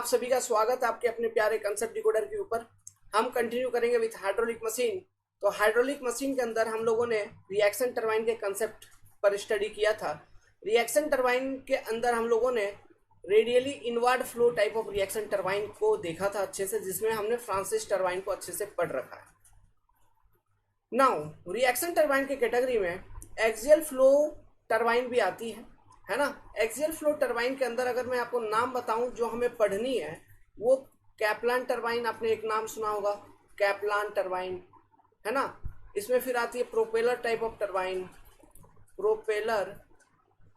आप सभी का स्वागत है आपके अपने प्यारे कंसेप्ट डिकोडर के ऊपर। हम कंटिन्यू करेंगे विथ हाइड्रोलिक मशीन। तो हाइड्रोलिक मशीन के अंदर हम लोगों ने रिएक्शन टरबाइन के कंसेप्ट पर स्टडी किया था। रिएक्शन टरबाइन के अंदर हम लोगों ने radially inward flow type of reaction turbine को देखा था अच्छे से, जिसमें हमने फ्रांसिस टरबाइन को अच्छे से पढ़ रखा है। नाउ रिएक्शन टरबाइन के कैटेगरी में एक्सियल फ्लो टरबाइन भी आती है ना। एक्सियल फ्लो टरबाइन के अंदर अगर मैं आपको नाम बताऊं जो हमें पढ़नी है, वो कैप्लान टरबाइन, आपने एक नाम सुना होगा कैप्लान टरबाइन, है ना। इसमें फिर आती है propeller type of turbine, propeller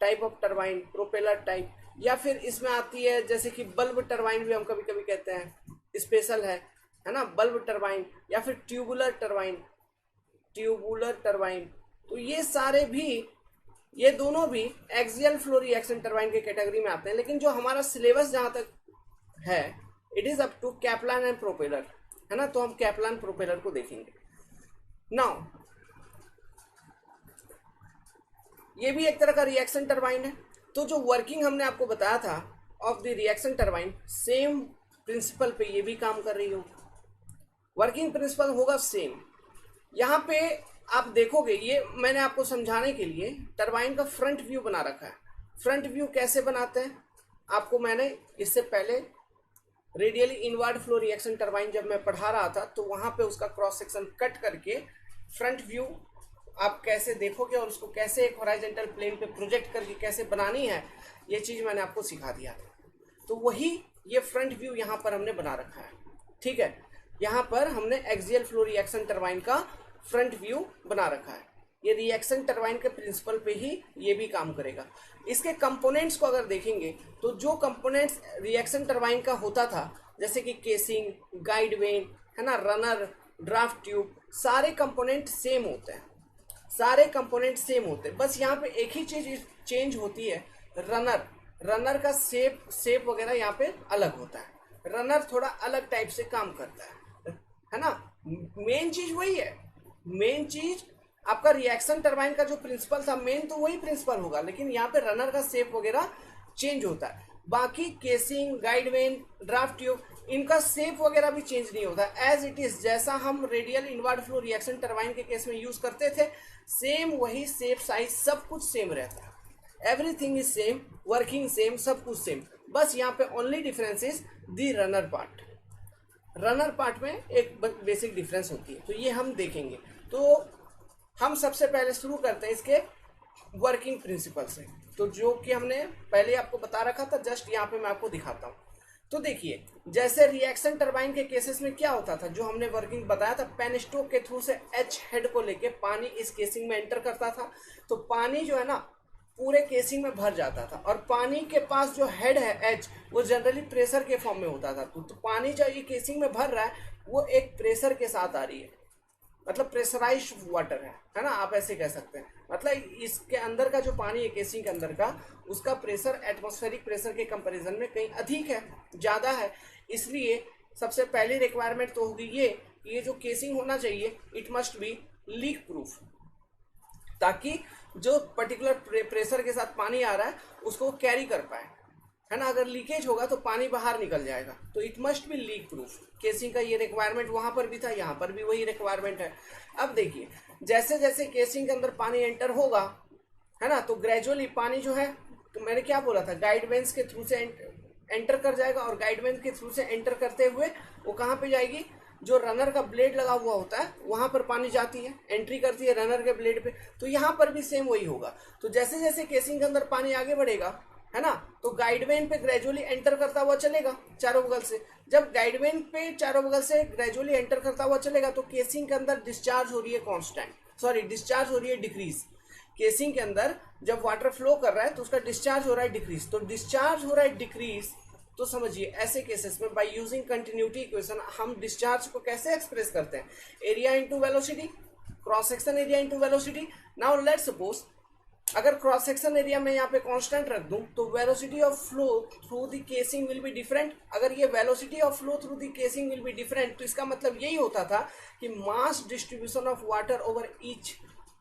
type of turbine, propeller type, या फिर इसमें आती है जैसे कि बल्ब टरबाइन भी हम कभी कभी कहते हैं, स्पेशल है ना, बल्ब टरबाइन, या फिर ट्यूबुलर टरबाइन, ट्यूबुलर टरबाइन। तो ये सारे भी, ये दोनों भी एक्सियल फ्लो रिएक्शन टरबाइन के कैटेगरी में आते हैं। लेकिन जो हमारा सिलेबस जहां तक है, it is up to Kaplan and propeller, है ना। तो हम कैप्लान प्रोपेलर को देखेंगे। नाउ ये भी एक तरह का रिएक्शन टरबाइन है। तो जो वर्किंग हमने आपको बताया था of the reaction turbine, same principle पे ये भी काम कर रही होगी। वर्किंग प्रिंसिपल होगा सेम। यहाँ पे आप देखोगे, ये मैंने आपको समझाने के लिए टरबाइन का फ्रंट व्यू बना रखा है। फ्रंट व्यू कैसे बनाते हैं आपको मैंने इससे पहले radially inward flow reaction turbine जब मैं पढ़ा रहा था, तो वहां पे उसका क्रॉस सेक्शन कट करके फ्रंट व्यू आप कैसे देखोगे और उसको कैसे एक हॉरिजॉन्टल प्लेन पे प्रोजेक्ट करके कैसे बनानी है, ये चीज मैंने आपको सिखा दिया था। तो वही ये फ्रंट व्यू यहाँ पर हमने बना रखा है, ठीक है। यहाँ पर हमने एक्सियल फ्लो रिएक्शन टरबाइन का फ्रंट व्यू बना रखा है। ये रिएक्शन टरबाइन के प्रिंसिपल पे ही ये भी काम करेगा। इसके कंपोनेंट्स को अगर देखेंगे तो जो कंपोनेंट्स रिएक्शन टरबाइन का होता था, जैसे कि केसिंग, गाइड वेन, है ना, रनर, ड्राफ्ट ट्यूब, सारे कंपोनेंट सेम होते हैं, सारे कंपोनेंट सेम होते हैं। बस यहाँ पे एक ही चीज चेंज होती है, रनर, रनर का शेप वगैरह यहाँ पे अलग होता है। रनर थोड़ा अलग टाइप से काम करता है ना। मेन चीज वही है, मेन चीज आपका रिएक्शन टरबाइन का जो प्रिंसिपल था, मेन तो वही प्रिंसिपल होगा, लेकिन यहाँ पे रनर का शेप वगैरह चेंज होता है। बाकी casing, guide when, draft tube, इनका शेप वगैरह भी चेंज नहीं होता, एज इट इज जैसा हम radial inward flow reaction turbine के केस में यूज करते थे, सेम वही शेप, साइज, सब कुछ सेम रहता है। Everything is same, working same, सब कुछ सेम। बस यहाँ पे only difference is the runner part. Runner part में एक बेसिक डिफरेंस होती है, तो ये हम देखेंगे। तो हम सबसे पहले शुरू करते हैं इसके वर्किंग प्रिंसिपल से, तो जो कि हमने पहले आपको बता रखा था, जस्ट यहाँ पे मैं आपको दिखाता हूँ। तो देखिए, जैसे रिएक्शन टरबाइन के केसेस में क्या होता था, जो हमने वर्किंग बताया था, पेनस्टोक के थ्रू से एच हेड को लेके पानी इस केसिंग में एंटर करता था। तो पानी जो है ना पूरे केसिंग में भर जाता था, और पानी के पास जो हेड है एच, वो जनरली प्रेशर के फॉर्म में होता था। तो पानी जो ये केसिंग में भर रहा है, वो एक प्रेशर के साथ आ रही है, मतलब प्रेशराइज्ड वाटर है ना, आप ऐसे कह सकते हैं। मतलब इसके अंदर का जो पानी है केसिंग के अंदर का, उसका प्रेशर एटमॉस्फेरिक प्रेशर के कंपैरिजन में कहीं अधिक है, ज़्यादा है। इसलिए सबसे पहली रिक्वायरमेंट तो होगी ये जो केसिंग होना चाहिए, it must B leak proof, ताकि जो पर्टिकुलर प्रेशर के साथ पानी आ रहा है उसको कैरी कर पाए, है ना। अगर लीकेज होगा तो पानी बाहर निकल जाएगा। तो it must B leak proof. Casing का ये रिक्वायरमेंट वहां पर भी था, यहाँ पर भी वही रिक्वायरमेंट है। अब देखिए, जैसे जैसे केसिंग के अंदर पानी एंटर होगा, है ना, तो ग्रेजुअली पानी जो है, तो मैंने क्या बोला था, गाइड वेन्स के थ्रू से एंटर कर जाएगा, और गाइड वेन्स के थ्रू से एंटर करते हुए वो कहाँ पे जाएगी, जो रनर का ब्लेड लगा हुआ होता है वहां पर पानी जाती है, एंट्री करती है रनर के ब्लेड पे। तो यहाँ पर भी सेम वही होगा। तो जैसे जैसे केसिंग के अंदर पानी आगे बढ़ेगा, है ना, तो गाइडवेन पे ग्रेजुअली एंटर करता हुआ चलेगा चारों बगल से। जब गाइडवेन पे चारों बगल से ग्रेजुअली एंटर करता हुआ चलेगा, तो केसिंग के अंदर डिस्चार्ज हो रही है कांस्टेंट, सॉरी डिस्चार्ज हो रही है डिक्रीज। केसिंग के अंदर जब वाटर फ्लो कर रहा है तो उसका डिस्चार्ज हो रहा है डिक्रीज। तो डिस्चार्ज हो रहा है डिक्रीज, तो समझिए ऐसे केसेस में बाय यूजिंग कंटिन्यूटी इक्वेशन हम डिस्चार्ज को कैसे एक्सप्रेस करते हैं, area into velocity, cross section area into velocity. Now let's suppose अगर क्रॉस सेक्शन एरिया में यहाँ पे कांस्टेंट रख दूं, तो velocity of flow through the casing will be different. अगर ये velocity of flow through the casing will be different, तो इसका मतलब यही होता था कि मास distribution of water over each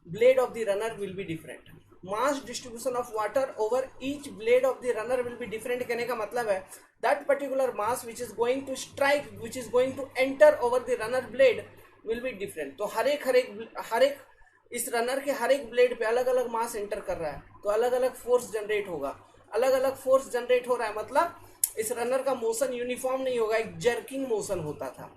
blade of the runner will be different. Mass distribution of water over each blade of the runner will be different. कहने का मतलब है that particular mass which is going to strike which is going to enter over the runner blade will be different. तो हर एक इस runner के हर एक ब्लेड पे अलग अलग मास एंटर कर रहा है, तो अलग अलग फोर्स जनरेट होगा। अलग अलग फोर्स जनरेट हो रहा है मतलब इस रनर का मोशन यूनिफॉर्म नहीं होगा, एक जर्किंग मोशन होता था।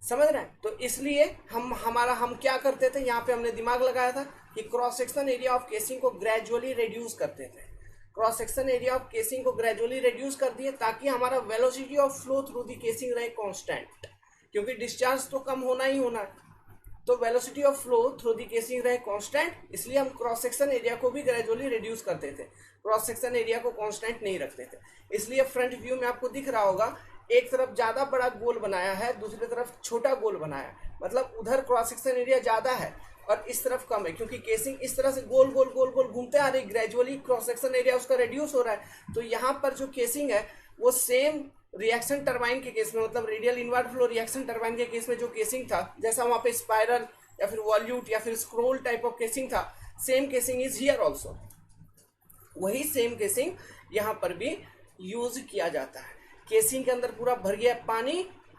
समझ रहे हैं? तो इसलिए हम क्या करते थे, यहाँ पे हमने दिमाग लगाया था कि cross section area of casing को ग्रेजुअली रिड्यूस करते थे। Cross section area of casing को ग्रेजुअली रिड्यूस कर दिए ताकि हमारा velocity of flow through the casing रहे कांस्टेंट, क्योंकि डिस्चार्ज तो कम होना ही होना है। तो velocity of flow through the casing रहे कांस्टेंट, इसलिए हम क्रॉस सेक्शन एरिया को भी ग्रेजुअली रिड्यूस करते थे, क्रॉस सेक्शन एरिया को कांस्टेंट नहीं रखते थे। इसलिए फ्रंट व्यू में आपको दिख रहा होगा एक तरफ ज्यादा बड़ा गोल बनाया है, दूसरी तरफ छोटा गोल बनाया है, मतलब उधर क्रॉस सेक्शन एरिया ज्यादा है और इस तरफ कम है, क्योंकि केसिंग इस तरह से गोल गोल गोल गोल घूमते आ रही, ग्रेजुअली क्रॉस सेक्शन एरिया उसका रिड्यूस हो रहा है। तो यहाँ पर जो केसिंग है वो सेम रिएक्शन टरबाइन के केस में, मतलब radial invert flow reaction turbine के केस में जो केसिंग था, जैसा वहां पे स्पाइरल या फिर वॉल्यूट या फिर स्क्रोल टाइप ऑफ केसिंग था, same casing is here also. वही सेम केसिंग यहाँ पर भी यूज किया जाता है। केसिंग के अंदर पूरा भर गया पानी,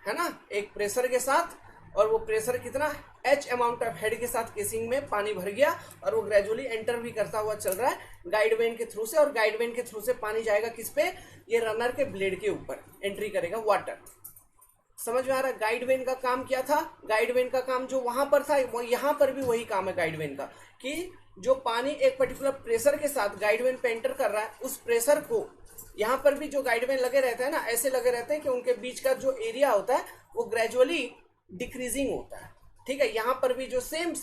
है ना, एक प्रेशर के साथ, और वो प्रेशर कितना H अमाउंट ऑफ हेड के साथ केसिंग में पानी भर गया और वो ग्रेजुअली एंटर भी करता हुआ चल रहा है गाइड वेन के थ्रू से, और गाइड वेन के थ्रू से पानी जाएगा किस पे, ये रनर के ब्लेड के ऊपर एंट्री करेगा वाटर। समझ में आ रहा है? गाइड वेन का काम क्या था? गाइड वेन का काम जो वहां पर था वो यहाँ पर भी वही काम है गाइड वेन का, कि जो पानी एक पर्टिकुलर प्रेशर के साथ गाइड वेन पे एंटर कर रहा है, उस प्रेशर को यहाँ पर भी जो गाइड वेन लगे रहते हैं ना, ऐसे लगे रहते हैं कि उनके बीच का जो एरिया होता है वो ग्रेजुअली डिक्रीजिंग होता है। ठीक है, यहाँ पर भी जो सेम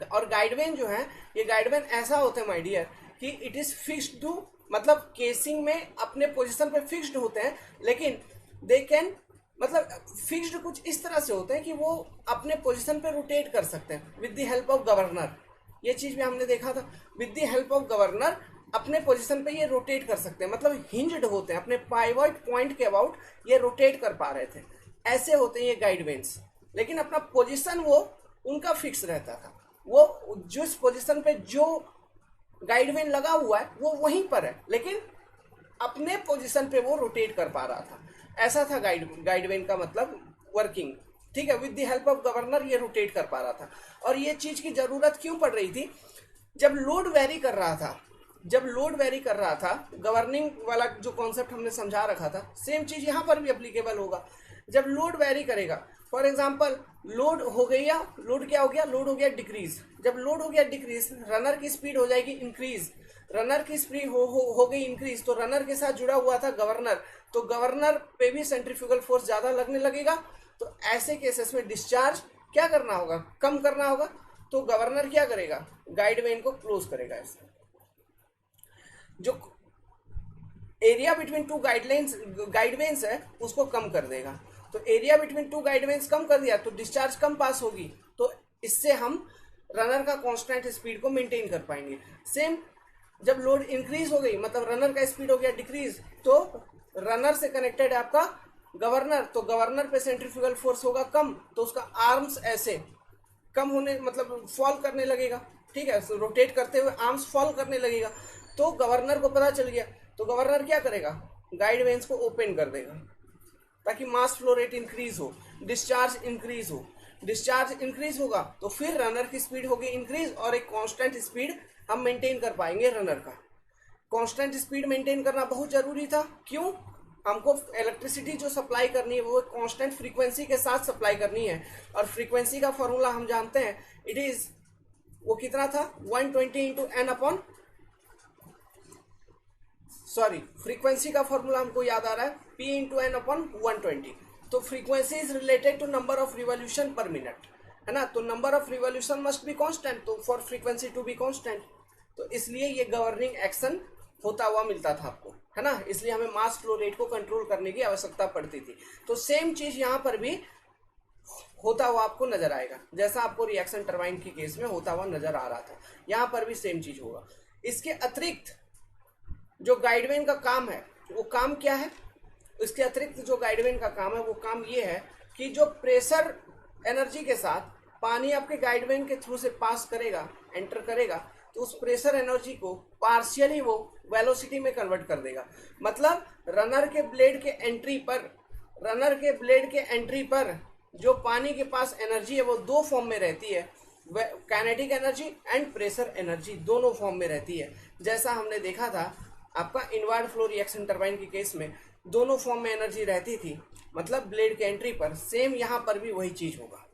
और गाइड वेन जो है, ये गाइड वेन ऐसा होता है माय डियर कि इट इज फिक्स्ड टू, मतलब केसिंग में अपने पोजीशन पे फिक्स्ड होते हैं, लेकिन दे कैन, मतलब फिक्स्ड कुछ इस तरह से होते हैं कि वो अपने पोजीशन पे रोटेट कर सकते हैं with the help of governor. ये चीज भी हमने देखा था, with the help of governor अपने पोजीशन पे ये रोटेट कर सकते हैं, मतलब हिंज्ड होते हैं अपने पाइवट पॉइंट के अबाउट, ये रोटेट कर पा रहे थे। ऐसे होते हैं ये गाइड वेन्स, लेकिन अपना पोजीशन वो उनका फिक्स रहता था, वो जिस पोजीशन पे जो गाइड वेन लगा हुआ है वो वहीं पर है, लेकिन अपने पोजीशन पे वो रोटेट कर पा रहा था। ऐसा था गाइड वेन का मतलब वर्किंग। ठीक है, with the help of governor ये रोटेट कर पा रहा था। और ये चीज की जरूरत क्यों पड़ रही थी? जब लोड वेरी कर रहा था, गवर्निंग वाला जो कॉन्सेप्ट हमने समझा रखा था, सेम चीज यहाँ पर भी एप्लीकेबल होगा। जब लोड वेरी करेगा, फॉर एग्जाम्पल लोड हो गया, लोड क्या हो गया, लोड हो गया डिक्रीज। जब लोड हो गया डिक्रीज, रनर की स्पीड हो जाएगी इंक्रीज। रनर की स्पीड हो गई इंक्रीज, तो रनर के साथ जुड़ा हुआ था गवर्नर, तो गवर्नर पे भी सेंट्रीफ्यूगल फोर्स ज्यादा लगने लगेगा। तो ऐसे केसेस में डिस्चार्ज क्या करना होगा, कम करना होगा। तो गवर्नर क्या करेगा, गाइड वेन को क्लोज करेगा। ऐसे जो area between two guide vanes है उसको कम कर देगा। तो area between two guide vanes कम कर दिया तो डिस्चार्ज कम पास होगी, तो इससे हम रनर का कांस्टेंट स्पीड को मेंटेन कर पाएंगे। सेम जब लोड इंक्रीज हो गई, मतलब रनर का स्पीड हो गया डिक्रीज, तो रनर से कनेक्टेड है आपका गवर्नर, तो गवर्नर पे सेंट्रीफ्यूगल फोर्स होगा कम, तो उसका आर्म्स ऐसे कम होने, मतलब फॉल करने लगेगा। ठीक है, रोटेट करते हुए आर्म्स फॉल करने लगेगा। तो गवर्नर को पता चल गया, तो गवर्नर क्या करेगा, गाइड वेन्स को ओपन कर देगा ताकि मास फ्लो रेट इंक्रीज हो, डिस्चार्ज इंक्रीज हो। डिस्चार्ज इंक्रीज होगा तो फिर रनर की स्पीड होगी इंक्रीज, और एक कांस्टेंट स्पीड हम मेंटेन कर पाएंगे रनर का। कांस्टेंट स्पीड मेंटेन करना बहुत जरूरी था। क्यों? हमको इलेक्ट्रिसिटी जो सप्लाई करनी है वो कांस्टेंट फ्रीक्वेंसी के साथ सप्लाई करनी है, और फ्रीक्वेंसी का फॉर्मूला हम जानते हैं, इट इज, वो कितना था, 120 into N upon, sorry frequency का फॉर्मूला हमको याद आ रहा है, P इंटू एन अपॉन 120। तो frequency is related to number of revolution per minute, है ना, तो number of revolution must be constant, तो for frequency to be constant, तो इसलिए ये गवर्निंग एक्शन होता हुआ मिलता था आपको, है ना, इसलिए हमें मास फ्लो रेट को कंट्रोल करने की आवश्यकता पड़ती थी। तो सेम चीज यहाँ पर भी होता हुआ आपको नजर आएगा, जैसा आपको रिएक्शन टरबाइन के केस में होता हुआ नजर आ रहा था, यहाँ पर भी सेम चीज होगा। इसके अतिरिक्त जो गाइडवेन का काम है वो काम क्या है, इसके अतिरिक्त जो गाइडवेन का काम है वो काम ये है कि जो प्रेशर एनर्जी के साथ पानी आपके गाइडवेन के थ्रू से पास करेगा, एंटर करेगा, तो उस प्रेशर एनर्जी को पार्शियली वो वेलोसिटी में कन्वर्ट कर देगा। मतलब रनर के ब्लेड के एंट्री पर जो पानी के पास एनर्जी है वो दो फॉर्म में रहती है, kinetic energy and pressure energy दोनों फॉर्म में रहती है। जैसा हमने देखा था आपका इनवर्ड फ्लो रिएक्शन टरबाइन के केस में दोनों फॉर्म में एनर्जी रहती थी, मतलब ब्लेड के एंट्री पर। सेम यहाँ पर भी वही चीज होगा,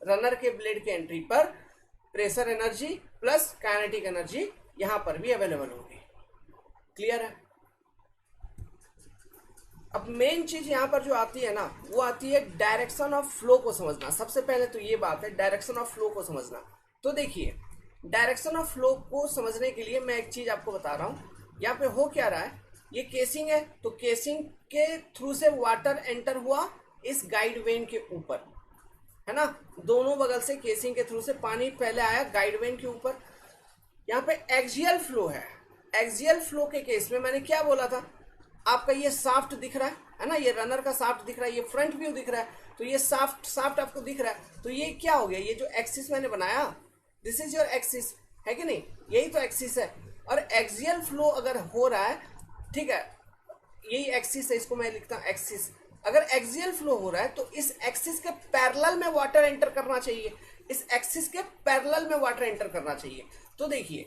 रनर के ब्लेड के एंट्री पर pressure energy plus kinetic energy यहाँ पर भी अवेलेबल होगी। क्लियर है? अब मेन चीज यहाँ पर जो आती है ना, वो आती है डायरेक्शन ऑफ फ्लो को समझना। सबसे पहले तो ये बात है डायरेक्शन ऑफ फ्लो को समझना। तो देखिए, डायरेक्शन ऑफ फ्लो को समझने के लिए मैं एक चीज आपको बता रहा हूँ। यहाँ पे हो क्या रहा है, ये केसिंग है, तो केसिंग के थ्रू से वाटर एंटर हुआ इस गाइड वेन के ऊपर, है ना। दोनों बगल से केसिंग के थ्रू से पानी पहले आया गाइड वेन के ऊपर। यहाँ पे एक्सियल फ्लो है। एक्सियल फ्लो के केस में मैंने क्या बोला था, आपका ये साफ्ट दिख रहा है ना, ये रनर का साफ्ट दिख रहा है, ये फ्रंट व्यू दिख रहा है, तो ये साफ्ट आपको दिख रहा है। तो ये क्या हो गया, ये जो एक्सिस मैंने बनाया, दिस इज योर एक्सिस, है कि नहीं, यही तो एक्सिस है। और एक्सियल फ्लो अगर हो रहा है, ठीक है, यही एक्सिस है, इसको मैं लिखता हूँ एक्सिस। अगर एक्सियल फ्लो हो रहा है तो इस एक्सिस के पैरेलल में वाटर एंटर करना चाहिए, इस एक्सिस के पैरेलल में वाटर एंटर करना चाहिए। तो देखिए,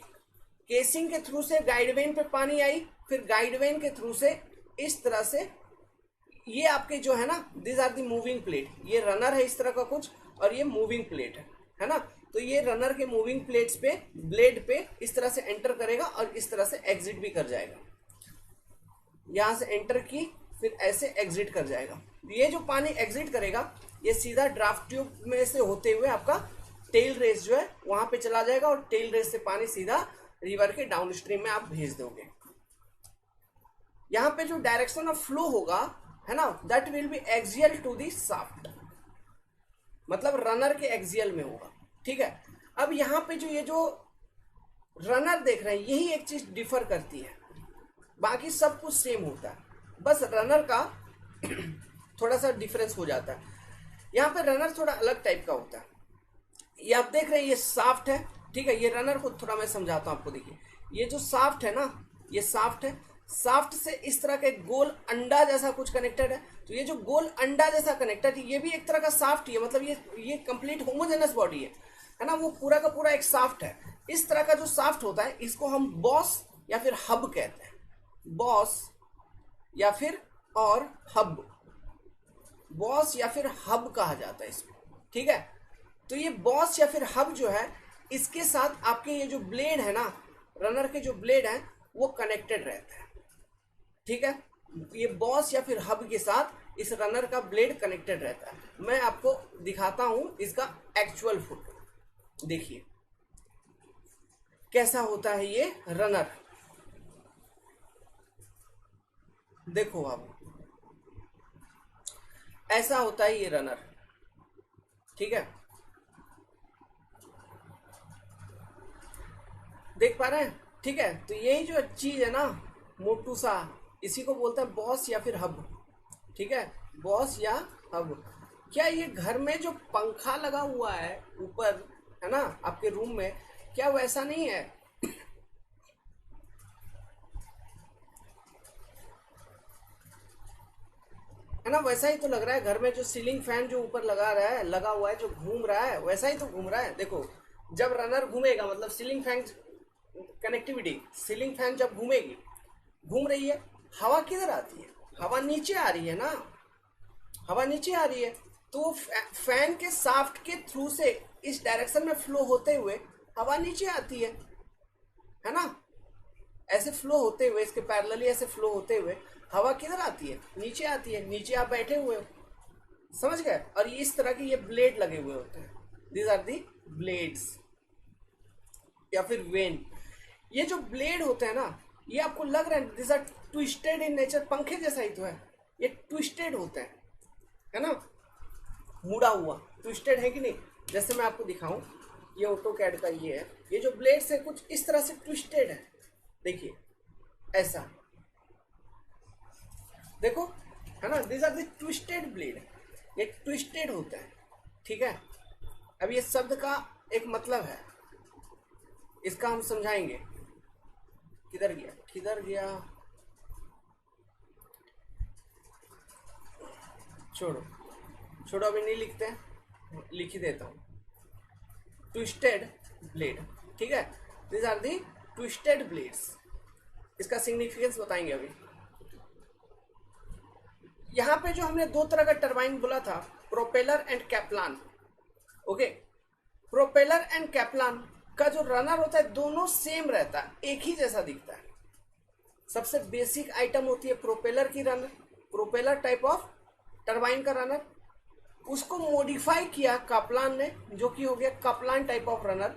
केसिंग के थ्रू से गाइड वेन पे पानी आई, फिर गाइड वेन के थ्रू से इस तरह से ये आपके जो है ना, this are the moving plate, ये रनर है इस तरह का कुछ, और ये मूविंग प्लेट है ना। तो ये रनर के मूविंग प्लेट्स पे ब्लेड पे इस तरह से एंटर करेगा और इस तरह से एग्जिट भी कर जाएगा। यहां से एंटर की, फिर ऐसे एग्जिट कर जाएगा। ये जो पानी एग्जिट करेगा ये सीधा ड्राफ्ट ट्यूब में से होते हुए आपका टेल रेस जो है वहां पे चला जाएगा, और टेल रेस से पानी सीधा रिवर के डाउन स्ट्रीम में आप भेज दोगे। यहाँ पे जो डायरेक्शन ऑफ फ्लो होगा, है ना, that will be axial to the shaft, मतलब रनर के एक्सियल में होगा। ठीक है, अब यहाँ पे जो ये जो रनर देख रहे हैं, यही एक चीज डिफर करती है, बाकी सब कुछ सेम होता है, बस रनर का थोड़ा सा डिफरेंस हो जाता है। यहाँ पे रनर थोड़ा अलग टाइप का होता है। ये आप देख रहे हैं, ये साफ्ट है, ठीक है। ये रनर को थोड़ा मैं समझाता हूँ आपको। देखिए, ये जो साफ्ट है ना, ये साफ्ट है, साफ्ट से इस तरह का एक गोल अंडा जैसा कुछ कनेक्टेड है। तो ये जो गोल अंडा जैसा कनेक्टेड है, ये भी एक तरह का साफ्ट ही है, मतलब ये कंप्लीट होमोजेनस बॉडी है ना, वो पूरा का पूरा एक साफ्ट है। इस तरह का जो साफ्ट होता है, इसको हम बॉस या फिर हब कहते हैं। बॉस या फिर और हब, बॉस या फिर हब कहा जाता है इसको, ठीक है। तो ये बॉस या फिर हब जो है, इसके साथ आपके ये जो ब्लेड है ना, रनर के जो ब्लेड है वो कनेक्टेड रहता है, ठीक है। ये बॉस या फिर हब के साथ इस रनर का ब्लेड कनेक्टेड रहता है। मैं आपको दिखाता हूं इसका एक्चुअल फोटो। देखिए कैसा होता है ये रनर। देखो आप, ऐसा होता है ये रनर, ठीक है, देख पा रहे हैं, ठीक है। तो यही जो चीज है ना, मोटू सा, इसी को बोलते हैं बॉस या फिर हब, ठीक है, बॉस या हब। क्या ये घर में जो पंखा लगा हुआ है ऊपर, है ना, आपके रूम में, क्या वैसा नहीं है? है ना, वैसा ही तो लग रहा है। घर में जो सीलिंग फैन जो ऊपर लगा हुआ है, जो घूम रहा है, वैसा ही तो घूम रहा है। देखो, जब रनर घूमेगा, मतलब ceiling fan connectivity, ceiling fan जब घूमेगी, घूम रही है, हवा किधर आती है? हवा नीचे आ रही है ना, हवा नीचे आ रही है। तो फैन के शाफ्ट के थ्रू से इस डायरेक्शन में फ्लो होते हुए हवा नीचे आती है ना, ऐसे फ्लो होते हुए, इसके पैरेलली ऐसे फ्लो होते हुए हवा किधर आती है? नीचे आती है। नीचे आप बैठे हुए हो, समझ गए। और इस तरह के ये ब्लेड लगे हुए होते हैं, दीज आर दी ब्लेड्स या फिर वेन। ये जो ब्लेड होते हैं ना, ये आपको लग रहा है this are twisted in nature, पंखे जैसा ही तो है, ये ट्विस्टेड होते हैं, है ना, मुड़ा हुआ, ट्विस्टेड है कि नहीं। जैसे मैं आपको दिखाऊं, ये ऑटोकैड का ये है, ये जो ब्लेड्स है कुछ इस तरह से ट्विस्टेड है, देखिए ऐसा, देखो, है ना, this are the twisted blade, ये ट्विस्टेड होता है, ठीक है। अब ये शब्द का एक मतलब है, इसका हम समझाएंगे। किधर गया किधर गया, छोड़ो छोड़ो, अभी नहीं लिखते हैं, लिख ही देता हूँ। ट्विस्टेड ब्लेड, ठीक है, this are the twisted blades. इसका सिग्निफिकेंस बताएंगे अभी। यहाँ पे जो हमने दो तरह का टरबाइन बोला था, propeller and Kaplan. Okay, propeller and Kaplan का जो रनर होता है दोनों सेम रहता है, एक ही जैसा दिखता है। सबसे बेसिक आइटम होती है प्रोपेलर की runner, propeller type of turbine का रनर। उसको मॉडिफाई किया काप्लान ने, जो कि हो गया काप्लान टाइप ऑफ रनर।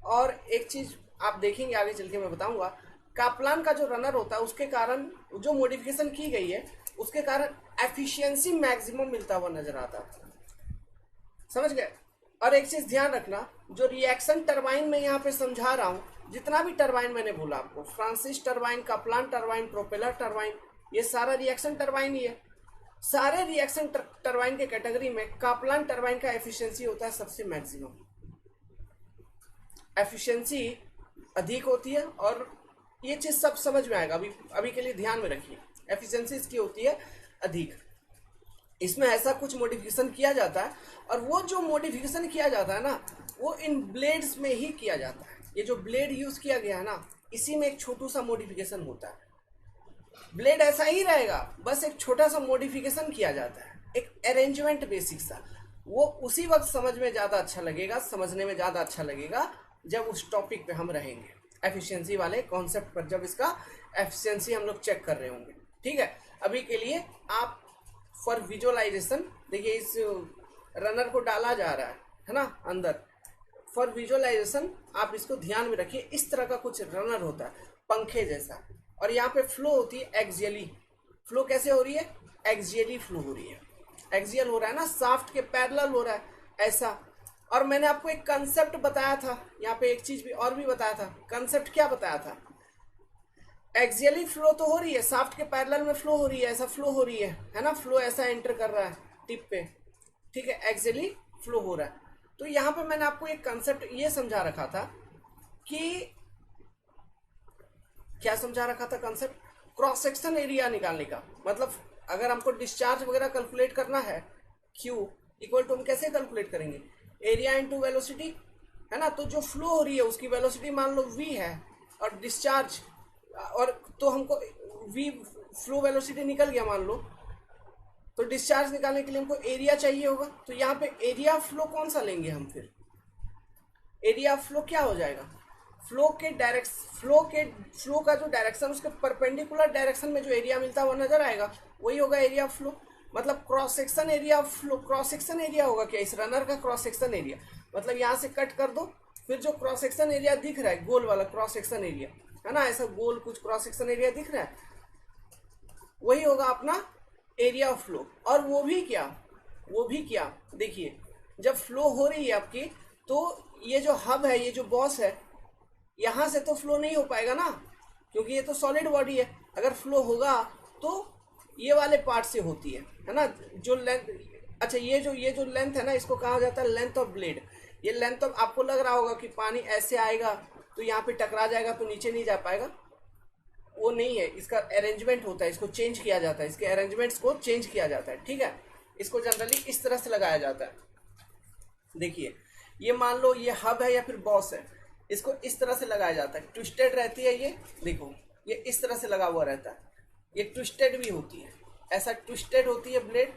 और एक चीज आप देखेंगे आगे चल के मैं बताऊंगा, काप्लान का जो रनर होता है उसके कारण जो मॉडिफिकेशन की गई है उसके कारण एफिशिएंसी मैक्सिमम मिलता हुआ नजर आता है। समझ गए। और एक चीज ध्यान रखना, जो रिएक्शन टरबाइन में यहाँ पे समझा रहा हूँ, जितना भी टरबाइन मैंने बोला आपको, Francis turbine, Kaplan turbine, propeller turbine, ये सारा रिएक्शन टरबाइन ही है। सारे रिएक्शन टरबाइन के कैटेगरी में काप्लान टरबाइन का एफिशिएंसी होता है सबसे मैक्सिमम। एफिशिएंसी अधिक होती है और ये चीज सब समझ में आएगा, अभी के लिए ध्यान में रखिए। एफिशिएंसी इसकी होती है अधिक। इसमें ऐसा कुछ मॉडिफिकेशन किया जाता है, और वो जो मॉडिफिकेशन किया जाता है ना, वो इन ब्लेड्स में ही किया जाता है। ये जो ब्लेड यूज किया गया है ना, इसी में एक छोटू सा मॉडिफिकेशन होता है। ब्लेड ऐसा ही रहेगा, बस एक छोटा सा मॉडिफिकेशन किया जाता है, एक अरेंजमेंट बेसिक सा। वो उसी वक्त समझ में ज्यादा अच्छा लगेगा, समझने में ज्यादा अच्छा लगेगा जब उस टॉपिक पे हम रहेंगे, एफिशिएंसी वाले कॉन्सेप्ट पर, जब इसका एफिशिएंसी हम लोग चेक कर रहे होंगे। ठीक है, अभी के लिए आप फॉर विजुअलाइजेशन देखिए, इस रनर को डाला जा रहा है ना अंदर। फॉर विजुअलाइजेशन आप इसको ध्यान में रखिए, इस तरह का कुछ रनर होता है पंखे जैसा, और यहाँ पे फ्लो होती है एक्सियली। फ्लो कैसे हो रही है? एक्सियली फ्लो हो रही है। एक्सियल हो रहा है ना, शाफ्ट के पैरेलल हो रहा है ऐसा। और मैंने आपको एक कंसेप्ट बताया था, यहाँ पे एक चीज भी और भी बताया था। कंसेप्ट क्या बताया था? एक्सियली फ्लो तो हो रही है, शाफ्ट के पैरेलल में फ्लो हो रही है, ऐसा फ्लो हो रही है ना, फ्लो ऐसा एंटर कर रहा है टिप पे, ठीक है, एक्सियली फ्लो हो रहा है। तो यहाँ पे मैंने आपको एक कंसेप्ट ये समझा रखा था कि, क्या समझा रखा था कंसेप्ट? क्रॉस सेक्शन एरिया निकालने का। मतलब अगर हमको डिस्चार्ज वगैरह कैलकुलेट करना है, Q इक्वल टू हम कैसे कैलकुलेट करेंगे? एरिया इनटू वेलोसिटी, है ना। तो जो फ्लो हो रही है उसकी वेलोसिटी मान लो v है, और डिस्चार्ज, और तो हमको v फ्लो वेलोसिटी निकल गया मान लो, तो डिस्चार्ज निकालने के लिए हमको एरिया चाहिए होगा। तो यहाँ पे एरिया फ्लो कौन सा लेंगे हम? फिर एरिया फ्लो क्या हो जाएगा? फ्लो का जो डायरेक्शन, उसके परपेंडिकुलर डायरेक्शन में जो एरिया मिलता है वो नजर आएगा, वही होगा एरिया फ्लो। मतलब cross section area flow, cross section area होगा क्या इस रनर का? क्रॉस सेक्शन एरिया मतलब यहाँ से कट कर दो, फिर जो क्रॉस सेक्शन एरिया दिख रहा है, गोल वाला क्रॉस सेक्शन एरिया है ना, ऐसा गोल कुछ क्रॉस सेक्शन एरिया दिख रहा है, वही होगा अपना एरिया ऑफ फ्लो। और वो भी क्या देखिए, जब फ्लो हो रही है आपकी, तो ये जो हब है, ये जो बॉस है, यहां से तो फ्लो नहीं हो पाएगा ना, क्योंकि ये तो सॉलिड बॉडी है। अगर फ्लो होगा तो ये वाले पार्ट से होती है ना, जो लेंथ, अच्छा ये जो लेंथ है ना, इसको कहा जाता है लेंथ ऑफ ब्लेड। ये लेंथ ऑफ, आपको लग रहा होगा कि पानी ऐसे आएगा तो यहाँ पे टकरा जाएगा तो नीचे नहीं जा पाएगा, वो नहीं है। इसका अरेंजमेंट होता है, इसको चेंज किया जाता है, इसके अरेंजमेंट्स को चेंज किया जाता है। ठीक है, इसको जनरली इस तरह से लगाया जाता है। देखिए, ये मान लो ये हब है या फिर बॉस है, इसको इस तरह से लगाया जाता है। ट्विस्टेड रहती है ये, देखो ये इस तरह से लगा हुआ रहता है। ये ट्विस्टेड भी होती है, ऐसा ट्विस्टेड होती है ब्लेड,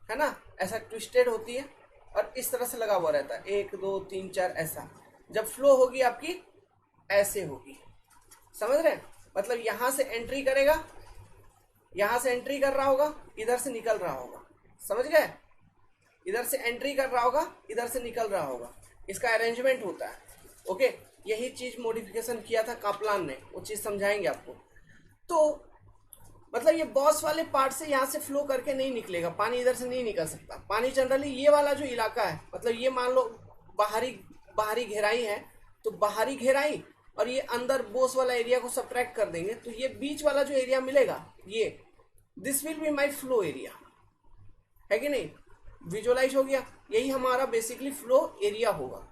है ना, ऐसा ट्विस्टेड होती है, और इस तरह से लगा हुआ रहता है, 1 2 3 4 ऐसा। जब फ्लो होगी आपकी ऐसे होगी, समझ रहे हैं? मतलब यहां से एंट्री करेगा, यहां से एंट्री कर रहा होगा, इधर से निकल रहा होगा, समझ गए? इधर से एंट्री कर रहा होगा, इधर से निकल रहा होगा, इसका अरेंजमेंट होता है। ओके, यही चीज मॉडिफिकेशन किया था काप्लान ने, वो चीज समझाएंगे आपको। तो मतलब ये बॉस वाले पार्ट से यहाँ से फ्लो करके नहीं निकलेगा पानी, इधर से नहीं निकल सकता पानी। जनरली ये वाला जो इलाका है, मतलब ये मान लो बाहरी घेराई है, तो बाहरी घेराई और ये अंदर बोस वाला एरिया को सब्ट्रैक्ट कर देंगे, तो ये बीच वाला जो एरिया मिलेगा, ये this will be my flow area, है कि नहीं? विजुअलाइज हो गया, यही हमारा बेसिकली फ्लो एरिया होगा।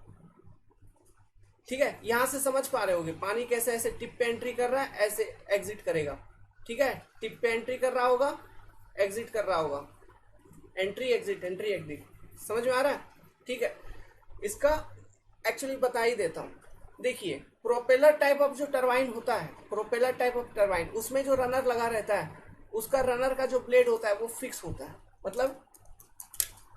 ठीक है, यहां से समझ पा रहे होगे पानी कैसे ऐसे टिप पे एंट्री कर रहा है, ऐसे एग्जिट करेगा। ठीक है, टिप पे एंट्री कर रहा होगा, एग्जिट कर रहा होगा, एंट्री एग्जिट, समझ में आ रहा है? ठीक है, इसका एक्चुअली बता ही देता हूँ। देखिए, प्रोपेलर टाइप ऑफ जो टरबाइन होता है, प्रोपेलर टाइप ऑफ टरबाइन, उसमें जो रनर लगा रहता है, उसका रनर का जो ब्लेड होता है वो फिक्स होता है। मतलब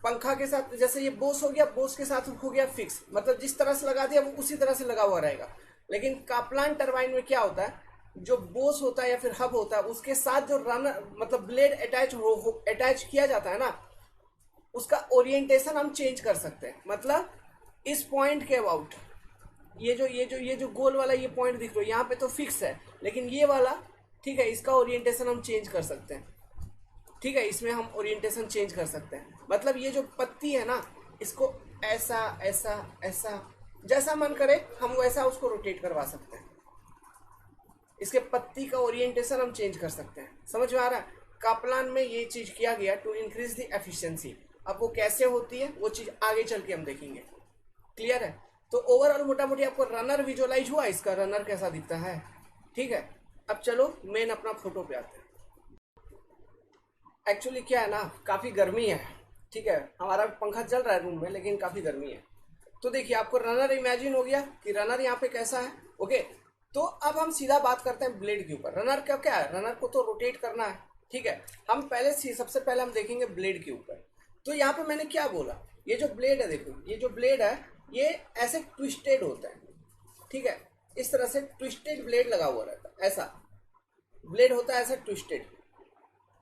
पंखा के साथ, जैसे ये बोस हो गया, बोस के साथ हो गया फिक्स, मतलब जिस तरह से लगा दिया वो उसी तरह से लगा हुआ रहेगा। लेकिन काप्लान टरबाइन में क्या होता है, जो बोस होता है या फिर हब होता है, उसके साथ जो रनर मतलब ब्लेड अटैच किया जाता है ना, उसका ओरिएंटेशन हम चेंज कर सकते हैं। मतलब इस पॉइंट के अबाउट ये जो गोल वाला ये पॉइंट दिख रहा है, यहाँ पे तो फिक्स है, लेकिन ये वाला, ठीक है, इसका ओरिएंटेशन हम चेंज कर सकते हैं। ठीक है, इसमें हम ओरिएंटेशन चेंज कर सकते हैं। मतलब ये जो पत्ती है ना, इसको ऐसा ऐसा ऐसा जैसा मन करे हम वैसा उसको रोटेट करवा सकते हैं। इसके पत्ती का ओरिएंटेशन हम चेंज कर सकते हैं। समझ में आ रहा है? काप्लान में ये चीज किया गया टू इंक्रीज द एफिशिएंसी। अब वो कैसे होती है वो चीज आगे चल के हम देखेंगे। क्लियर है? तो ओवरऑल मोटा मोटी आपको रनर विजुअलाइज हुआ, इसका रनर कैसा दिखता है। ठीक है, अब चलो मेन अपना फोटो पे आते हैं। एक्चुअली क्या है ना, काफ़ी गर्मी है। ठीक है, हमारा पंखा चल रहा है रूम में, लेकिन काफ़ी गर्मी है। तो देखिए, आपको रनर इमेजिन हो गया कि रनर यहाँ पे कैसा है। ओके, तो अब हम सीधा बात करते हैं ब्लेड के ऊपर। रनर का क्या है, रनर को तो रोटेट करना है। ठीक है, हम सबसे पहले हम देखेंगे ब्लेड के ऊपर। तो यहाँ पे मैंने क्या बोला, ये जो ब्लेड है, देखो ये जो ब्लेड है ये ऐसे ट्विस्टेड होता है। ठीक है, इस तरह से ट्विस्टेड ब्लेड लगा हुआ रहता है, ऐसा ब्लेड होता है, ऐसा ट्विस्टेड।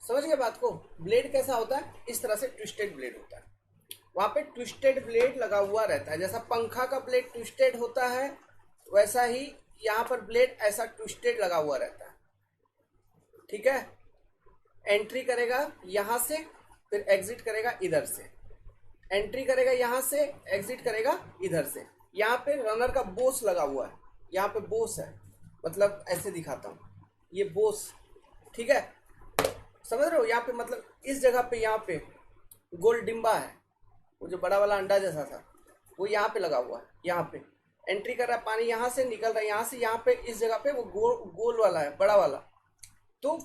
समझ गए बात को? ब्लेड कैसा होता है, इस तरह से ट्विस्टेड ब्लेड होता है। वहां पे ट्विस्टेड ब्लेड लगा हुआ रहता है। जैसा पंखा का ब्लेड ट्विस्टेड होता है, वैसा ही यहाँ पर ब्लेड ऐसा ट्विस्टेड लगा हुआ रहता है। ठीक है, एंट्री करेगा यहाँ से, फिर एग्जिट करेगा इधर से, एंट्री करेगा यहाँ से, एग्जिट करेगा इधर से। यहाँ पे रनर का बोस लगा हुआ है, यहाँ पे बोस है, मतलब ऐसे दिखाता हूँ, ये बोस। ठीक है, समझ रहे हो? यहाँ पे मतलब इस जगह पे यहाँ पे गोल डिम्बा है, वो जो बड़ा वाला अंडा जैसा था वो यहाँ पे लगा हुआ है। यहाँ पे एंट्री कर रहा है पानी, यहाँ से निकल रहा है, यहाँ से यहाँ पे इस जगह पे वो गोल वाला है, बड़ा वाला। तो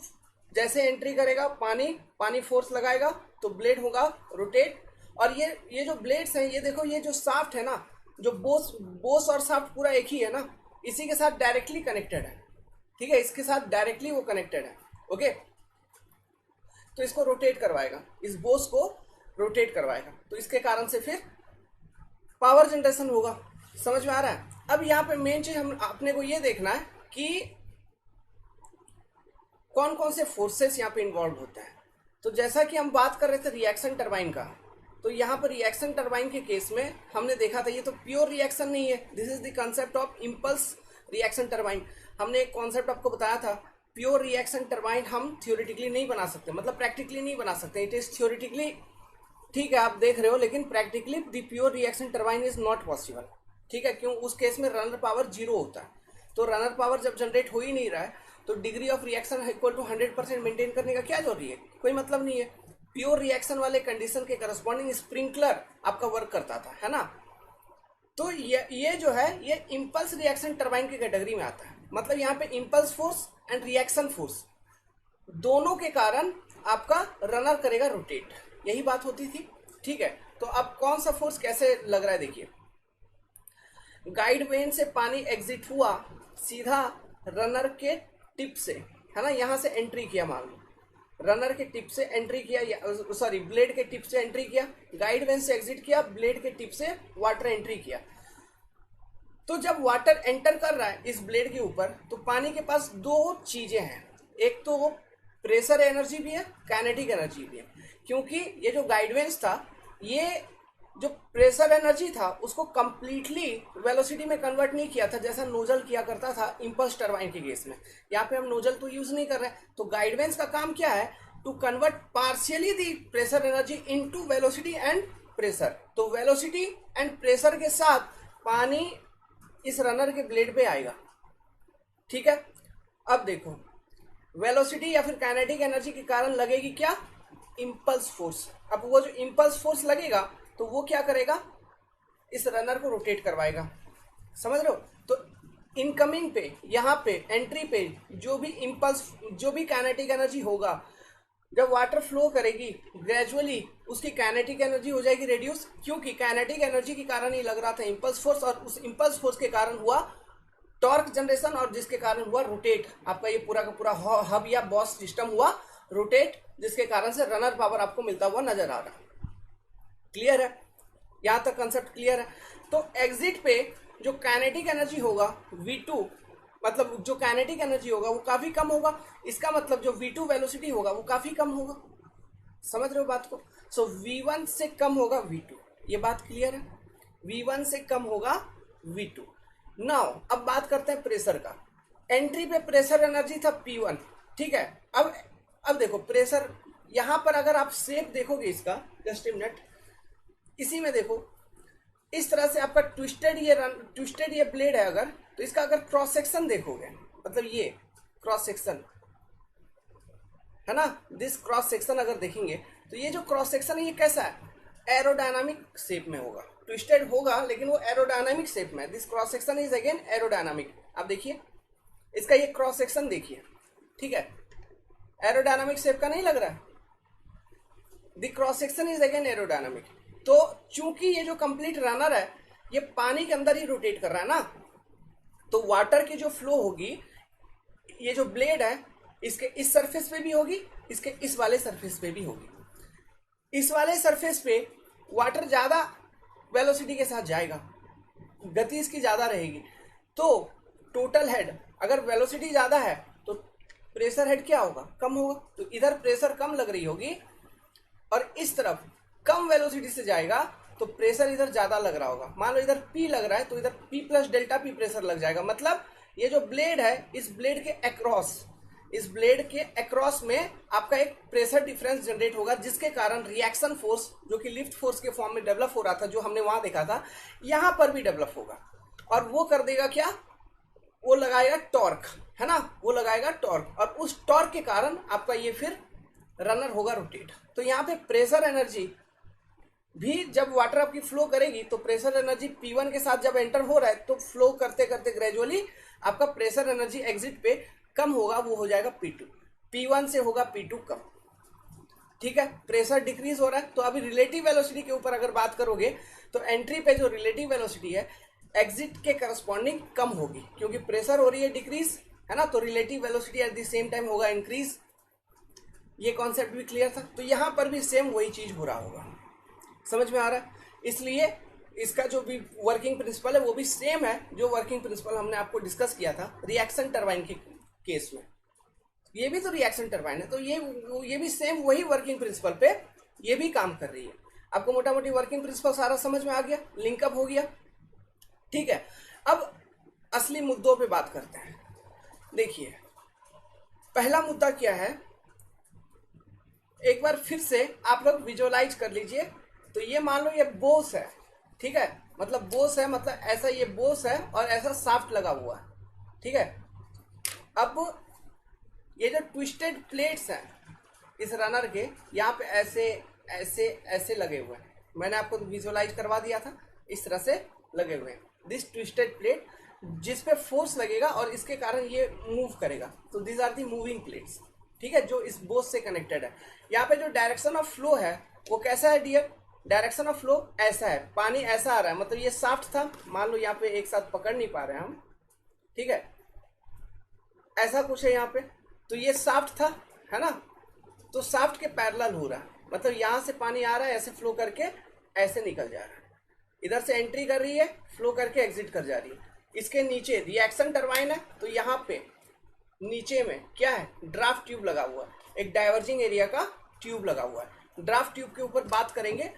जैसे एंट्री करेगा पानी फोर्स लगाएगा तो ब्लेड होगा रोटेट। और ये जो ब्लेड्स हैं, ये देखो, ये जो शाफ्ट है ना, जो बोस और शाफ्ट पूरा एक ही है ना, इसी के साथ डायरेक्टली कनेक्टेड है। ठीक है, इसके साथ डायरेक्टली वो कनेक्टेड है। ओके, तो इसको रोटेट करवाएगा, इस बोस को रोटेट करवाएगा, तो इसके कारण से फिर पावर जनरेशन होगा। समझ में आ रहा है? अब यहाँ पे मेन चीज हम अपने को ये देखना है कि कौन कौन से फोर्सेस यहाँ पे इन्वॉल्व होते हैं। तो जैसा कि हम बात कर रहे थे रिएक्शन टरबाइन का, तो यहाँ पर रिएक्शन टरबाइन के केस में हमने देखा था, ये तो प्योर रिएक्शन नहीं है। This is the concept of impulse reaction turbine. हमने एक कॉन्सेप्ट आपको बताया था, प्योर रिएक्शन टरबाइन हम थियोरेटिकली नहीं बना सकते, मतलब प्रैक्टिकली नहीं बना सकते। इट इज थियोरेटिकली, ठीक है, आप देख रहे हो, लेकिन practically the pure reaction turbine is not possible. ठीक है, क्यों? उस केस में रनर पावर 0 होता है। तो रनर पावर जब जनरेट हो ही नहीं रहा है, तो degree of reaction equal to 100% maintain करने का क्या जरूरी है? कोई मतलब नहीं है। प्योर रिएक्शन वाले कंडीशन के करस्पॉन्डिंग स्प्रिंकलर आपका वर्क करता था, है ना। तो ये जो है, ये इम्पल्स रिएक्शन टरबाइन की कैटेगरी में आता है। मतलब यहाँ पे impulse force and reaction force दोनों के कारण आपका रनर करेगा रोटेट, यही बात होती थी। ठीक है, तो अब कौन सा फोर्स कैसे लग रहा है, देखिए। गाइड वेन से पानी एग्जिट हुआ सीधा रनर के टिप से, है ना, यहां से एंट्री किया, मान लो रनर के टिप से एंट्री किया, सॉरी ब्लेड के टिप से एंट्री किया, गाइड वेन से एग्जिट किया, ब्लेड के टिप से वाटर एंट्री किया। तो जब वाटर एंटर कर रहा है इस ब्लेड के ऊपर, तो पानी के पास दो चीजें हैं, एक तो प्रेशर एनर्जी भी है, काइनेटिक एनर्जी भी है। क्योंकि ये जो गाइडवेंस था, ये जो प्रेशर एनर्जी था उसको कंप्लीटली वेलोसिटी में कन्वर्ट नहीं किया था, जैसा नोजल किया करता था इंपल्स टरबाइन के केस में। यहाँ पे हम नोजल तो यूज नहीं कर रहे हैं। तो गाइडवेंस का काम क्या है? To convert partially the pressure energy into velocity and pressure. तो वेलोसिटी एंड प्रेशर के साथ पानी इस रनर के ब्लेड पे आएगा। ठीक है, अब देखो, वेलोसिटी या फिर काइनेटिक एनर्जी के कारण लगेगी क्या? Impulse force. अब वो जो इंपल्स फोर्स लगेगा तो वो क्या करेगा? इस रनर को रोटेट करवाएगा। समझ रहे हो? तो इनकमिंग पे, यहाँ पे एंट्री पे जो भी इम्पल्स, जो भी काइनेटिक एनर्जी होगा, जब वाटर फ्लो करेगी ग्रेजुअली उसकी काइनेटिक एनर्जी हो जाएगी रिड्यूस, क्योंकि काइनेटिक एनर्जी के कारण ही लग रहा था इम्पल्स फोर्स, और उस इम्पल्स फोर्स के कारण हुआ टॉर्क जनरेशन, और जिसके कारण हुआ रोटेट। आपका ये पूरा का पूरा हब या बॉस सिस्टम हुआ रोटेट, जिसके कारण से रनर पावर आपको मिलता हुआ नजर आ रहा। क्लियर है? यहां तक कंसेप्ट क्लियर है? तो एग्जिट पे जो काइनेटिक एनर्जी होगा V2, मतलब जो काइनेटिक एनर्जी होगा वो काफी कम होगा। इसका मतलब जो V2 वेलोसिटी होगा वो काफी कम होगा। समझ रहे हो बात को? सो V1 से कम होगा V2, ये बात क्लियर है? V1 से कम होगा V2। नाउ अब बात करते हैं प्रेशर का। एंट्री पे प्रेशर एनर्जी था P1, ठीक है। अब देखो प्रेशर, यहां पर अगर आप शेप देखोगे इसका, जस्ट मिनट, इसी में देखो, इस तरह से आपका ट्विस्टेड ये ब्लेड है अगर, तो इसका अगर क्रॉस सेक्शन देखोगे, मतलब ये क्रॉस सेक्शन है ना, दिस क्रॉस सेक्शन अगर देखेंगे तो ये जो क्रॉस सेक्शन है ये कैसा है? एरोडायनामिक शेप में होगा। ट्विस्टेड होगा लेकिन वो एरोडायनामिक शेप में। This cross section is again aerodynamic. आप देखिए इसका ये क्रॉस सेक्शन देखिए, ठीक है, एरोडायनामिक शेप का नहीं लग रहा है? The cross section is again aerodynamic. तो चूंकि ये जो कंप्लीट रनर है ये पानी के अंदर ही रोटेट कर रहा है ना, तो वाटर की जो फ्लो होगी, ये जो ब्लेड है इसके इस सरफेस पे भी होगी, इसके इस वाले सरफेस पे भी होगी। इस वाले सरफेस पे वाटर ज्यादा वेलोसिटी के साथ जाएगा, गति इसकी ज्यादा रहेगी, तो टोटल हेड अगर वेलोसिटी ज्यादा है तो प्रेशर हेड क्या होगा? कम होगा। तो इधर प्रेशर कम लग रही होगी और इस तरफ कम वेलोसिटी से जाएगा तो प्रेशर इधर ज्यादा लग रहा होगा। मान लो इधर P लग रहा है तो इधर P plus delta P pressure लग जाएगा। मतलब ये जो ब्लेड है इस ब्लेड के अक्रॉस में आपका एक प्रेशर डिफरेंस जनरेट होगा, जिसके कारण रिएक्शन फोर्स जो कि लिफ्ट फोर्स के फॉर्म में डेवलप हो रहा था, जो हमने वहां देखा था, यहां पर भी डेवलप होगा। और वो कर देगा क्या? वो लगाएगा टॉर्क, है ना, वो लगाएगा टॉर्क, और उस टॉर्क के कारण आपका ये फिर रनर होगा रोटेट। तो यहाँ पे प्रेशर एनर्जी भी जब वाटर आपकी फ्लो करेगी तो प्रेशर एनर्जी P1 के साथ जब एंटर हो रहा है तो फ्लो करते करते ग्रेजुअली आपका प्रेशर एनर्जी एग्जिट पे कम होगा, वो हो जाएगा P2। P1 से होगा P2 कम, ठीक है। प्रेशर डिक्रीज हो रहा है, तो अभी रिलेटिव वेलोसिटी के ऊपर अगर बात करोगे तो एंट्री पे जो रिलेटिव वेलोसिटी है एग्जिट के करस्पॉन्डिंग कम होगी, क्योंकि प्रेशर हो रही है डिक्रीज, है ना, तो relative velocity at the same time होगा इंक्रीज। ये कॉन्सेप्ट भी क्लियर था। तो यहां पर भी सेम वही चीज हो रहा होगा। समझ में आ रहा है? इसलिए इसका जो भी वर्किंग प्रिंसिपल है वो भी सेम है जो वर्किंग प्रिंसिपल हमने आपको डिस्कस किया था रिएक्शन टरबाइन के केस में। ये भी तो रिएक्शन टरबाइन है, तो ये भी सेम वही वर्किंग प्रिंसिपल पे ये भी काम कर रही है। आपको मोटा मोटी वर्किंग प्रिंसिपल सारा समझ में आ गया, लिंकअप हो गया, ठीक है। अब असली मुद्दों पे बात करते हैं। देखिए पहला मुद्दा क्या है, एक बार फिर से आप लोग विजुअलाइज कर लीजिए। तो ये मान लो ये बोस है, ठीक है, मतलब बोस है, मतलब ऐसा ये बोस है और ऐसा शाफ्ट लगा हुआ है, ठीक है। अब ये जो ट्विस्टेड प्लेट्स हैं इस रनर के, यहाँ पे ऐसे ऐसे ऐसे लगे हुए हैं, मैंने आपको विजुअलाइज करवा दिया था, इस तरह से लगे हुए हैं। दिस ट्विस्टेड प्लेट जिस पे फोर्स लगेगा और इसके कारण ये मूव करेगा, तो this are the moving plates, ठीक है, जो इस बोस से कनेक्टेड है। यहाँ पे जो डायरेक्शन ऑफ फ्लो है वो कैसा है डियर? डायरेक्शन ऑफ फ्लो ऐसा है, पानी ऐसा आ रहा है, मतलब ये शाफ्ट था, मान लो यहाँ पे एक साथ पकड़ नहीं पा रहे हैं हम, ठीक है, ऐसा कुछ है यहाँ पे, तो ये शाफ्ट था, है ना, तो शाफ्ट के पैरेलल हो रहा है, मतलब यहाँ से पानी आ रहा है ऐसे फ्लो करके ऐसे निकल जा रहा है, इधर से एंट्री कर रही है फ्लो करके एग्जिट कर जा रही है। इसके नीचे रिएक्शन टरबाइन है, तो यहाँ पे नीचे में क्या है? ड्राफ्ट ट्यूब लगा हुआ है, एक डाइवर्जिंग एरिया का ट्यूब लगा हुआ है। ड्राफ्ट ट्यूब के ऊपर बात करेंगे,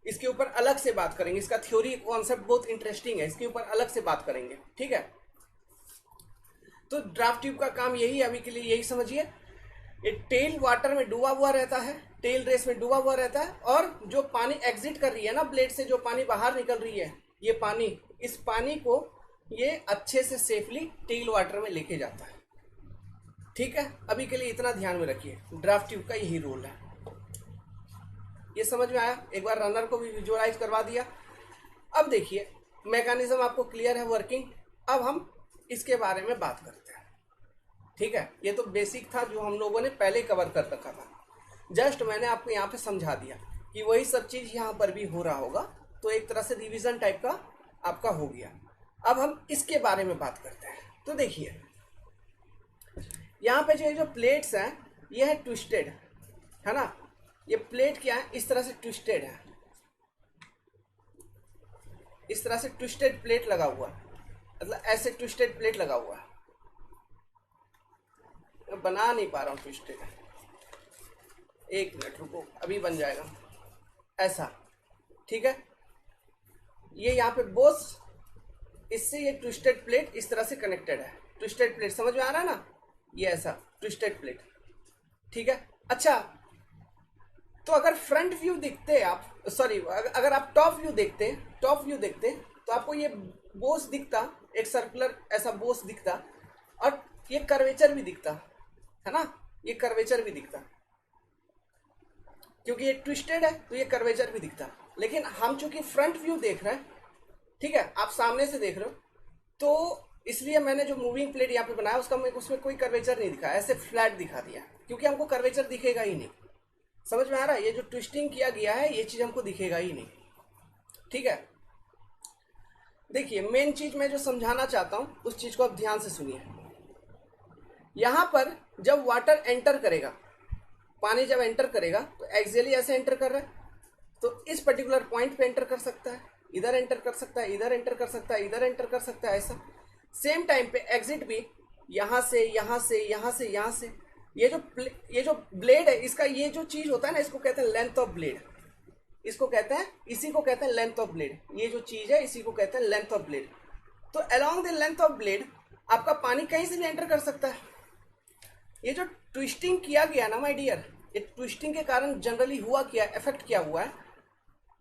इसके ऊपर अलग से बात करेंगे, इसका थ्योरी कॉन्सेप्ट बहुत इंटरेस्टिंग है, इसके ऊपर अलग से बात करेंगे, ठीक है। तो ड्राफ्ट ट्यूब का काम यही, अभी के लिए यही समझिए, ये टेल वाटर में डूबा हुआ रहता है, टेल रेस में डूबा हुआ रहता है, और जो पानी एग्जिट कर रही है ना ब्लेड से, जो पानी बाहर निकल रही है, ये पानी, इस पानी को ये अच्छे से सेफली टेल वाटर में लेके जाता है, ठीक है। अभी के लिए इतना ध्यान में रखिए, ड्राफ्ट ट्यूब का यही रोल है। ये समझ में आया? एक बार रनर को भी विजुअलाइज करवा दिया। अब देखिए मैकेनिज्म आपको क्लियर है वर्किंग। अब हम इसके बारे में बात करते हैं। ठीक है, ये तो बेसिक था जो हम लोगों ने पहले कवर कर रखा था। जस्ट मैंने आपको यहाँ पे समझा दिया कि वही सब चीज़ यहाँ पर भी हो रहा होगा, तो एक तरह से रिवीजन टाइप का आपका हो गया। अब हम इसके बारे में बात करते हैं। तो देखिए यहाँ पे जो प्लेट्स हैं ये है ट्विस्टेड, है ना। ये प्लेट क्या है, इस तरह से ट्विस्टेड है, इस तरह से ट्विस्टेड प्लेट लगा हुआ है, मतलब ऐसे ट्विस्टेड प्लेट लगा हुआ है। मैं बना नहीं पा रहा हूँ ट्विस्टेड, एक मिनट रुको, अभी बन जाएगा ऐसा। ठीक है, ये यहाँ पे बोस, इससे ये ट्विस्टेड प्लेट इस तरह से कनेक्टेड है। ट्विस्टेड प्लेट समझ में आ रहा है ना, ये ऐसा ट्विस्टेड प्लेट। ठीक है, अच्छा तो अगर फ्रंट व्यू देखते आप, सॉरी अगर आप टॉप व्यू देखते, तो आपको ये बोस दिखता, एक सर्कुलर ऐसा बोस दिखता, और ये कर्वेचर भी दिखता, है ना, ये कर्वेचर भी दिखता, क्योंकि ये ट्विस्टेड है तो ये कर्वेचर भी दिखता। लेकिन हम चूंकि फ्रंट व्यू देख रहे हैं, ठीक है, आप सामने से देख रहे हो, तो इसलिए मैंने जो मूविंग प्लेट यहाँ पे बनाया उसमें कोई कर्वेचर नहीं दिखा, ऐसे फ्लैट दिखा दिया, क्योंकि हमको कर्वेचर दिखेगा ही नहीं। समझ में आ रहा है, ये जो ट्विस्टिंग किया गया है ये चीज हमको दिखेगा ही नहीं। ठीक है, देखिए मेन चीज मैं जो समझाना चाहता हूं उस चीज को आप ध्यान से सुनिए। यहां पर जब वाटर एंटर करेगा, पानी जब एंटर करेगा तो एक्सियली ऐसे एंटर कर रहा है, तो इस पर्टिकुलर पॉइंट पे एंटर कर सकता है, इधर एंटर कर सकता है, इधर एंटर कर सकता है, इधर एंटर कर सकता है, ऐसा। सेम टाइम पे एग्जिट भी यहां से, यहां से, यहां से, यहां से। ये जो ब्लेड है, इसका ये जो चीज होता है ना, इसको कहते हैं लेंथ ऑफ ब्लेड, इसको कहते हैं, इसी को कहते हैं लेंथ ऑफ ब्लेड। ये जो चीज है इसी को कहते हैं लेंथ ऑफ ब्लेड। तो along the length of blade आपका पानी कहीं से भी एंटर कर सकता है। ये जो ट्विस्टिंग किया गया ना माय डियर, ये ट्विस्टिंग के कारण जनरली हुआ क्या, इफेक्ट क्या हुआ है,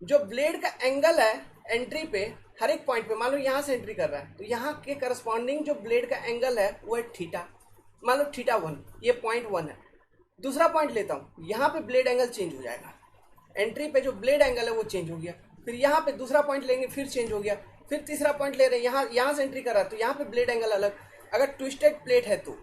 जो ब्लेड का एंगल है एंट्री पे, हर एक पॉइंट पे, मान लो यहां से एंट्री कर रहा है तो यहाँ के करस्पॉन्डिंग जो ब्लेड का एंगल है वो है थीटा, मान लो θ1, ये पॉइंट 1 है। दूसरा पॉइंट लेता हूं, यहाँ पे ब्लेड एंगल चेंज हो जाएगा, एंट्री पे जो ब्लेड एंगल है वो चेंज हो गया, फिर यहाँ पे दूसरा पॉइंट लेंगे फिर चेंज हो गया, फिर तीसरा पॉइंट ले रहे हैं, यहाँ से एंट्री कर रहा है तो यहाँ पे ब्लेड एंगल अलग। अगर ट्विस्टेड प्लेट है तो,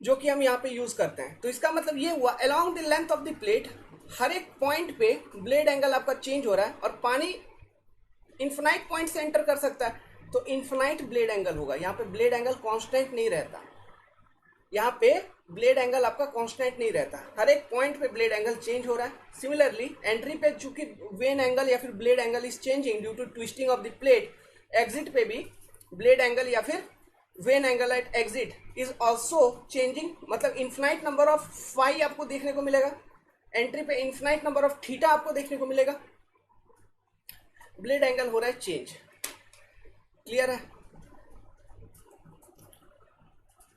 जो कि हम यहाँ पे यूज करते हैं, तो इसका मतलब ये हुआ along the length of the plate हर एक पॉइंट पे ब्लेड एंगल आपका चेंज हो रहा है, और पानी इन्फिनाइट पॉइंट से एंटर कर सकता है तो इन्फिनाइट ब्लेड एंगल होगा। यहाँ पे ब्लेड एंगल कांस्टेंट नहीं रहता, यहाँ पे ब्लेड एंगल आपका कांस्टेंट नहीं रहता, हर एक पॉइंट पे ब्लेड एंगल चेंज हो रहा है। सिमिलरली एंट्री पे चूंकि वेन एंगल या फिर blade angle is changing due to twisting of the plate, exit पे भी ब्लेड एंगल या फिर vane angle at exit is also changing, मतलब इन्फिनाइट नंबर ऑफ फाई आपको देखने को मिलेगा, एंट्री पे इन्फिनाइट नंबर ऑफ थीटा आपको देखने को मिलेगा, ब्लेड एंगल हो रहा है चेंज। क्लियर है?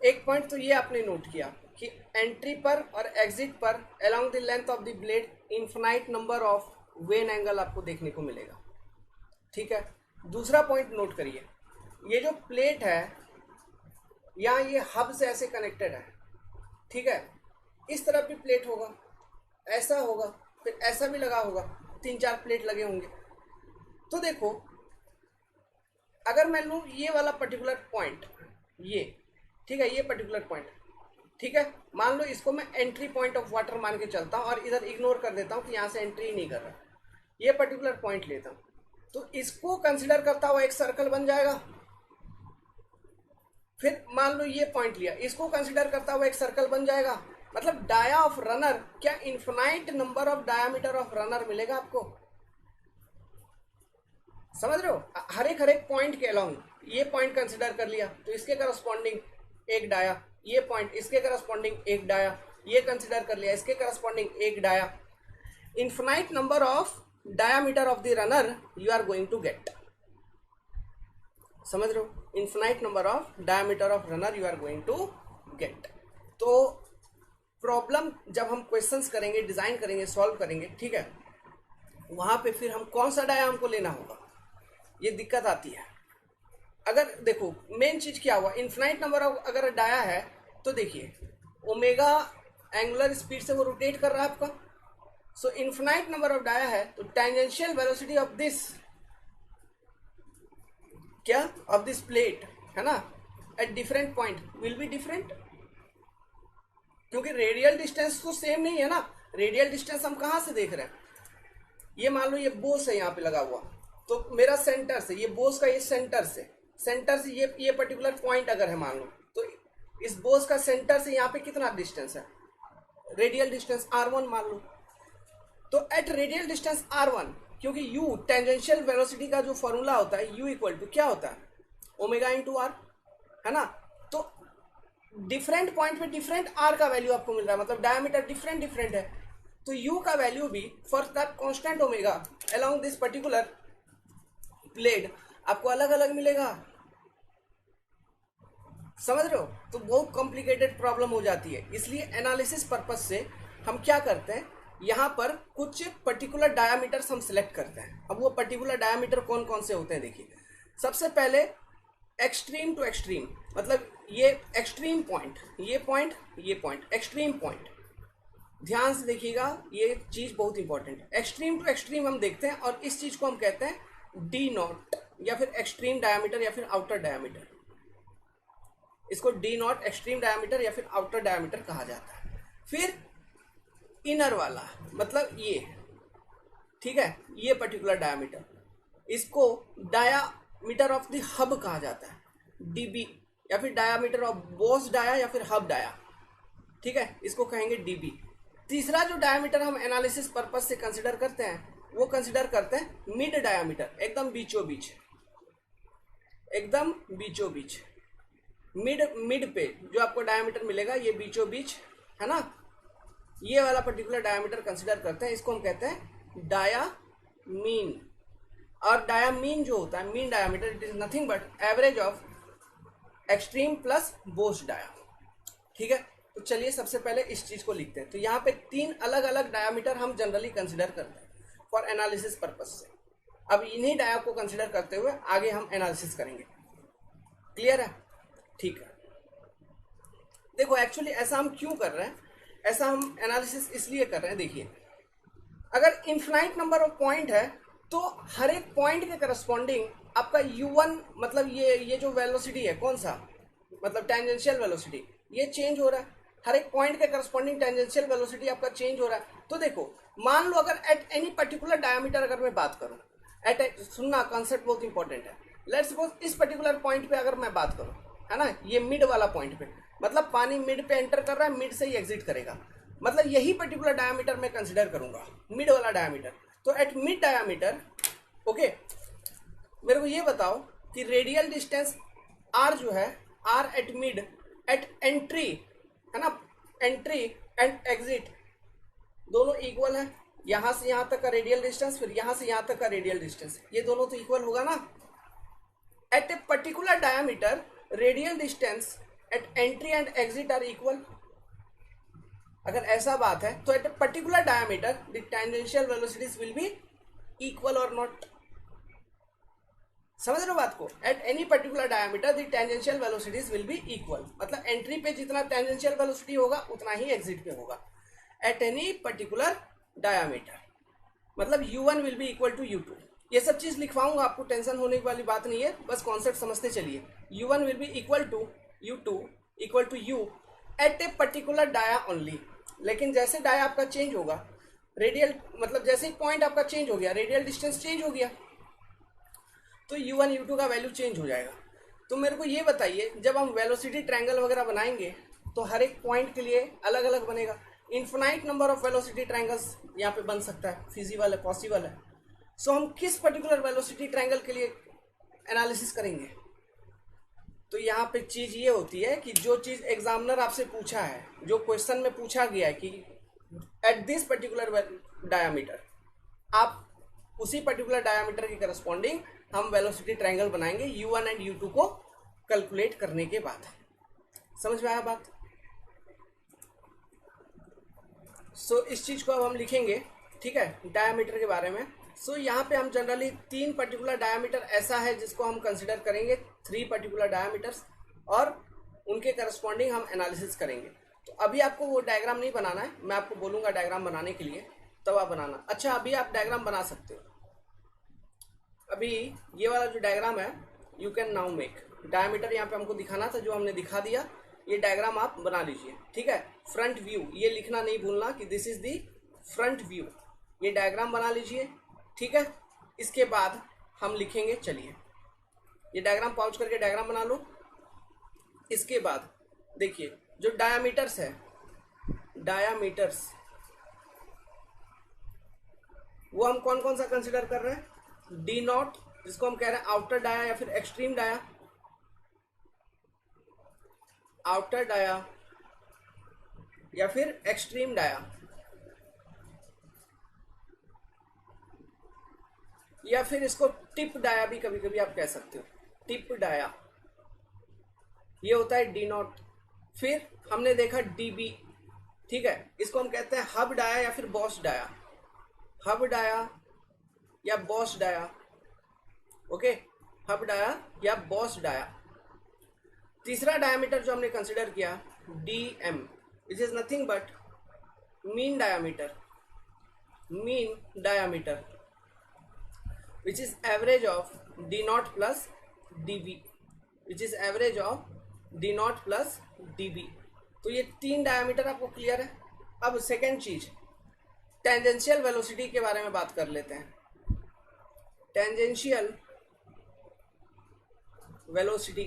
एक पॉइंट तो ये आपने नोट किया कि एंट्री पर और एग्जिट पर along the length of the blade infinite number of when angle आपको देखने को मिलेगा। ठीक है, दूसरा पॉइंट नोट करिए, ये जो प्लेट है यहाँ ये हब से ऐसे कनेक्टेड है, ठीक है, इस तरफ भी प्लेट होगा, ऐसा होगा, फिर ऐसा भी लगा होगा, 3-4 प्लेट लगे होंगे। तो देखो अगर मैं लूँ ये वाला पर्टिकुलर पॉइंट, ये ठीक है, ये पर्टिकुलर पॉइंट, ठीक है, मान लो इसको मैं एंट्री पॉइंट ऑफ वाटर मान के चलता हूँ और इधर इग्नोर कर देता हूँ कि यहाँ से एंट्री ही नहीं कर रहा, ये पर्टिकुलर पॉइंट लेता हूँ, तो इसको कंसिडर करता हुआ एक सर्कल बन जाएगा। फिर मान लो ये पॉइंट लिया, इसको कंसिडर करता हुआ एक सर्कल बन जाएगा। मतलब डाया ऑफ रनर, क्या infinite number of diameter of runner मिलेगा आपको, समझ रहे हो? हर एक पॉइंट के अलोंग ये पॉइंट कंसिडर कर लिया तो इसके करस्पॉन्डिंग एक डाया, ये पॉइंट इसके करस्पॉन्डिंग एक डाया, ये कंसिडर कर लिया इसके करस्पॉन्डिंग एक dia. Infinite number of diameter of the runner you are going to get, समझ रहे हो? Infinite number of diameter of runner you are going to get. तो प्रॉब्लम जब हम क्वेश्चंस करेंगे, डिजाइन करेंगे, सॉल्व करेंगे, ठीक है, वहां पे फिर हम कौन सा डाया हमको लेना होगा, ये दिक्कत आती है। अगर देखो मेन चीज क्या हुआ, इन्फिनाइट नंबर ऑफ अगर डाया है तो देखिए ओमेगा एंगुलर स्पीड से वो रोटेट कर रहा है आपका, सो इन्फिनाइट नंबर ऑफ डाया है तो टेंजेंशियल वेलोसिटी ऑफ दिस क्या ऑफ दिस प्लेट, है ना, at different point will be different, क्योंकि रेडियल डिस्टेंस तो सेम नहीं है ना। रेडियल डिस्टेंस हम कहाँ से देख रहे हैं, ये मान लो ये बोस है यहाँ पे लगा हुआ, तो मेरा सेंटर से, ये बोस का ये सेंटर से ये पर्टिकुलर पॉइंट अगर है मान लो, तो इस बोस का सेंटर से यहाँ पे कितना डिस्टेंस है, रेडियल डिस्टेंस r1 मान लो। तो एट रेडियल डिस्टेंस r1, क्योंकि u टेंजेंशियल वेलोसिटी का जो फॉर्मूला होता है u इक्वल टू क्या होता है, ओमेगा इंटू आर, है ना। तो डिफरेंट पॉइंट पे डिफरेंट r का वैल्यू आपको मिल रहा है, मतलब डायमीटर डिफरेंट है, तो u का वैल्यू भी for that constant omega along this particular plate आपको अलग अलग मिलेगा। समझ रहे हो, तो बहुत कॉम्प्लिकेटेड प्रॉब्लम हो जाती है। इसलिए एनालिसिस पर्पज से हम क्या करते हैं, यहाँ पर कुछ पर्टिकुलर डायामीटर्स हम सिलेक्ट करते हैं। अब वो पर्टिकुलर डायामीटर कौन कौन से होते हैं देखिए। सबसे पहले एक्सट्रीम टू एक्सट्रीम, मतलब ये एक्सट्रीम पॉइंट, ये पॉइंट एक्सट्रीम पॉइंट, ध्यान से देखिएगा, ये चीज बहुत इंपॉर्टेंट है। एक्सट्रीम टू एक्सट्रीम हम देखते हैं और इस चीज को हम कहते हैं डी नॉट, या फिर एक्सट्रीम डायमीटर, या फिर आउटर डायमीटर। इसको डी नॉट एक्सट्रीम डायमीटर या फिर आउटर डायमीटर कहा जाता है। फिर इनर वाला, मतलब ये, ठीक है, ये पर्टिकुलर डायमीटर, इसको डायामीटर ऑफ द हब कहा जाता है, डीबी, या फिर डायामीटर ऑफ बोस डाया या फिर हब डाया, ठीक है, इसको कहेंगे डीबी। तीसरा जो डायमीटर हम एनालिसिस पर्पस से कंसिडर करते हैं, वो कंसिडर करते हैं मिड डायमीटर, एकदम बीचों बीच, मिड पे जो आपको डायमीटर मिलेगा, ये बीचों बीच, है ना, ये वाला पर्टिकुलर डायमीटर कंसिडर करते हैं। इसको हम कहते हैं डायामीन। और डायामीन जो होता है, mean diameter, it is nothing but average of extreme plus boss dia, ठीक है। तो चलिए सबसे पहले इस चीज को लिखते हैं। तो यहाँ पे 3 अलग अलग डायामीटर हम जनरली कंसिडर करते हैं फॉर एनालिसिस पर्पज से। अब इन्हीं डाया को कंसिडर करते हुए आगे हम एनालिसिस करेंगे। क्लियर है, ठीक है। देखो एक्चुअली ऐसा हम क्यों कर रहे हैं, ऐसा हम एनालिसिस इसलिए कर रहे हैं, देखिए अगर इन्फिनाइट नंबर ऑफ पॉइंट है तो हर एक पॉइंट के करस्पॉन्डिंग आपका u1, मतलब ये जो वेलोसिटी है, कौन सा, मतलब टेंजेंशियल वेलोसिटी, ये चेंज हो रहा है। हर एक पॉइंट के करस्पॉन्डिंग टेंजेंशियल वेलोसिटी आपका चेंज हो रहा है। तो देखो मान लो अगर एट एनी पर्टिकुलर डायमीटर अगर मैं बात करूं, सुनना, कॉन्सेप्ट बहुत इंपॉर्टेंट है। लेट्स सपोज इस पर्टिकुलर पॉइंट पे अगर मैं बात करूं, है ना, ये मिड वाला पॉइंट पे, मतलब पानी मिड पे एंटर कर रहा है, मिड से ही एग्जिट करेगा, मतलब यही पर्टिकुलर डायमीटर मैं कंसिडर करूंगा, मिड वाला डायमीटर। तो एट मिड डायमीटर, ओके, मेरे को ये बताओ कि रेडियल डिस्टेंस r जो है, r at mid eight entry, है ना, एंट्री एंड एग्जिट दोनों इक्वल है। यहां से यहां तक का रेडियल डिस्टेंस, फिर यहां से यहां तक का रेडियल डिस्टेंस, ये दोनों तो इक्वल होगा ना। At a particular diameter radial distance at entry and exit are equal. अगर ऐसा बात है तो at a particular diameter the tangential velocities will be equal और नॉट। समझ रहे हो बात को, at any particular diameter the tangential velocities will be equal, मतलब एंट्री पे जितना टेंजेंशियल वेलोसिटी होगा उतना ही एग्जिट पे होगा एट एनी पर्टिकुलर डायमीटर, मतलब u1 will be equal to u2। ये सब चीज लिखवाऊंगा, आपको टेंशन होने वाली बात नहीं है, बस कॉन्सेप्ट समझते चलिए। u1 will be equal to u2 equal to u at a particular dia only. लेकिन जैसे डाया आपका चेंज होगा, रेडियल, मतलब जैसे ही पॉइंट आपका चेंज हो गया, रेडियल डिस्टेंस चेंज हो गया, तो u1 u2 का वैल्यू चेंज हो जाएगा। तो मेरे को ये बताइए, जब हम वेलोसिटी ट्रायंगल वगैरह बनाएंगे तो हर एक पॉइंट के लिए अलग अलग बनेगा। Infinite number of velocity triangles यहाँ पे बन सकता है, फिजिबल है, पॉसिबल है। सो हम किस पर्टिकुलर वेलोसिटी ट्रायंगल के लिए एनालिसिस करेंगे? तो यहाँ पे चीज ये होती है कि जो चीज एग्जामिनर आपसे पूछा है, जो क्वेश्चन में पूछा गया है कि एट दिस पर्टिकुलर डायमीटर, आप उसी पर्टिकुलर डायमीटर के करस्पॉन्डिंग हम वेलोसिटी ट्रायंगल बनाएंगे u1 एंड u2 को कैलकुलेट करने के बाद। समझ में आया बात? सो इस चीज को अब हम लिखेंगे, ठीक है, डायमीटर के बारे में। सो यहाँ पे हम जनरली 3 पर्टिकुलर डायमीटर ऐसा है जिसको हम कंसिडर करेंगे, 3 पर्टिकुलर डायमीटर्स, और उनके करस्पॉन्डिंग हम एनालिसिस करेंगे। तो अभी आपको वो डायग्राम नहीं बनाना है, मैं आपको बोलूँगा डायग्राम बनाने के लिए, तब आप बनाना। अच्छा, अभी आप डायग्राम बना सकते हो। अभी ये वाला जो डायग्राम है, you can now make. Diameter यहाँ पे हमको दिखाना था, जो हमने दिखा दिया। ये डायग्राम आप बना लीजिए, ठीक है। फ्रंट व्यू ये लिखना नहीं भूलना कि this is the front view. ये डायग्राम बना लीजिए, ठीक है। इसके बाद हम लिखेंगे, चलिए ये डायग्राम पॉज करके डायग्राम बना लो। इसके बाद देखिए जो डायामीटर्स है, डायामीटर्स वो हम कौन कौन सा कंसिडर कर रहे हैं? डी नॉट, जिसको हम कह रहे हैं आउटर डाया या फिर एक्सट्रीम डाया, आउटर डाया या फिर एक्सट्रीम डाया, या फिर इसको टिप डाया भी कभी कभी आप कह सकते हो, टिप डाया, ये होता है डी नॉट। फिर हमने देखा डीबी, ठीक है, इसको हम कहते हैं हब डाया या फिर बॉस डाया, हब डाया या boss dia, okay, hub dia या बॉस डाया। तीसरा डायमीटर जो हमने कंसिडर किया D M, which is nothing but mean diameter, mean diameter which is average of D naught plus DB, which is average of D naught plus DB. तो ये तीन diameter आपको clear है। अब सेकेंड चीज टेंजेंशियल वेलोसिटी के बारे में बात कर लेते हैं। टेंजेंशियल वेलोसिटी,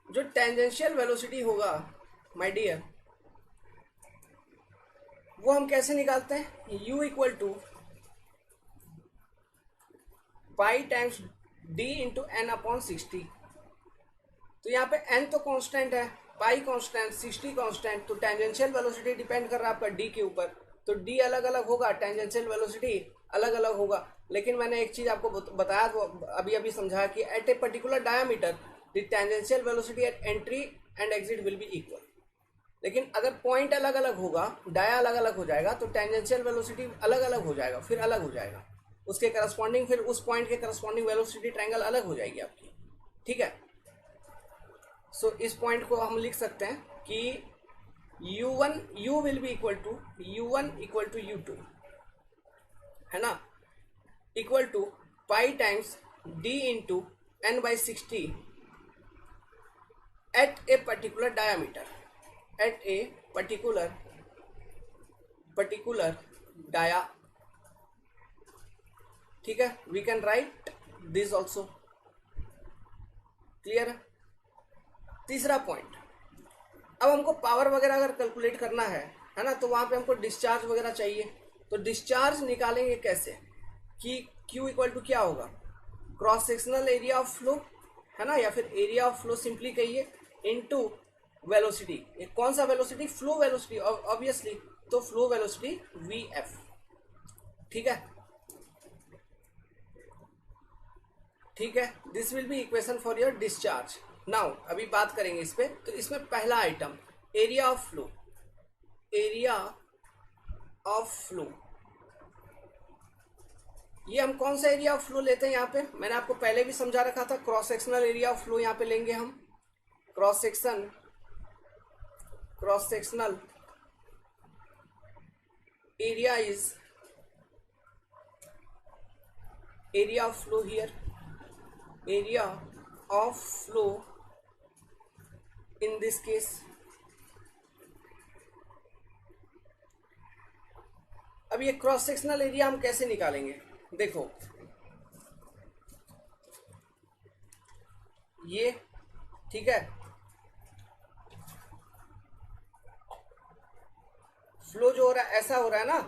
जो टेंजेंशियल वेलोसिटी होगा माय डियर, वो हम कैसे निकालते हैं? u equal to pi times d into N upon 60। तो यहाँ पे n तो कांस्टेंट है, पाई कांस्टेंट, 60 कांस्टेंट, तो टेंजेंशियल वेलोसिटी डिपेंड कर रहा है आपका d के ऊपर। तो d अलग अलग होगा, टेंजेंशियल वेलोसिटी अलग अलग होगा। लेकिन मैंने एक चीज आपको बताया, तो अभी अभी समझा कि at a particular diameter the tangential velocity at entry and exit will be equal. लेकिन अगर पॉइंट अलग अलग होगा, डाया अलग अलग हो जाएगा, तो टेंजेंशियल वेलोसिटी अलग अलग हो जाएगा, फिर अलग हो जाएगा उसके करस्पॉन्डिंग, फिर उस पॉइंट के करस्पॉन्डिंग वेलोसिटी ट्रायंगल अलग हो जाएगी आपकी, ठीक है। सो इस पॉइंट को हम लिख सकते हैं कि u1 u will be equal to u1 equal to u2, है ना, equal to pi times d into n by 60 at a particular diameter, at a particular dia, ठीक है। We can write this also, clear है। तीसरा point, अब हमको power वगैरह अगर कैलकुलेट करना है ना, तो वहां पे हमको डिस्चार्ज वगैरह चाहिए। तो डिस्चार्ज निकालेंगे कैसे कि Q इक्वल टू क्या होगा? Cross sectional area of flow, है ना, या फिर एरिया ऑफ फ्लो सिंपली कहिए, इनटू वेलोसिटी। कौन सा वेलोसिटी? फ्लो वेलोसिटी ऑब्वियसली, तो फ्लो वेलोसिटी VF, ठीक है, ठीक है। This will B equation for your discharge. Now अभी बात करेंगे इस पे। तो इसमें पहला item area of flow, area of flow, ये हम कौन सा एरिया ऑफ फ्लो लेते हैं? यहाँ पे मैंने आपको पहले भी समझा रखा था, cross sectional area of flow यहाँ पे लेंगे हम। Cross sectional area is area of flow here, area of flow in this case। अब ये क्रॉस सेक्शनल एरिया हम कैसे निकालेंगे? देखो ये, ठीक है, फ्लो जो हो रहा है ऐसा हो रहा है ना,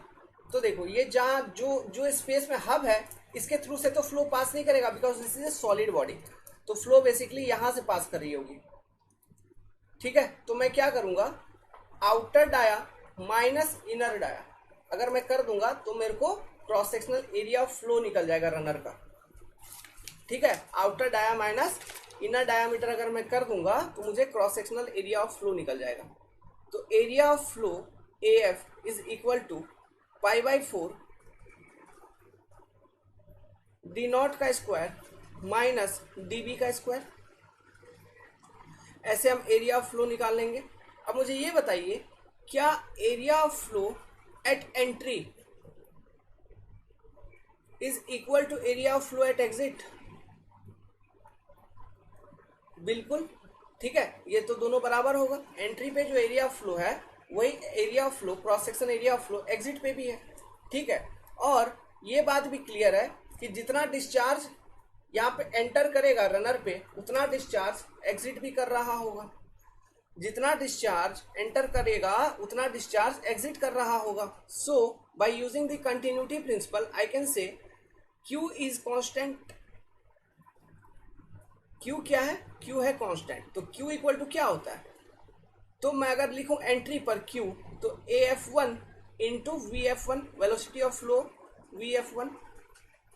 तो देखो ये जहां जो स्पेस में हब है, इसके थ्रू से तो फ्लो पास नहीं करेगा, because this is a solid body. तो फ्लो बेसिकली यहां से पास कर रही होगी, ठीक है। तो मैं क्या करूंगा, outer dia minus inner dia अगर मैं कर दूंगा, तो मेरे को cross sectional area of flow निकल जाएगा रनर का, ठीक है। Outer dia minus inner diameter अगर मैं कर दूंगा, तो मुझे cross sectional area of flow निकल जाएगा। तो area of flow AF is equal to pi by 4 D naught का स्क्वायर माइनस DB का स्क्वायर। ऐसे हम एरिया ऑफ फ्लो निकाल लेंगे। अब मुझे ये बताइए, क्या area of flow at entry is equal to area of flow at exit. बिल्कुल ठीक है, ये तो दोनों बराबर होगा। एंट्री पे जो एरिया ऑफ फ्लो है वही area of flow, cross section area of flow exit पे भी है। ठीक है, और ये बात भी क्लियर है कि जितना डिस्चार्ज यहाँ पे एंटर करेगा रनर पे उतना डिस्चार्ज एग्जिट भी कर रहा होगा, जितना डिस्चार्ज एंटर करेगा उतना डिस्चार्ज एग्जिट कर रहा होगा। So by using the continuity principle I can say Q is constant. Q क्या है? Q है कांस्टेंट। तो Q इक्वल टू क्या होता है? तो मैं अगर लिखूं एंट्री पर Q तो AF1 into VF1 velocity of flow VF1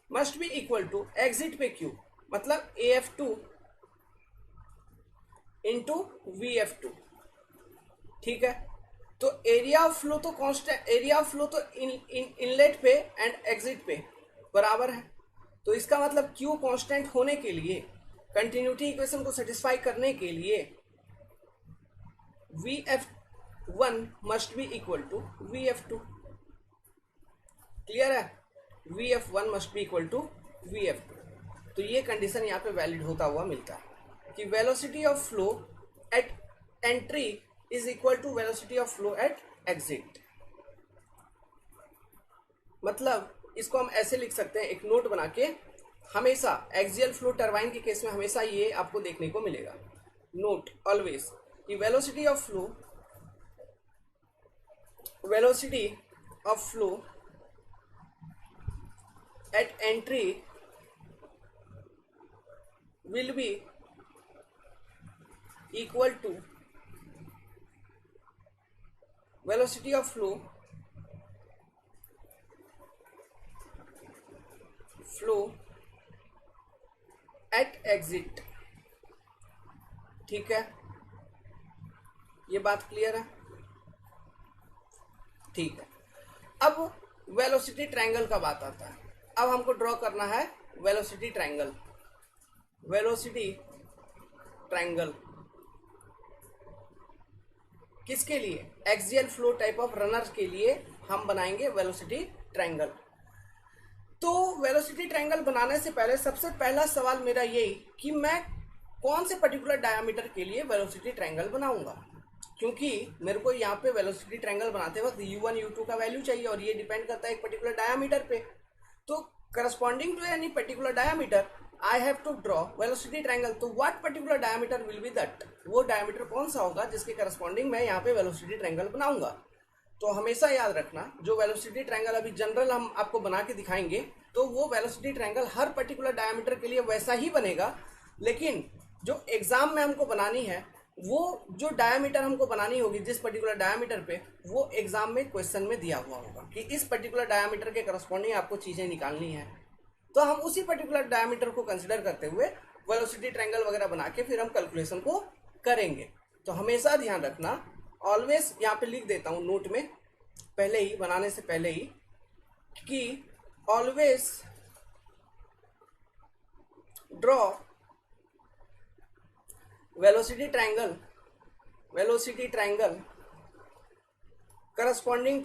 must be equal to exit पे Q मतलब AF2 इंटू VF2। ठीक है, तो एरिया ऑफ फ्लो तो कांस्टेंट, एरिया ऑफ फ्लो तो इनलेट पे एंड एग्जिट पे बराबर है। तो इसका मतलब Q कांस्टेंट होने के लिए, कंटिन्यूटी इक्वेशन को सेटिस्फाई करने के लिए VF1 must be equal to VF2। Clear है? VF1 must be equal to VF2। तो ये कंडीशन यहाँ पे वैलिड होता हुआ मिलता है कि velocity of flow at entry is equal to velocity of flow at exit. मतलब इसको हम ऐसे लिख सकते हैं, एक नोट बना के, हमेशा एक्सियल फ्लो टरबाइन के केस में हमेशा ये आपको देखने को मिलेगा। नोट ऑलवेज कि velocity of flow at entry will be equal to velocity of flow at exit. ठीक है, ये बात क्लियर है? ठीक है, अब वेलोसिटी ट्रायंगल का बात आता है। अब हमको ड्रॉ करना है वेलोसिटी ट्रायंगल। वेलोसिटी ट्रायंगल किसके लिए? Axial flow type of runner के लिए हम बनाएंगे वेलोसिटी ट्रायंगल। तो वेलोसिटी ट्रायंगल बनाने से पहले सबसे पहला सवाल मेरा यही कि मैं कौन से पर्टिकुलर डायमीटर के लिए वेलोसिटी ट्रायंगल बनाऊंगा, क्योंकि मेरे को यहाँ पे वेलोसिटी ट्रायंगल बनाते वक्त u1 u2 का वैल्यू चाहिए और ये डिपेंड करता है एक पर्टिकुलर डायमीटर पे। तो corresponding to any particular diameter I have to draw velocity triangle. तो what particular diameter will be that, वो डायमीटर कौन सा होगा जिसके करस्पॉन्डिंग मैं यहाँ पे वेलोसिटी ट्रायंगल बनाऊंगा। तो हमेशा याद रखना, जो वेलोसिटी ट्रायंगल अभी जनरल हम आपको बना के दिखाएंगे तो वो वेलोसिटी ट्रायंगल हर पर्टिकुलर डायमीटर के लिए वैसा ही बनेगा, लेकिन जो एग्जाम में हमको बनानी है वो जो डायमीटर हमको बनानी होगी जिस पर्टिकुलर डायमीटर पे, वो एग्जाम में क्वेश्चन में दिया हुआ होगा कि इस पर्टिकुलर डायमीटर के करस्पॉन्डिंग आपको चीजें निकालनी है। तो हम उसी पर्टिकुलर डायमीटर को कंसिडर करते हुए वेलोसिटी ट्रायंगल वगैरह बना के फिर हम कैलकुलेशन को करेंगे। तो हमेशा ध्यान रखना, ऑलवेज यहाँ पे लिख देता हूँ नोट में पहले ही, बनाने से पहले ही, कि always draw velocity triangle corresponding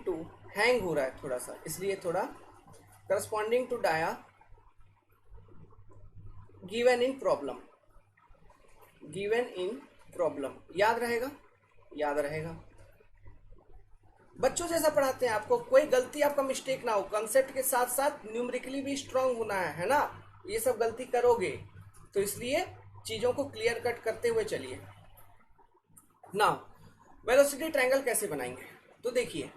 to hang हो रहा है थोड़ा सा, इसलिए थोड़ा corresponding to dia given in problem. याद रहेगा? याद रहेगा। बच्चों जैसा पढ़ाते हैं आपको, कोई गलती आपका मिस्टेक ना हो, कंसेप्ट के साथ साथ न्यूमेरिकली भी स्ट्रांग होना है ना। ये सब गलती करोगे तो इसलिए चीजों को क्लियर कट करते हुए चलिए। नाउ वेलोसिटी ट्रायंगल कैसे बनाएंगे? तो देखिए,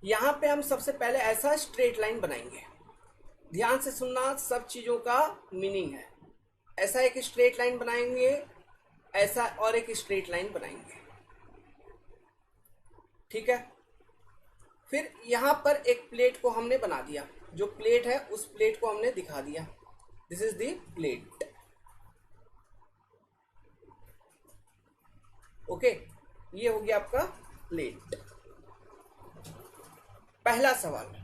यहां पे हम सबसे पहले ऐसा स्ट्रेट लाइन बनाएंगे। ध्यान से सुनना, सब चीजों का मीनिंग है। ऐसा एक स्ट्रेट लाइन बनाएंगे, ऐसा और एक स्ट्रेट लाइन बनाएंगे। ठीक है, फिर यहां पर एक प्लेट को हमने बना दिया, जो प्लेट है उस प्लेट को हमने दिखा दिया, this is the plate. Okay, ये हो गया आपका प्लेट। पहला सवाल,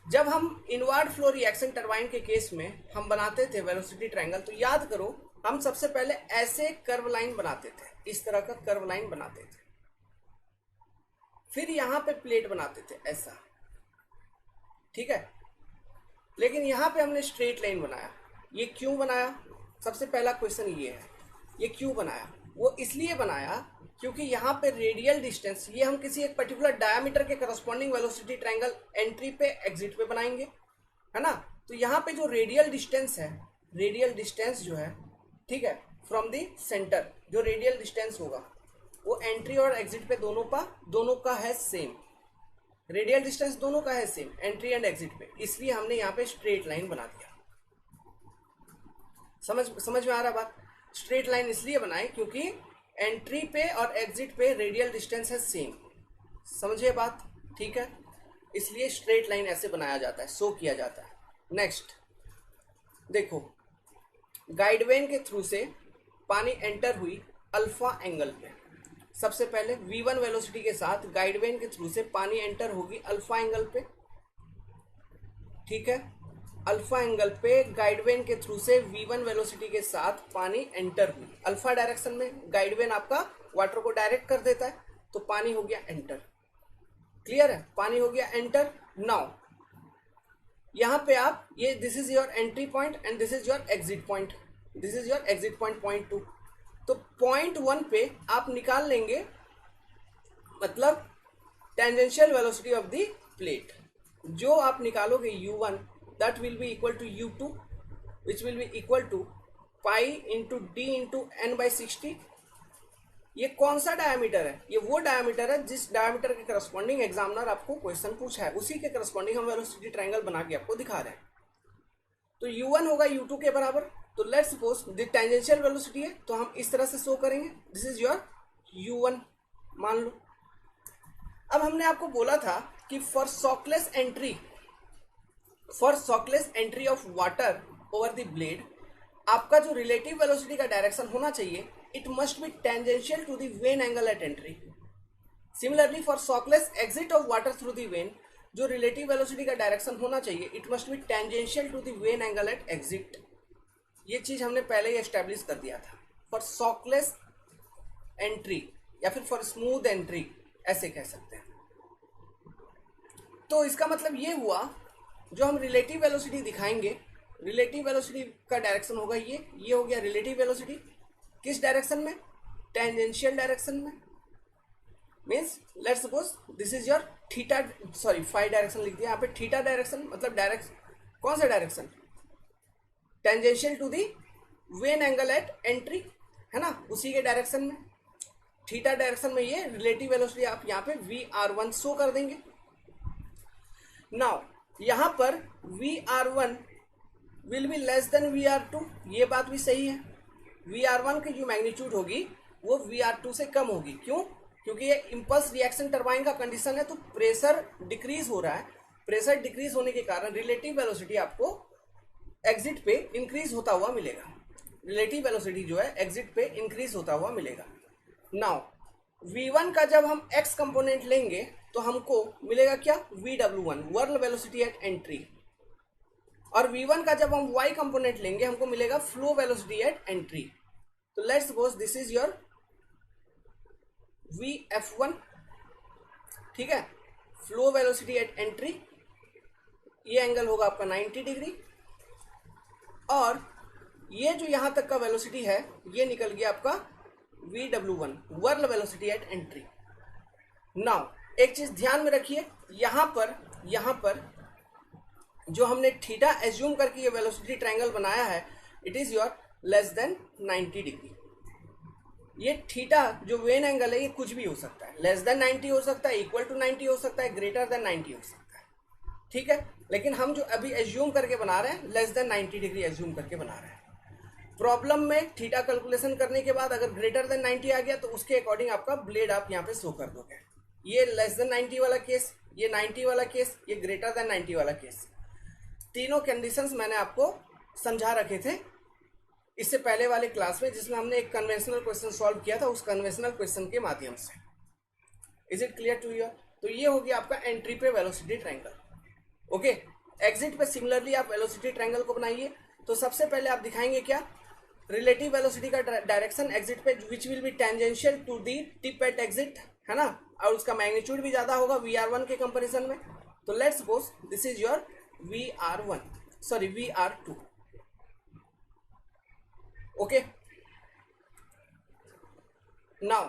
जब हम इनवर्ड फ्लो रिएक्शन टरबाइन के केस में हम बनाते थे वेलोसिटी ट्रायंगल, तो याद करो हम सबसे पहले ऐसे कर्व लाइन बनाते थे, इस तरह का कर्व लाइन बनाते थे, फिर यहां पे प्लेट बनाते थे ऐसा, ठीक है। लेकिन यहां पे हमने स्ट्रेट लाइन बनाया। ये क्यों बनाया? सबसे पहला क्वेश्चन ये है, ये क्यों बनाया? वो इसलिए बनाया क्योंकि यहाँ पे रेडियल डिस्टेंस, ये हम किसी एक पर्टिकुलर डायमीटर के करस्पॉन्डिंग वेलोसिटी ट्रायंगल एंट्री पे एग्जिट पे बनाएंगे, है ना। तो यहाँ पे जो रेडियल डिस्टेंस है, रेडियल डिस्टेंस जो है, ठीक है, फ्रॉम द सेंटर जो रेडियल डिस्टेंस होगा वो एंट्री और एग्जिट पे दोनों का है सेम। रेडियल डिस्टेंस दोनों का है सेम एंट्री एंड एग्जिट पे, इसलिए हमने यहाँ पे स्ट्रेट लाइन बना दिया। समझ में आ रहा बात? स्ट्रेट लाइन इसलिए बनाए क्योंकि एंट्री पे और एग्जिट पे रेडियल डिस्टेंस है सेम। समझिए बात, ठीक है। इसलिए स्ट्रेट लाइन ऐसे बनाया जाता है, शो किया जाता है। नेक्स्ट देखो, गाइडवेन के थ्रू से पानी एंटर हुई अल्फा एंगल पे। सबसे पहले v1 वेलोसिटी के साथ गाइडवेन के थ्रू से पानी एंटर होगी अल्फा एंगल पे, ठीक है। अल्फा एंगल पे गाइडवेन के थ्रू से v1 वेलोसिटी के साथ पानी एंटर हुई अल्फा डायरेक्शन में। गाइडवेन आपका वाटर को डायरेक्ट कर देता है, तो पानी हो गया एंटर। क्लियर है? पानी हो गया एंटर। नाउ यहां पे आप ये this is your entry point and this is your exit point, this is your exit point, point 2। तो पॉइंट 1 पे आप निकाल लेंगे मतलब tangential velocity of the plate. जो आप निकालोगे u1 that will be equal to u2 which will be equal to pi into d into n by 60। ये कौन सा डायमीटर है? ये वो डायमीटर है जिस डायमीटर के करस्पॉन्डिंग एग्जामिनर आपको क्वेश्चन पूछा है, उसी के करस्पॉन्डिंग हम वेलोसिटी ट्रायंगल बना के आपको दिखा रहे हैं। तो u1 होगा u2 के बराबर। तो let's suppose the tangential velocity है, तो हम इस तरह से शो करेंगे, दिस इज योर u1 मान लो। अब हमने आपको बोला था कि for shockless entry of water over the blade, आपका जो रिलेटिव वेलोसिटी का डायरेक्शन होना चाहिए, it must be tangential to the vane angle at entry. Similarly for shockless exit of water through the vane, जो रिलेटिव वेलोसिटी का direction होना चाहिए, it must be tangential to the vane angle at exit. ये चीज हमने पहले ही establish कर दिया था। फॉर सॉकलेस एंट्री या फिर फॉर स्मूथ एंट्री ऐसे कह सकते हैं। तो इसका मतलब ये हुआ, जो हम रिलेटिव वेलोसिटी दिखाएंगे, रिलेटिव वेलोसिटी का डायरेक्शन होगा ये हो गया रिलेटिव वेलोसिटी। किस डायरेक्शन में? टेंजेंशियल डायरेक्शन में। Means let's suppose this is your theta, sorry phi direction लिख दिया यहाँ पे, थीटा डायरेक्शन मतलब कौन सा direction? Tangential to the vane angle at entry, है ना, उसी के डायरेक्शन में। थीटा डायरेक्शन में ये रिलेटिव वेलोसिटी आप यहाँ पे VR1 शो कर देंगे। नाउ यहां पर VR1 will be less than VR2, ये बात भी सही है। VR1 की जो मैग्नीट्यूड होगी वो VR2 से कम होगी। क्यों? क्योंकि ये इंपल्स रिएक्शन टरबाइन का कंडीशन है, तो प्रेशर डिक्रीज हो रहा है। प्रेशर डिक्रीज होने के कारण रिलेटिव वेलोसिटी आपको एग्जिट पे इंक्रीज होता हुआ मिलेगा। रिलेटिव वेलोसिटी जो है एग्जिट पे इंक्रीज होता हुआ मिलेगा। नाउ v1 का जब हम x कंपोनेंट लेंगे तो हमको मिलेगा क्या? VW1 whirl velocity at entry. और v1 का जब हम y कंपोनेंट लेंगे हमको मिलेगा फ्लो वेलोसिटी एट एंट्री। तो let's suppose this is your vf1, ठीक है, फ्लो वेलोसिटी एट एंट्री। ये एंगल होगा आपका 90 डिग्री, और ये जो यहां तक का वेलोसिटी है ये निकल गया आपका VW1 whirl velocity at entry. Now एक चीज ध्यान में रखिए, यहां पर जो हमने थीटा एज्यूम करके ये वेलोसिटी ट्रायंगल बनाया है, it is your less than 90 degree. ये थीटा जो वेन एंगल है ये कुछ भी हो सकता है, लेस देन 90 हो सकता है, इक्वल टू 90 हो सकता है, ग्रेटर देन 90 हो सकता है, ठीक है। लेकिन हम जो अभी एज्यूम करके बना रहे हैं लेस देन 90 डिग्री एज्यूम करके बना रहे हैं। प्रॉब्लम में थीटा कैलकुलेशन करने के बाद अगर ग्रेटर देन 90 आ गया तो उसके अकॉर्डिंग आपका ब्लेड आप यहाँ पे शो कर दोगे। ये लेस देन 90 वाला केस, ये 90 वाला केस, ये ग्रेटर देन 90 वाला केस, तीनों कंडीशंस मैंने आपको समझा रखे थे इससे पहले वाले क्लास में, जिसमें हमने एक कन्वेंशनल क्वेश्चन सॉल्व किया था, उस कन्वेंशनल क्वेश्चन के माध्यम से। Is it clear to you? तो ये हो गया आपका एंट्री पे वेलोसिटी ट्रायंगल। ओके, एग्जिट पे सिमिलरली आप वेलोसिटी ट्रायंगल को बनाइए। तो सबसे पहले आप दिखाएंगे क्या? रिलेटिव वेलोसिटी का डायरेक्शन एग्जिट पे which will be tangential to the tip at exit, है ना, और उसका मैग्नीट्यूड भी ज्यादा होगा VR1 के कंपैरिजन में। तो let's suppose this is your VR1, sorry VR2, okay. Now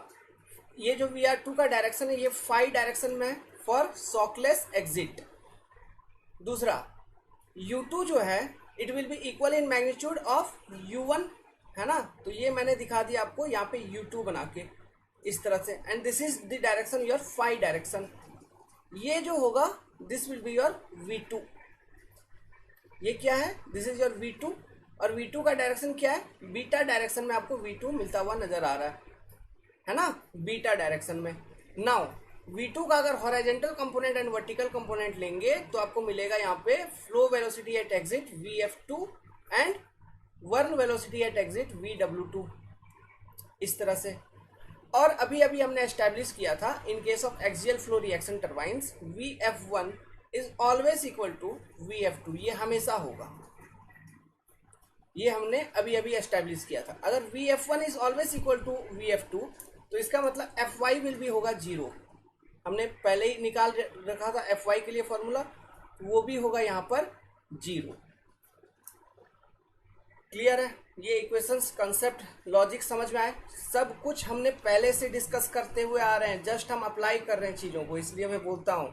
ये जो VR2 का डायरेक्शन है ये फाई डायरेक्शन में है फॉर सॉकलेस एग्जिट। दूसरा U2 जो है it will be equal in magnitude of U1, है ना, तो ये मैंने दिखा दिया आपको यहाँ पे U2 बना के इस तरह से, and this is the direction your phi direction. ये जो होगा this will be your V2, ये क्या है, दिस इज योर V2, और V2 का डायरेक्शन क्या है, बीटा डायरेक्शन में आपको V2 मिलता हुआ नजर आ रहा है ना, बीटा डायरेक्शन में। नाउ V2 का अगर horizontal component and vertical component लेंगे तो आपको मिलेगा यहाँ पे flow velocity at exit VF2 and whirl velocity at exit VW2, इस तरह से। और अभी अभी हमने एस्टैब्लिश किया था in case of axial flow reaction turbines VF1 is always equal to VF2, ये हमेशा होगा, ये हमने अभी अभी एस्टैब्लिश किया था। अगर VF1 is always equal to VF2 तो इसका मतलब Fy विल भी होगा 0, हमने पहले ही निकाल रखा था Fy के लिए फॉर्मूला, वो भी होगा यहाँ पर 0। क्लियर है, ये इक्वेशंस, कंसेप्ट, लॉजिक समझ में आए? सब कुछ हमने पहले से डिस्कस करते हुए आ रहे हैं, जस्ट हम अप्लाई कर रहे हैं चीजों को, इसलिए मैं बोलता हूँ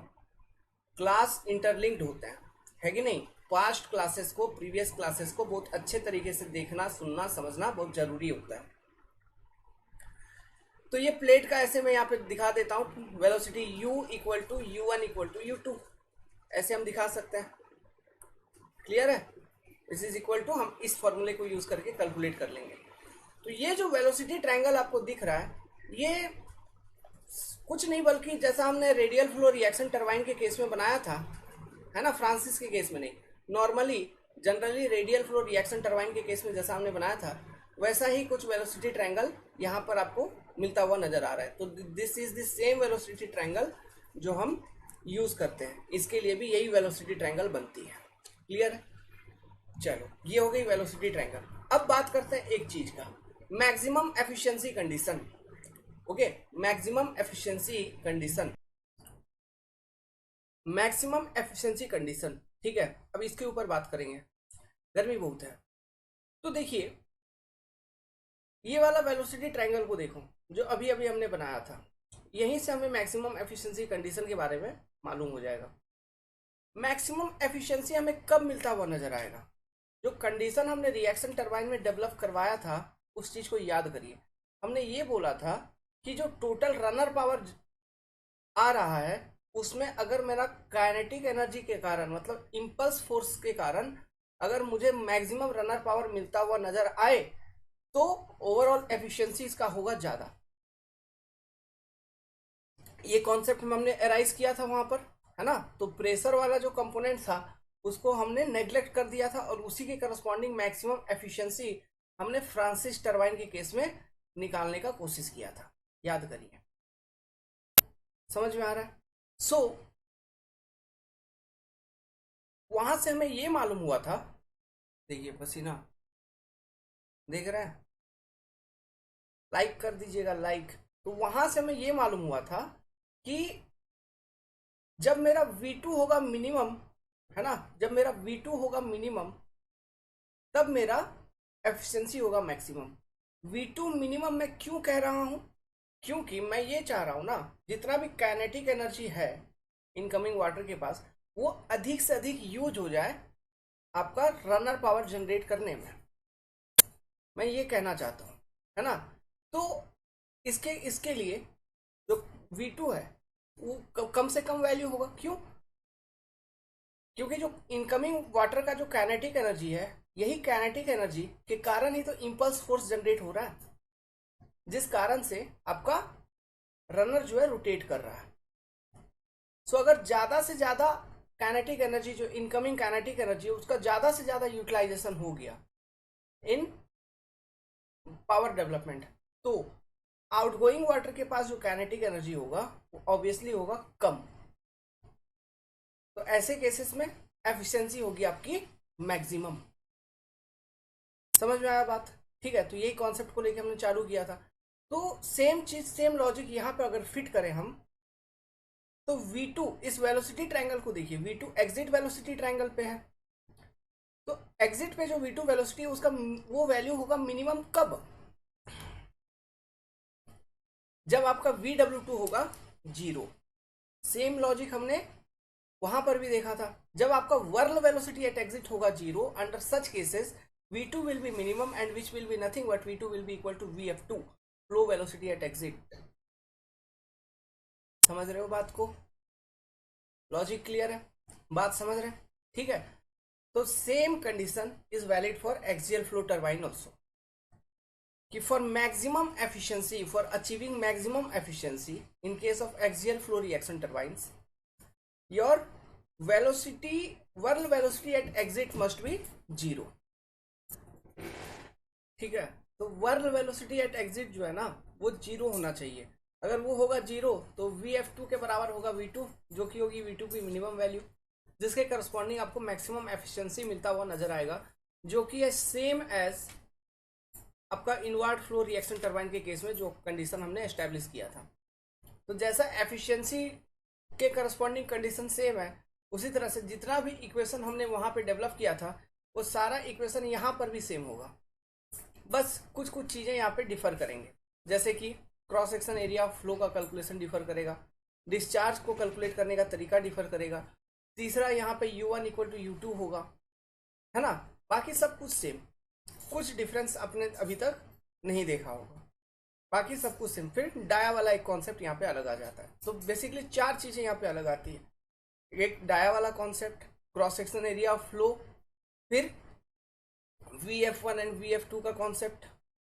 क्लास इंटरलिंक्ड होते हैं, है कि नहीं। पास्ट क्लासेस को, प्रीवियस क्लासेस को बहुत अच्छे तरीके से देखना, सुनना, समझना बहुत जरूरी होता है। तो ये प्लेट का ऐसे मैं यहाँ पे दिखा देता हूँ, velocity U equal to U1 equal to U2, ऐसे हम दिखा सकते हैं। क्लियर है, दिस इज इक्वल टू, हम इस फॉर्मूले को यूज करके कैलकुलेट कर लेंगे। तो ये जो वेलोसिटी ट्रायंगल आपको दिख रहा है ये कुछ नहीं बल्कि जैसा हमने रेडियल फ्लो रिएक्शन टरबाइन के केस में बनाया था, है ना, फ्रांसिस के केस में नहीं, normally generally radial flow reaction turbine के केस में जैसा हमने बनाया था वैसा ही कुछ वेलोसिटी ट्रायंगल यहाँ पर आपको मिलता हुआ नजर आ रहा है। तो this is the same velocity triangle जो हम यूज करते हैं, इसके लिए भी यही वेलोसिटी ट्रायंगल बनती है। क्लियर है, चलो ये हो गई वेलोसिटी ट्रायंगल। अब बात करते हैं एक चीज का, maximum efficiency condition. Okay, maximum efficiency condition, maximum efficiency condition, ठीक है। अब इसके ऊपर बात करेंगे, गर्मी बहुत है। तो देखिए ये वाला वेलोसिटी ट्रायंगल को देखो जो अभी अभी हमने बनाया था, यहीं से हमें मैक्सिमम एफिशिएंसी कंडीशन के बारे में मालूम हो जाएगा। मैक्सिमम एफिशिएंसी हमें कब मिलता हुआ नजर आएगा, जो कंडीशन हमने रिएक्शन टरबाइन में डेवलप करवाया था उस चीज को याद करिए। हमने ये बोला था कि जो टोटल रनर पावर आ रहा है उसमें अगर मेरा काइनेटिक एनर्जी के कारण, मतलब इंपल्स फोर्स के कारण अगर मुझे मैक्सिमम रनर पावर मिलता हुआ नजर आए तो ओवरऑल एफिशिएंसी इसका होगा ज्यादा। ये कॉन्सेप्ट में हमने एराइज किया था वहां पर, है ना। तो प्रेशर वाला जो कंपोनेंट था उसको हमने नेग्लेक्ट कर दिया था और उसी के करस्पॉन्डिंग मैक्सिमम एफिशिएंसी हमने फ्रांसिस टरबाइन के केस में निकालने का कोशिश किया था, याद करिए। समझ में आ रहा है? सो वहां से हमें ये मालूम हुआ था, देखिए पसीना देख रहे हैं, लाइक कर दीजिएगा लाइक। तो वहां से हमें ये मालूम हुआ था कि जब मेरा V2 होगा मिनिमम, है ना, जब मेरा V2 होगा मिनिमम तब मेरा एफिशिएंसी होगा मैक्सिमम। V2 मिनिमम मैं क्यों कह रहा हूं, क्योंकि मैं ये चाह रहा हूं ना जितना भी काइनेटिक एनर्जी है इनकमिंग वाटर के पास वो अधिक से अधिक यूज हो जाए आपका रनर पावर जनरेट करने में, मैं ये कहना चाहता हूं, है ना। तो इसके लिए जो V2 है वो कम से कम वैल्यू होगा। क्यों? क्योंकि जो इनकमिंग वाटर का जो काइनेटिक एनर्जी है, यही काइनेटिक एनर्जी के कारण ही तो इंपल्स फोर्स जनरेट हो रहा है, जिस कारण से आपका रनर जो है रोटेट कर रहा है। सो अगर ज्यादा से ज्यादा काइनेटिक एनर्जी, जो इनकमिंग काइनेटिक एनर्जी है उसका ज्यादा से ज्यादा यूटिलाइजेशन हो गया इन पावर डेवलपमेंट, तो आउटगोइंग वाटर के पास जो काइनेटिक एनर्जी होगा वो ऑब्वियसली होगा कम। तो ऐसे केसेस में एफिशिएंसी होगी आपकी मैक्सिमम। समझ में आया बात? ठीक है, तो यही कॉन्सेप्ट को लेके हमने चालू किया था। तो सेम चीज सेम लॉजिक यहाँ पे अगर फिट करें हम, तो V2 इस वेलोसिटी ट्रायंगल को देखिए, V2 एग्जिट वेलोसिटी ट्रायंगल पे है, तो एग्जिट पे जो V2 वेलोसिटी है उसका वो वैल्यू होगा मिनिमम कब, जब आपका VW2 होगा 0। सेम लॉजिक हमने वहां पर भी देखा था, जब आपका वर्ल वेलोसिटी एट एग्जिट होगा 0, under such cases V2 will be minimum and which will be nothing but V2 will be equal to VF2, flow velocity at exit. समझ रहे हो बात को? लॉजिक क्लियर है? बात समझ रहे हैं? ठीक है, तो same condition is valid for axial flow turbine also, कि for maximum efficiency, for achieving maximum efficiency in case of axial flow reaction turbines, your velocity whirl velocity at exit must be 0। ठीक है, तो whorl velocity at exit जो है ना वो 0 होना चाहिए। अगर वो होगा 0 तो VF2 के बराबर होगा V2, जो कि होगी V2 की मिनिमम वैल्यू, जिसके करस्पॉन्डिंग आपको मैक्सिमम एफिशिएंसी मिलता हुआ नजर आएगा, जो कि है सेम एज आपका इनवर्ड फ्लो रिएक्शन टरबाइन के केस में जो कंडीशन हमने एस्टेब्लिश किया था। तो जैसा एफिशिएंसी के करस्पॉन्डिंग कंडीशन सेम है, उसी तरह से जितना भी इक्वेशन हमने वहां पे डेवलप किया था वो सारा इक्वेशन यहाँ पर भी सेम होगा, बस कुछ कुछ चीजें यहाँ पे डिफर करेंगे, जैसे कि cross section area of flow का कैलकुलेशन डिफर करेगा, डिस्चार्ज को कैलकुलेट करने का तरीका डिफर करेगा, तीसरा यहाँ पे U1 इक्वल टू U2 होगा, है ना। बाकी सब कुछ सेम, कुछ डिफरेंस अपने अभी तक नहीं देखा होगा, बाकी सब कुछ सेम। फिर डाया वाला एक कॉन्सेप्ट यहाँ पे अलग आ जाता है। तो बेसिकली 4 चीजें यहाँ पे अलग आती है, एक डाया वाला concept, cross section area of flow, फिर VF1 एंड VF2 का कॉन्सेप्ट।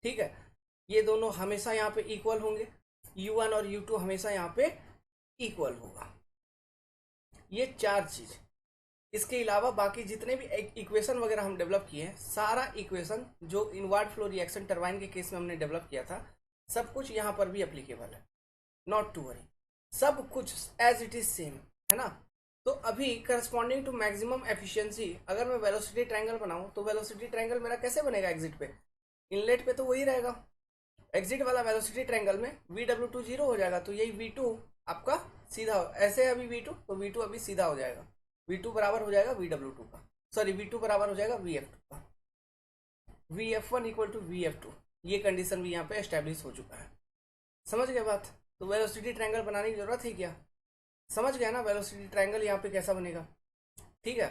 ठीक है, ये दोनों हमेशा यहाँ पे इक्वल होंगे, U1 और U2 हमेशा यहाँ पे इक्वल होगा। ये 4 चीज, इसके अलावा बाकी जितने भी इक्वेशन वगैरह हम डेवलप किए हैं, सारा इक्वेशन जो इनवर्ड फ्लो रिएक्शन टरबाइन के केस में हमने डेवलप किया था, सब कुछ यहाँ पर भी अप्लीकेबल है, नॉट टू वरी, सब कुछ एज इट इज सेम, है ना। तो अभी करस्पॉन्डिंग टू मैक्सिमम एफिशिएंसी अगर मैं वेलोसिटी ट्रायंगल बनाऊं, तो वेलोसिटी ट्रायंगल मेरा कैसे बनेगा एग्जिट पे, इनलेट पे तो वही रहेगा, एग्जिट वाला वेलोसिटी ट्रायंगल में VW2 0 हो जाएगा, तो यही V2 आपका सीधा ऐसे अभी V2, तो V2 अभी सीधा हो जाएगा, V2 बराबर हो जाएगा VW2 का, सॉरी V2 बराबर हो जाएगा VF2 का, VF1 इक्वल टू VF2। ये कंडीशन भी यहाँ पे एस्टेब्लिश हो चुका है। समझ गए बात? तो वेलोसिटी ट्रायंगल बनाने की जरूरत है क्या? समझ गया ना वेलोसिटी ट्रायंगल यहाँ पे कैसा बनेगा? ठीक है,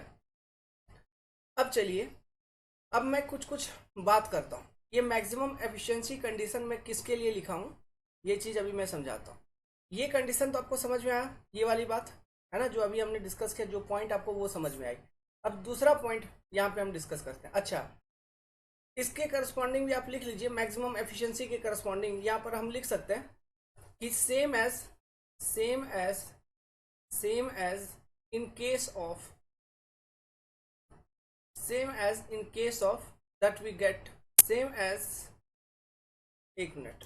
अब चलिए, अब मैं कुछ कुछ बात करता हूँ, ये मैक्सिमम एफिशिएंसी कंडीशन में किसके लिए लिखा हूँ ये चीज अभी मैं समझाता हूँ। ये कंडीशन तो आपको समझ में आया, ये वाली बात है ना, जो अभी हमने डिस्कस किया, जो पॉइंट आपको वो समझ में आई। अब दूसरा पॉइंट यहाँ पे हम डिस्कस करते हैं। अच्छा, इसके करस्पॉन्डिंग भी आप लिख लीजिए, मैक्सिमम एफिशिएंसी के करस्पॉन्डिंग यहाँ पर हम लिख सकते हैं कि same as same as in case of same as in case of that we get same as, एक मिनट,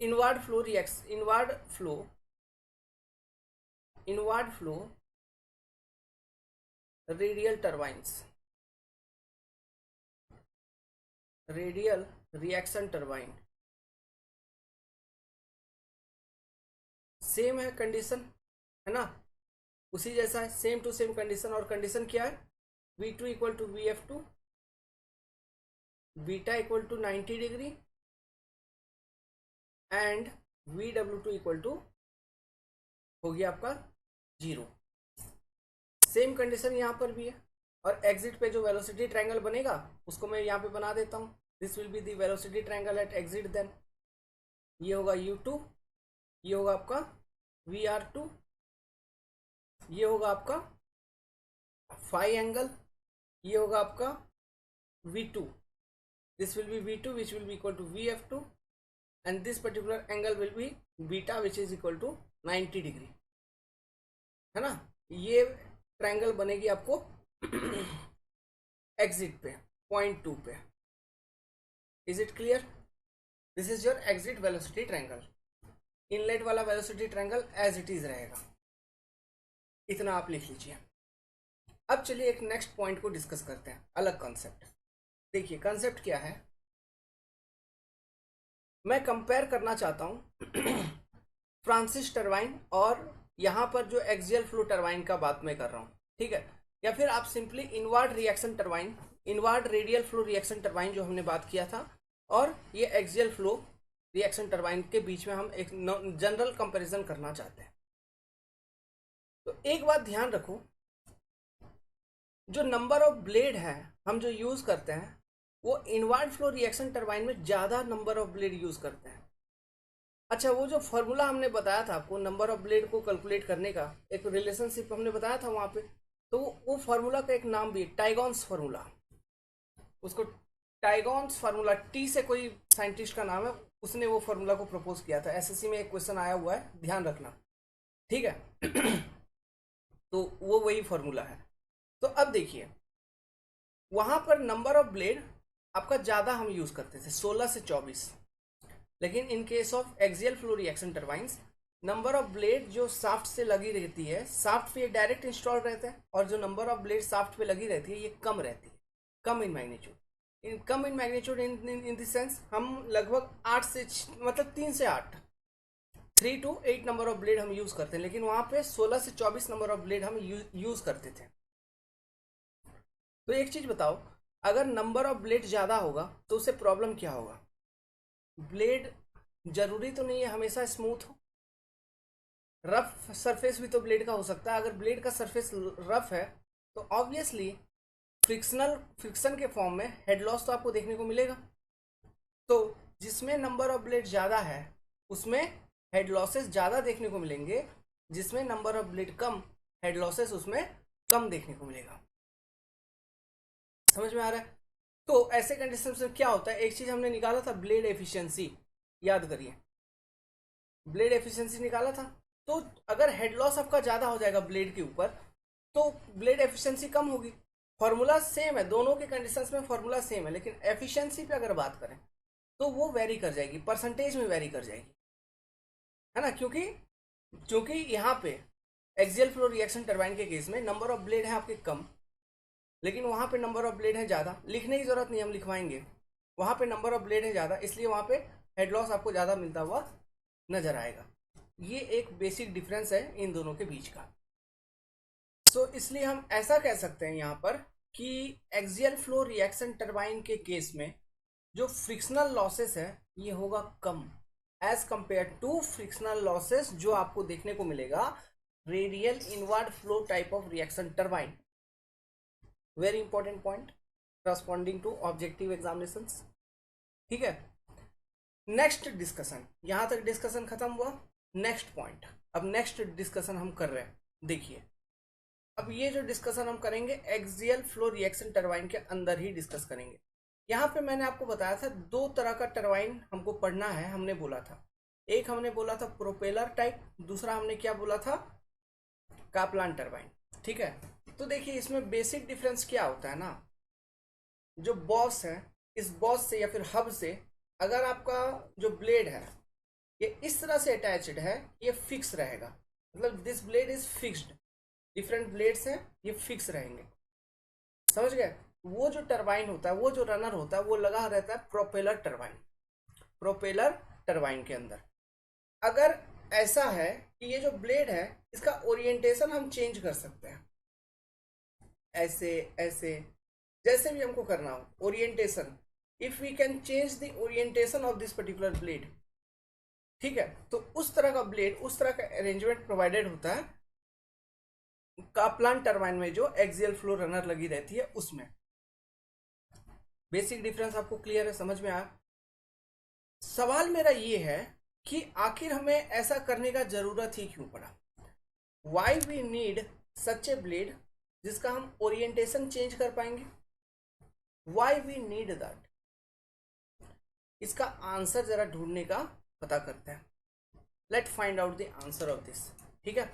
inward flow reacts inward flow radial turbines, radial reaction turbine, same है कंडीशन, है ना, उसी जैसा है, सेम टू सेम कंडीशन। और condition क्या है? V2 equal to VF2, beta equal to 90 degree and VW2 equal to हो गया आपका 0। सेम कंडीशन यहाँ पर भी है। और एग्जिट पे जो वेलोसिटी ट्रायंगल बनेगा उसको मैं यहाँ पे बना देता हूँ, this will be the velocity triangle at exit. Then ये होगा U2, ये होगा आपका VR2, ये होगा आपका फाई एंगल, ये होगा आपका V2, this will be V2 which will be equal to VF2 and this particular angle will be beta which is equal to 90 degree, है ना। ये ट्रायंगल बनेगी आपको एग्जिट पे, पॉइंट 2 पे। Is it clear? This is your exit velocity triangle. Inlet वाला velocity triangle as it is रहेगा, इतना आप लिख लीजिए। अब चलिए एक नेक्स्ट पॉइंट को डिस्कस करते हैं, अलग कॉन्सेप्ट। देखिए कंसेप्ट क्या है, मैं कंपेयर करना चाहता हूं फ्रांसिस टरबाइन और यहां पर जो एक्सियल फ्लो टरबाइन का बात मैं कर रहा हूं, ठीक है। या फिर आप simply inward reaction turbine, inward radial flow reaction turbine जो हमने बात किया था, और ये एक्सियल फ्लो रिएक्शन टरबाइन के बीच में हम एक जनरल कंपैरिजन करना चाहते हैं। तो एक बात ध्यान रखो, जो नंबर ऑफ ब्लेड है हम जो यूज करते हैं वो इनवर्ड फ्लो रिएक्शन टरबाइन में ज्यादा नंबर ऑफ ब्लेड यूज करते हैं। अच्छा, वो जो फॉर्मूला हमने बताया था आपको नंबर ऑफ ब्लेड को कैलकुलेट करने का, एक रिलेशनशिप हमने बताया था वहां पे, तो वो फॉर्मूला का एक नाम भी है टाइगॉन्स फार्मूला। उसको टाइगॉन्स फार्मूला, टी से कोई साइंटिस्ट का नाम है, उसने वो फार्मूला को प्रपोज किया था। एसएससी में एक क्वेश्चन आया हुआ है, ध्यान रखना, ठीक है। तो वो वही फार्मूला है। तो अब देखिए वहां पर नंबर ऑफ ब्लेड आपका ज्यादा हम यूज करते थे 16 से 24, लेकिन इन case of axial flow reaction turbines number of blade जो साफ्ट से लगी रहती है, साफ्ट पे डायरेक्ट इंस्टॉल रहता है, और जो नंबर ऑफ ब्लेड साफ्ट पे लगी रहती है ये कम रहती है, कम इन मैग्नीट्यूड। कम in magnitude in the sense हम लगभग 8 से मतलब 3 से 8, 3 to 8 नंबर ऑफ ब्लेड हम यूज करते हैं, लेकिन वहां पे 16 से 24 नंबर ऑफ ब्लेड हम यूज करते थे। तो एक चीज बताओ, अगर नंबर ऑफ ब्लेड ज्यादा होगा तो उससे प्रॉब्लम क्या होगा? ब्लेड जरूरी तो नहीं है हमेशा स्मूथ हो, रफ सरफेस भी तो ब्लेड का हो सकता है। अगर ब्लेड का सरफेस रफ है तो ऑब्वियसली फ्रिक्शन के फॉर्म में हेड लॉस तो आपको देखने को मिलेगा। तो जिसमें नंबर ऑफ ब्लेड ज्यादा है उसमें हेड लॉसेस ज्यादा देखने को मिलेंगे, जिसमें number of blade come, head losses उसमें कम देखने को मिलेगा। समझ में आ रहा है? तो ऐसे कंडीशन में क्या होता है, एक चीज हमने निकाला था ब्लेड एफिशिएंसी, याद करिए ब्लेड एफिशिएंसी निकाला था। तो अगर हेड लॉस आपका ज्यादा हो जाएगा ब्लेड के ऊपर तो ब्लेड एफिशिएंसी कम होगी। फॉर्मूला सेम है, दोनों के कंडीशंस में फॉर्मूला सेम है, लेकिन एफिशिएंसी पे अगर बात करें तो वो वेरी कर जाएगी, परसेंटेज में वेरी कर जाएगी, है ना। क्योंकि क्योंकि यहाँ पे एक्सियल फ्लो रिएक्शन टरबाइन के केस में नंबर ऑफ ब्लेड है आपके कम, लेकिन वहां पे नंबर ऑफ ब्लेड है ज्यादा। लिखने की जरूरत नहीं, हम लिखवाएंगे। वहां पे नंबर ऑफ ब्लेड है ज्यादा, इसलिए वहां पे हेड लॉस आपको ज्यादा मिलता हुआ नजर आएगा। ये एक बेसिक डिफरेंस है इन दोनों के बीच का। सो इसलिए हम ऐसा कह सकते हैं यहाँ पर कि एक्सियल फ्लो रिएक्शन टरबाइन के केस में जो फ्रिक्शनल लॉसेस है ये होगा कम as compare to frictional losses जो आपको देखने को मिलेगा radial inward flow type of reaction turbine. Very important point corresponding to objective examinations, ठीक है। नेक्स्ट डिस्कशन, यहां तक डिस्कशन खत्म हुआ। नेक्स्ट पॉइंट, अब नेक्स्ट डिस्कशन हम कर रहे हैं। देखिए अब ये जो डिस्कशन हम करेंगे एक्सियल फ्लो रिएक्शन टरबाइन के अंदर ही डिस्कस करेंगे। यहाँ पे मैंने आपको बताया था दो तरह का टरबाइन हमको पढ़ना है, हमने बोला था। एक हमने बोला था प्रोपेलर टाइप, दूसरा हमने क्या बोला था, काप्लान टरबाइन, ठीक है। तो देखिए इसमें बेसिक डिफरेंस क्या होता है ना, जो बॉस है इस बॉस से या फिर हब से अगर आपका जो ब्लेड है ये इस तरह से अटैच्ड है, ये फिक्स रहेगा, मतलब this blade is fixed. Different blades हैं ये फिक्स रहेंगे, समझ गए। वो जो टरबाइन होता है, वो जो रनर होता है वो लगा रहता है प्रोपेलर टरबाइन, प्रोपेलर टरबाइन के अंदर। अगर ऐसा है कि ये जो ब्लेड है इसका ओरिएंटेशन हम चेंज कर सकते हैं, ऐसे ऐसे जैसे भी हमको करना हो orientation, if we can change the orientation of this particular blade, ठीक है। तो उस तरह का ब्लेड, उस तरह का अरेंजमेंट प्रोवाइडेड होता है काप्लान टरबाइन में जो एक्सियल फ्लो रनर लगी रहती है उसमें। बेसिक डिफरेंस आपको क्लियर है, समझ में आया? सवाल मेरा ये है कि आखिर हमें ऐसा करने का जरूरत ही क्यों पड़ा? Why we need such a blade जिसका हम ओरिएंटेशन चेंज कर पाएंगे? Why we need that? इसका आंसर जरा ढूंढने का पता करते हैं। Let find out the answer of this, ठीक है।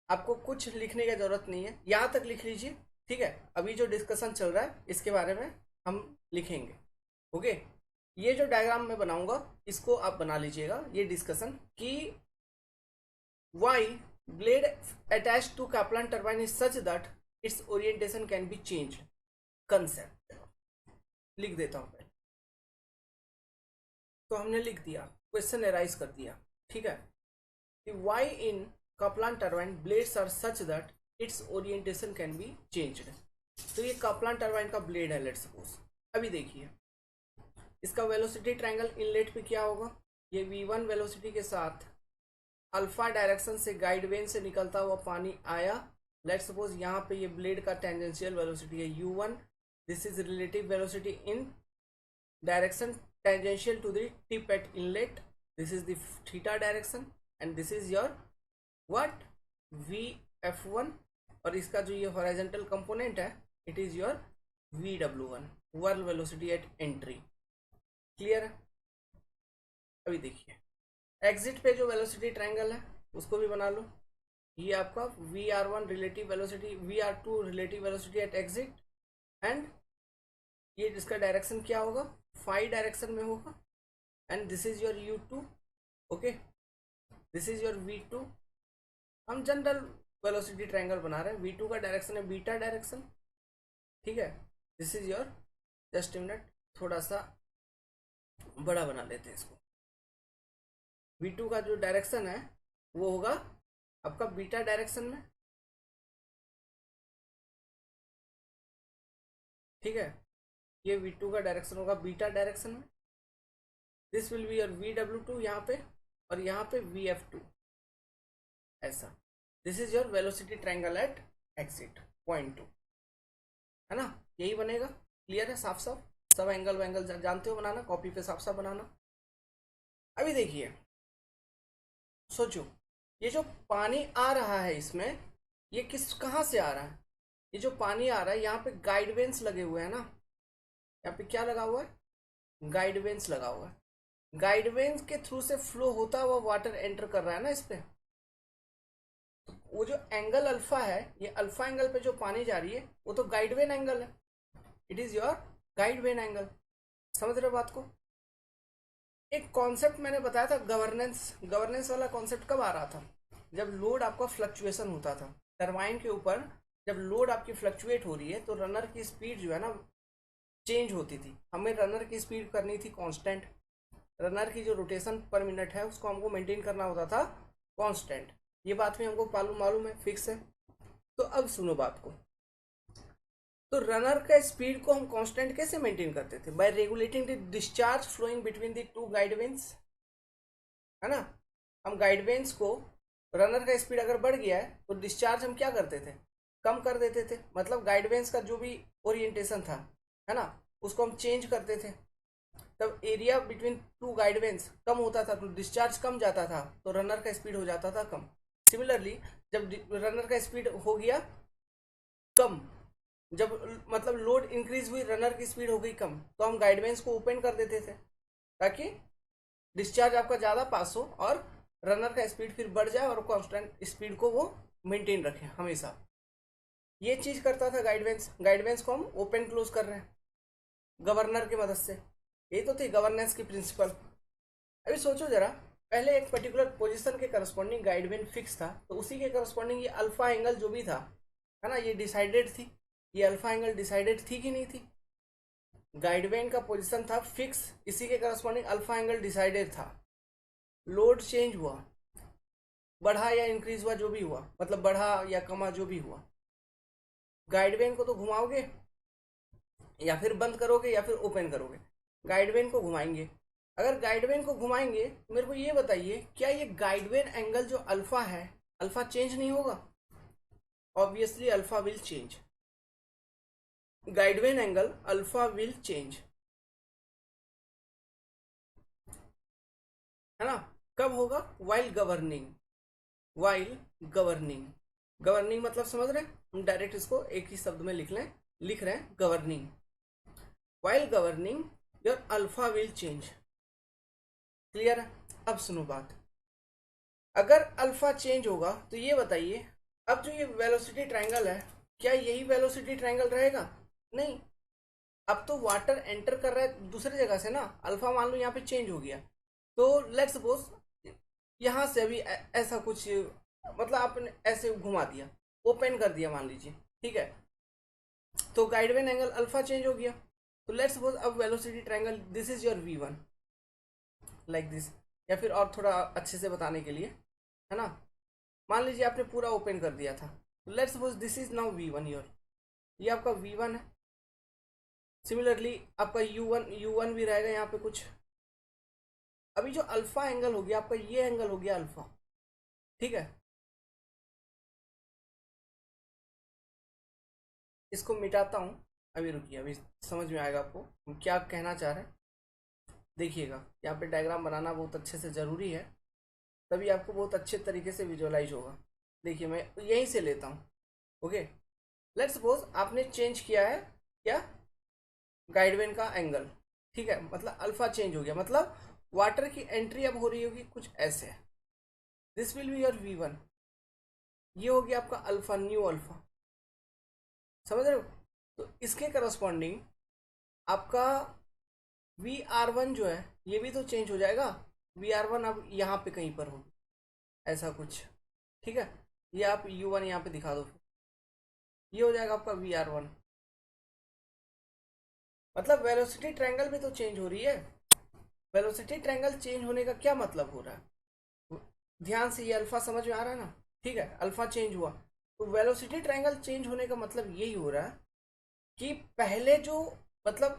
आपको कुछ लिखने की जरूरत नहीं है, यहां तक लिख लीजिए, ठीक है। अभी जो डिस्कशन चल रहा है इसके बारे में हम लिखेंगे, ओके। ये जो डायग्राम मैं बनाऊंगा इसको आप बना लीजिएगा, ये डिस्कशन कि why blade attached to Kaplan turbine is such that its orientation can be changed. Concept लिख देता हूं पहले। तो हमने लिख दिया, क्वेश्चन एराइज कर दिया, ठीक है, कि Y in Kaplan turbine blades are such that its orientation can be changed। तो ये Kaplan turbine का ब्लेड है, लेट्स सपोज। अभी देखिए इसका वेलोसिटी ट्रायंगल इनलेट पे क्या होगा, ये v1 वेलोसिटी के साथ अल्फा डायरेक्शन से गाइड वेन से निकलता हुआ पानी आया। लेट्स सपोज यहाँ पे ये ब्लेड का टेंजेंशियल वेलोसिटी है u1, this is relative velocity in direction tangential to the tip at inlet, this is the theta direction and this is your what vf1, और इसका जो ये हॉरिजॉन्टल कंपोनेंट है it is your vw1, whirl velocity at entry. Clear है? अभी देखिए exit पे जो वेलोसिटी ट्रायंगल है उसको भी बना लो। ये आपका vr1 relative velocity, vr2 relative velocity at exit, and ये जिसका डायरेक्शन क्या होगा, फाई डायरेक्शन में होगा, and this is your u2, okay, this is your v2। हम जनरल वेलोसिटी ट्रायंगल बना रहे हैं, v2 का डायरेक्शन है बीटा डायरेक्शन, ठीक है। This is your, just minute, थोड़ा सा बड़ा बना लेते हैं इसको। v2 का जो डायरेक्शन है वो होगा आपका बीटा डायरेक्शन में, ठीक है, ये v2 का डायरेक्शन होगा बीटा डायरेक्शन में। This will be your vw2 यहाँ पे, और यहाँ पे vf2, ऐसा। This is your velocity triangle eight exit point 2, है ना, यही बनेगा। क्लियर है? साफ साफ सब एंगल वैंगल जानते हो बनाना, कॉपी पे साफ साफ बनाना। अभी देखिए सोचो, ये जो पानी आ रहा है इसमें, ये कहाँ से आ रहा है, ये जो पानी आ रहा है यहाँ पे गाइड वेन्स लगे हुए हैं ना, यहाँ पे क्या लगा हुआ है, गाइड वेन्स लगा हुआ है। गाइड वेन्स के थ्रू से फ्लो होता हुआ वाटर एंटर कर रहा है ना इस पे, तो वो जो एंगल अल्फा है, ये अल्फा एंगल पे जो पानी जा रही है वो तो गाइड वेन एंगल है, it is your guide when angle. समझ रहे हो बात को? एक कॉन्सेप्ट मैंने बताया था गवर्नेंस वाला कॉन्सेप्ट कब आ रहा था, जब लोड आपका फ्लक्चुएशन होता था टरबाइन के ऊपर। जब लोड आपकी फ्लक्चुएट हो रही है तो रनर की स्पीड जो है ना चेंज होती थी, हमें रनर की स्पीड करनी थी कांस्टेंट, रनर की जो रोटेशन पर मिनट है उसको हमको मेंटेन करना होता था कांस्टेंट। ये बात भी हमको मालूम है, फिक्स है। तो अब सुनो बात को, तो रनर का स्पीड को हम कांस्टेंट कैसे मेंटेन करते थे, by regulating the discharge flowing between the two guide vanes, है ना। हम गाइड वेन्स को, रनर का स्पीड अगर बढ़ गया है तो डिस्चार्ज हम क्या करते थे, कम कर देते थे, मतलब गाइड वेन्स का जो भी ओरिएंटेशन था, है ना, उसको हम चेंज करते थे। तब area between two guide vanes कम होता था तो डिस्चार्ज कम जाता था, तो रनर का स्पीड हो जाता था कम। सिमिलरली जब रनर का स्पीड हो गया कम, जब मतलब लोड इंक्रीज हुई, रनर की स्पीड हो गई कम, तो हम गाइड वेन्स को ओपन कर देते थे ताकि डिस्चार्ज आपका ज़्यादा पास हो और रनर का स्पीड फिर बढ़ जाए और कांस्टेंट स्पीड को वो मेंटेन रखे हमेशा। ये चीज़ करता था गाइड वेन्स को हम ओपन क्लोज कर रहे हैं गवर्नर की मदद से। यही तो थी गवर्नेंस की प्रिंसिपल। अभी सोचो जरा, पहले एक पर्टिकुलर पोजीशन के करस्पॉन्डिंग गाइड वेन फिक्स था, तो उसी के करस्पॉन्डिंग ये अल्फा एंगल जो भी था, है ना, ये डिसाइडेड थी, ये अल्फा एंगल डिसाइडेड थी कि नहीं थी। गाइड वेन का पोजीशन था फिक्स, इसी के करस्पॉन्डिंग अल्फा एंगल डिसाइडेड था। लोड चेंज हुआ, बढ़ा या इंक्रीज हुआ, जो भी हुआ, मतलब बढ़ा या कमा जो भी हुआ, गाइड वेन को तो घुमाओगे या फिर बंद करोगे या फिर ओपन करोगे, गाइड वेन को घुमाएंगे। अगर गाइड वेन को घुमाएंगे तो मेरे को ये बताइए, क्या ये गाइड वेन एंगल जो अल्फा है, अल्फा चेंज नहीं होगा? Obviously alpha will change, guide when angle alpha will change, है ना। कब होगा? While governing, while governing. Governing मतलब समझ रहे हैं, हम डायरेक्ट इसको एक ही शब्द में लिख रहे हैं governing. While governing your alpha will change. Clear है? अब सुनो बात, अगर अल्फा चेंज होगा तो ये बताइए, अब जो ये वेलोसिटी ट्रायंगल है, क्या यही वेलोसिटी ट्रायंगल रहेगा? नहीं, अब तो वाटर एंटर कर रहा है दूसरी जगह से ना। अल्फा मान लो यहाँ पे चेंज हो गया, तो लेट्स सपोज यहाँ से अभी ऐसा कुछ मतलब आपने ऐसे घुमा दिया, ओपन कर दिया मान लीजिए, ठीक है, तो गाइडवेन एंगल अल्फा चेंज हो गया। तो लेट्स सपोज अब velocity triangle, this is your V1 like this, या फिर और थोड़ा अच्छे से बताने के लिए, है ना, मान लीजिए आपने पूरा ओपन कर दिया था, तो let's suppose this is now V1 your, ये आपका V1 है। सिमिलरली आपका U1 भी रहेगा यहाँ पे कुछ। अभी जो अल्फा एंगल हो गया आपका, ये एंगल हो गया अल्फा, ठीक है। इसको मिटाता हूँ, अभी रुकिए, अभी समझ में आएगा आपको हम क्या कहना चाह रहे हैं। देखिएगा, यहाँ पे डायग्राम बनाना बहुत अच्छे से ज़रूरी है, तभी आपको बहुत अच्छे तरीके से विजुअलाइज होगा। देखिए मैं यहीं से लेता हूँ, ओके। लेट्स सपोज आपने चेंज किया है क्या, गाइडवेन का एंगल, ठीक है, मतलब अल्फा चेंज हो गया, मतलब वाटर की एंट्री अब हो रही होगी कुछ ऐसे, this will be your V1, ये हो गया आपका अल्फा, न्यू अल्फा, समझ रहे हो। तो इसके करस्पॉन्डिंग आपका VR1 जो है ये भी तो चेंज हो जाएगा, VR1 अब यहाँ पे कहीं पर होगी, ऐसा कुछ, ठीक है। ये आप U1 यहाँ पे दिखा दो, फिर ये हो जाएगा आपका VR1। मतलब वेलोसिटी ट्रायंगल भी तो चेंज हो रही है। वेलोसिटी ट्रायंगल चेंज होने का क्या मतलब हो रहा है, ध्यान से, ये अल्फा समझ में आ रहा है ना, ठीक है, अल्फा चेंज हुआ, तो वेलोसिटी ट्रायंगल चेंज होने का मतलब यही हो रहा है कि पहले जो, मतलब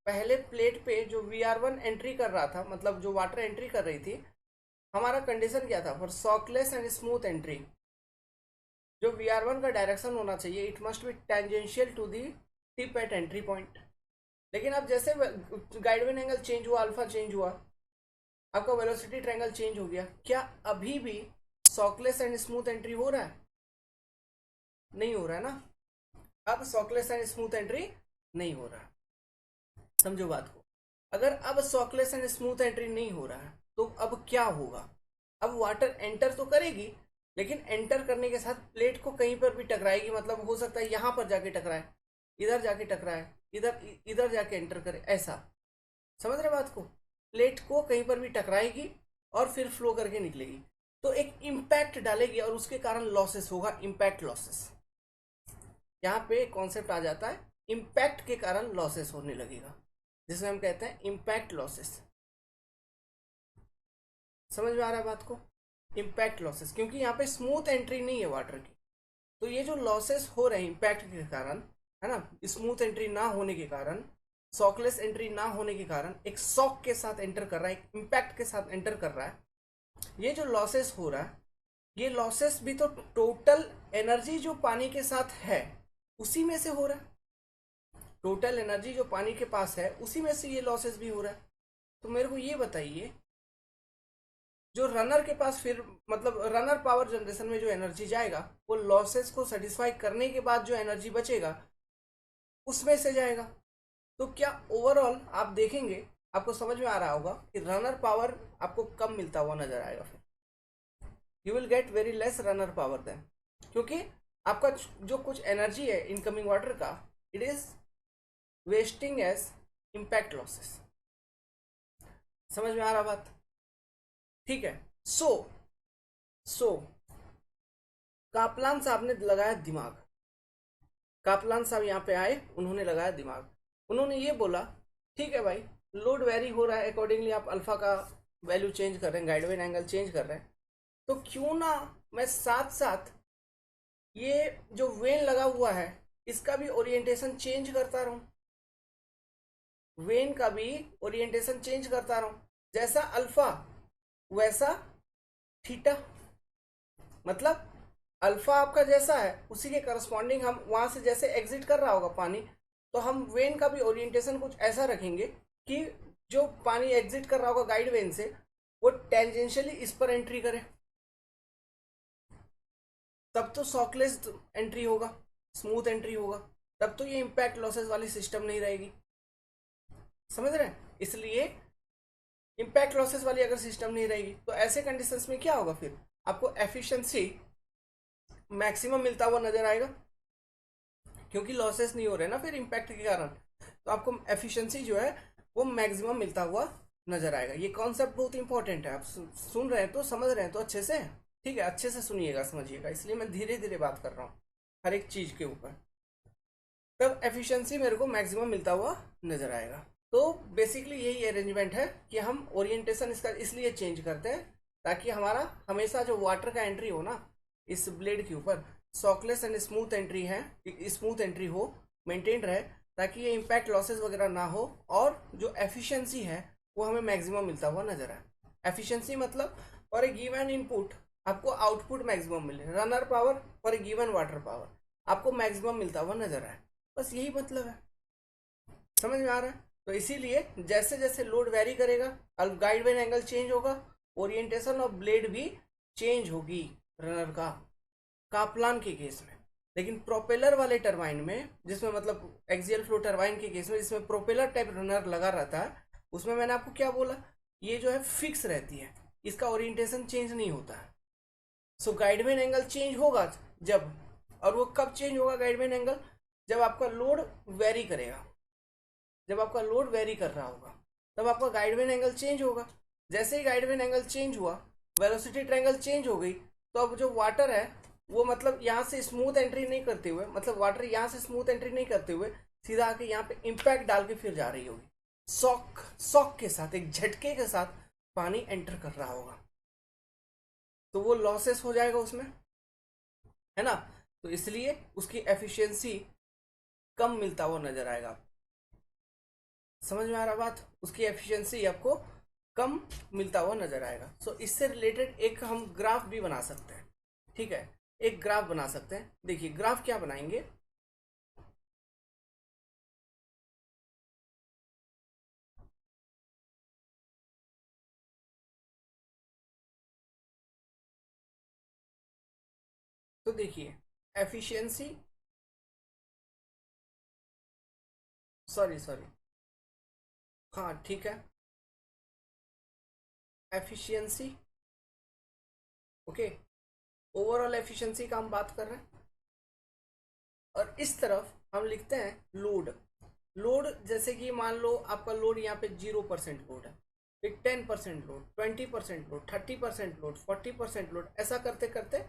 पहले प्लेट पे जो VR1 एंट्री कर रहा था, मतलब जो वाटर एंट्री कर रही थी, हमारा कंडीशन क्या था, for shockless and smooth entry, जो VR1 का डायरेक्शन होना चाहिए, it must be tangential to the tip at entry point. लेकिन अब जैसे गाइडवेन एंगल चेंज हुआ, अल्फा चेंज हुआ, आपका वेलोसिटी ट्रायंगल चेंज हो गया, क्या अभी भी सॉकलेस एंड स्मूथ एंट्री हो रहा है, नहीं हो रहा है ना। अब सॉकलेस एंड स्मूथ एंट्री नहीं हो रहा है, समझो बात को। अगर अब सॉकलेस एंड स्मूथ एंट्री नहीं हो रहा है तो अब क्या होगा, अब वाटर एंटर तो करेगी, लेकिन एंटर करने के साथ प्लेट को कहीं पर भी टकराएगी, मतलब हो सकता है यहाँ पर जाके टकराए, इधर जाके टकराए, इधर इधर जाके एंटर करे, ऐसा, समझ रहे बात को। प्लेट को कहीं पर भी टकराएगी और फिर फ्लो करके निकलेगी, तो एक इम्पैक्ट डालेगी और उसके कारण लॉसेस होगा, इम्पैक्ट लॉसेस। यहाँ पे कॉन्सेप्ट आ जाता है, इम्पैक्ट के कारण लॉसेस होने लगेगा, जिसे हम कहते हैं इम्पैक्ट लॉसेस। समझ में आ रहा है बात को, इम्पैक्ट लॉसेस, क्योंकि यहाँ पे स्मूथ एंट्री नहीं है वाटर की, तो ये जो लॉसेस हो रहे हैं इम्पैक्ट के कारण, है ना, स्मूथ एंट्री ना होने के कारण, सॉकलेस एंट्री ना होने के कारण, एक सॉक के साथ एंटर कर रहा है, एक इम्पैक्ट के साथ एंटर कर रहा है, ये जो लॉसेस हो रहा है, ये लॉसेस भी तो टोटल एनर्जी जो पानी के साथ है उसी में से हो रहा है, टोटल एनर्जी जो पानी के पास है उसी में से ये लॉसेस भी हो रहा है। तो मेरे को ये बताइए, जो रनर के पास फिर, मतलब रनर पावर जनरेशन में जो एनर्जी जाएगा वो लॉसेस को सेटिस्फाई करने के बाद जो एनर्जी बचेगा उसमें से जाएगा। तो क्या ओवरऑल आप देखेंगे, आपको समझ में आ रहा होगा कि रनर पावर आपको कम मिलता हुआ नजर आएगा, फिर you will get very less runner power then, क्योंकि आपका जो कुछ एनर्जी है इनकमिंग वाटर का, it is wasting as impact losses. समझ में आ रहा बात, ठीक है। सो सो कापलान साहब ने लगाया दिमाग, कापलान साहब यहाँ पे आए, उन्होंने लगाया दिमाग, उन्होंने ये बोला ठीक है भाई, लोड वेरी हो रहा है, अकॉर्डिंगली आप अल्फा का वैल्यू चेंज कर रहे हैं, गाइडवेन एंगल चेंज कर रहे हैं, तो क्यों ना मैं साथ साथ ये जो वेन लगा हुआ है इसका भी ओरिएंटेशन चेंज करता रहूं, वेन का भी ओरिएंटेशन चेंज करता रहूं, जैसा अल्फा वैसा थीटा, मतलब अल्फा आपका जैसा है उसी के करस्पॉन्डिंग हम वहां से जैसे एग्जिट कर रहा होगा पानी, तो हम वेन का भी ओरिएंटेशन कुछ ऐसा रखेंगे कि जो पानी एग्जिट कर रहा होगा गाइड वेन से वो टेंजेंशियली इस पर एंट्री करे, तब तो सॉकलेस एंट्री होगा, स्मूथ एंट्री होगा, तब तो ये इम्पैक्ट लॉसेस वाली सिस्टम नहीं रहेगी, समझ रहे हैं। इसलिए इम्पैक्ट लॉसेस वाली अगर सिस्टम नहीं रहेगी तो ऐसे कंडीशंस में क्या होगा, फिर आपको एफिशिएंसी मैक्सिमम मिलता हुआ नजर आएगा, क्योंकि लॉसेस नहीं हो रहे ना फिर इम्पैक्ट के कारण, तो आपको एफिशिएंसी जो है वो मैक्सिमम मिलता हुआ नजर आएगा। ये कॉन्सेप्ट बहुत इंपॉर्टेंट है, आप सुन रहे हैं तो समझ रहे हैं तो अच्छे से। ठीक है, अच्छे से सुनिएगा, समझिएगा, इसलिए मैं धीरे धीरे बात कर रहा हूँ हर एक चीज के ऊपर। तब एफिशिएंसी मेरे को मैक्सिमम मिलता हुआ नजर आएगा। तो बेसिकली यही अरेंजमेंट है कि हम ओरिएंटेशन इसका इसलिए चेंज करते हैं ताकि हमारा हमेशा जो वाटर का एंट्री हो ना इस ब्लेड के ऊपर, सॉकलेस एंड स्मूथ एंट्री है, स्मूथ एंट्री हो, मेंटेन रहे, ताकि ये इम्पैक्ट लॉसेस वगैरह ना हो, और जो एफिशिएंसी है वो हमें मैक्सिमम मिलता हुआ नजर आए। एफिशिएंसी मतलब फॉर ए गिवन इनपुट आपको आउटपुट मैक्सिमम मिले, runner power for a given water power आपको मैक्सिमम मिलता हुआ नजर आए, बस यही मतलब है। समझ में आ रहा है? तो इसीलिए जैसे जैसे लोड वेरी करेगा, गाइड वेन एंगल चेंज होगा, ओरिएंटेशन ऑफ ब्लेड भी चेंज होगी रनर का, काप्लान के केस में। लेकिन प्रोपेलर वाले टरबाइन में, जिसमें मतलब एक्सियल फ्लो टरबाइन के केस में जिसमें प्रोपेलर टाइप रनर लगा रहता है, उसमें मैंने आपको क्या बोला, ये जो है फिक्स रहती है, इसका ओरिएंटेशन चेंज नहीं होता है। सो गाइडवेन एंगल चेंज होगा जब, और वो कब चेंज होगा गाइडवेन एंगल, जब आपका लोड वेरी करेगा, जब आपका लोड वेरी कर रहा होगा तब आपका गाइडवेन एंगल चेंज होगा। जैसे ही गाइडवेन एंगल चेंज हुआ, वेलोसिटी ट्रायंगल चेंज हो गई, तो अब जो वाटर है वो मतलब यहाँ से स्मूथ एंट्री नहीं करते हुए, मतलब वाटर यहाँ से स्मूथ एंट्री नहीं करते हुए सीधा आके यहाँ पे इम्पैक्ट डाल के फिर जा रही होगी, शॉक शॉक के साथ, एक झटके के साथ पानी एंटर कर रहा होगा, तो वो लॉसेस हो जाएगा उसमें, है ना। तो इसलिए उसकी एफिशिएंसी कम मिलता हुआ नजर आएगा। समझ में आ रहा बात? उसकी एफिशिएंसी आपको कम मिलता हुआ नजर आएगा। सो इससे रिलेटेड एक हम ग्राफ भी बना सकते हैं, ठीक है, एक ग्राफ बना सकते हैं। देखिए ग्राफ क्या बनाएंगे, तो देखिए एफिशिएंसी, सॉरी सॉरी, हाँ ठीक है, एफिशिएंसी, ओके, ओवरऑल एफिशिएंसी का हम बात कर रहे हैं। और इस तरफ हम लिखते हैं लोड। लोड जैसे कि मान लो आपका लोड यहाँ पे 0% लोड है, फिर 10% लोड, 20% लोड, 30% लोड, 40% लोड, ऐसा करते करते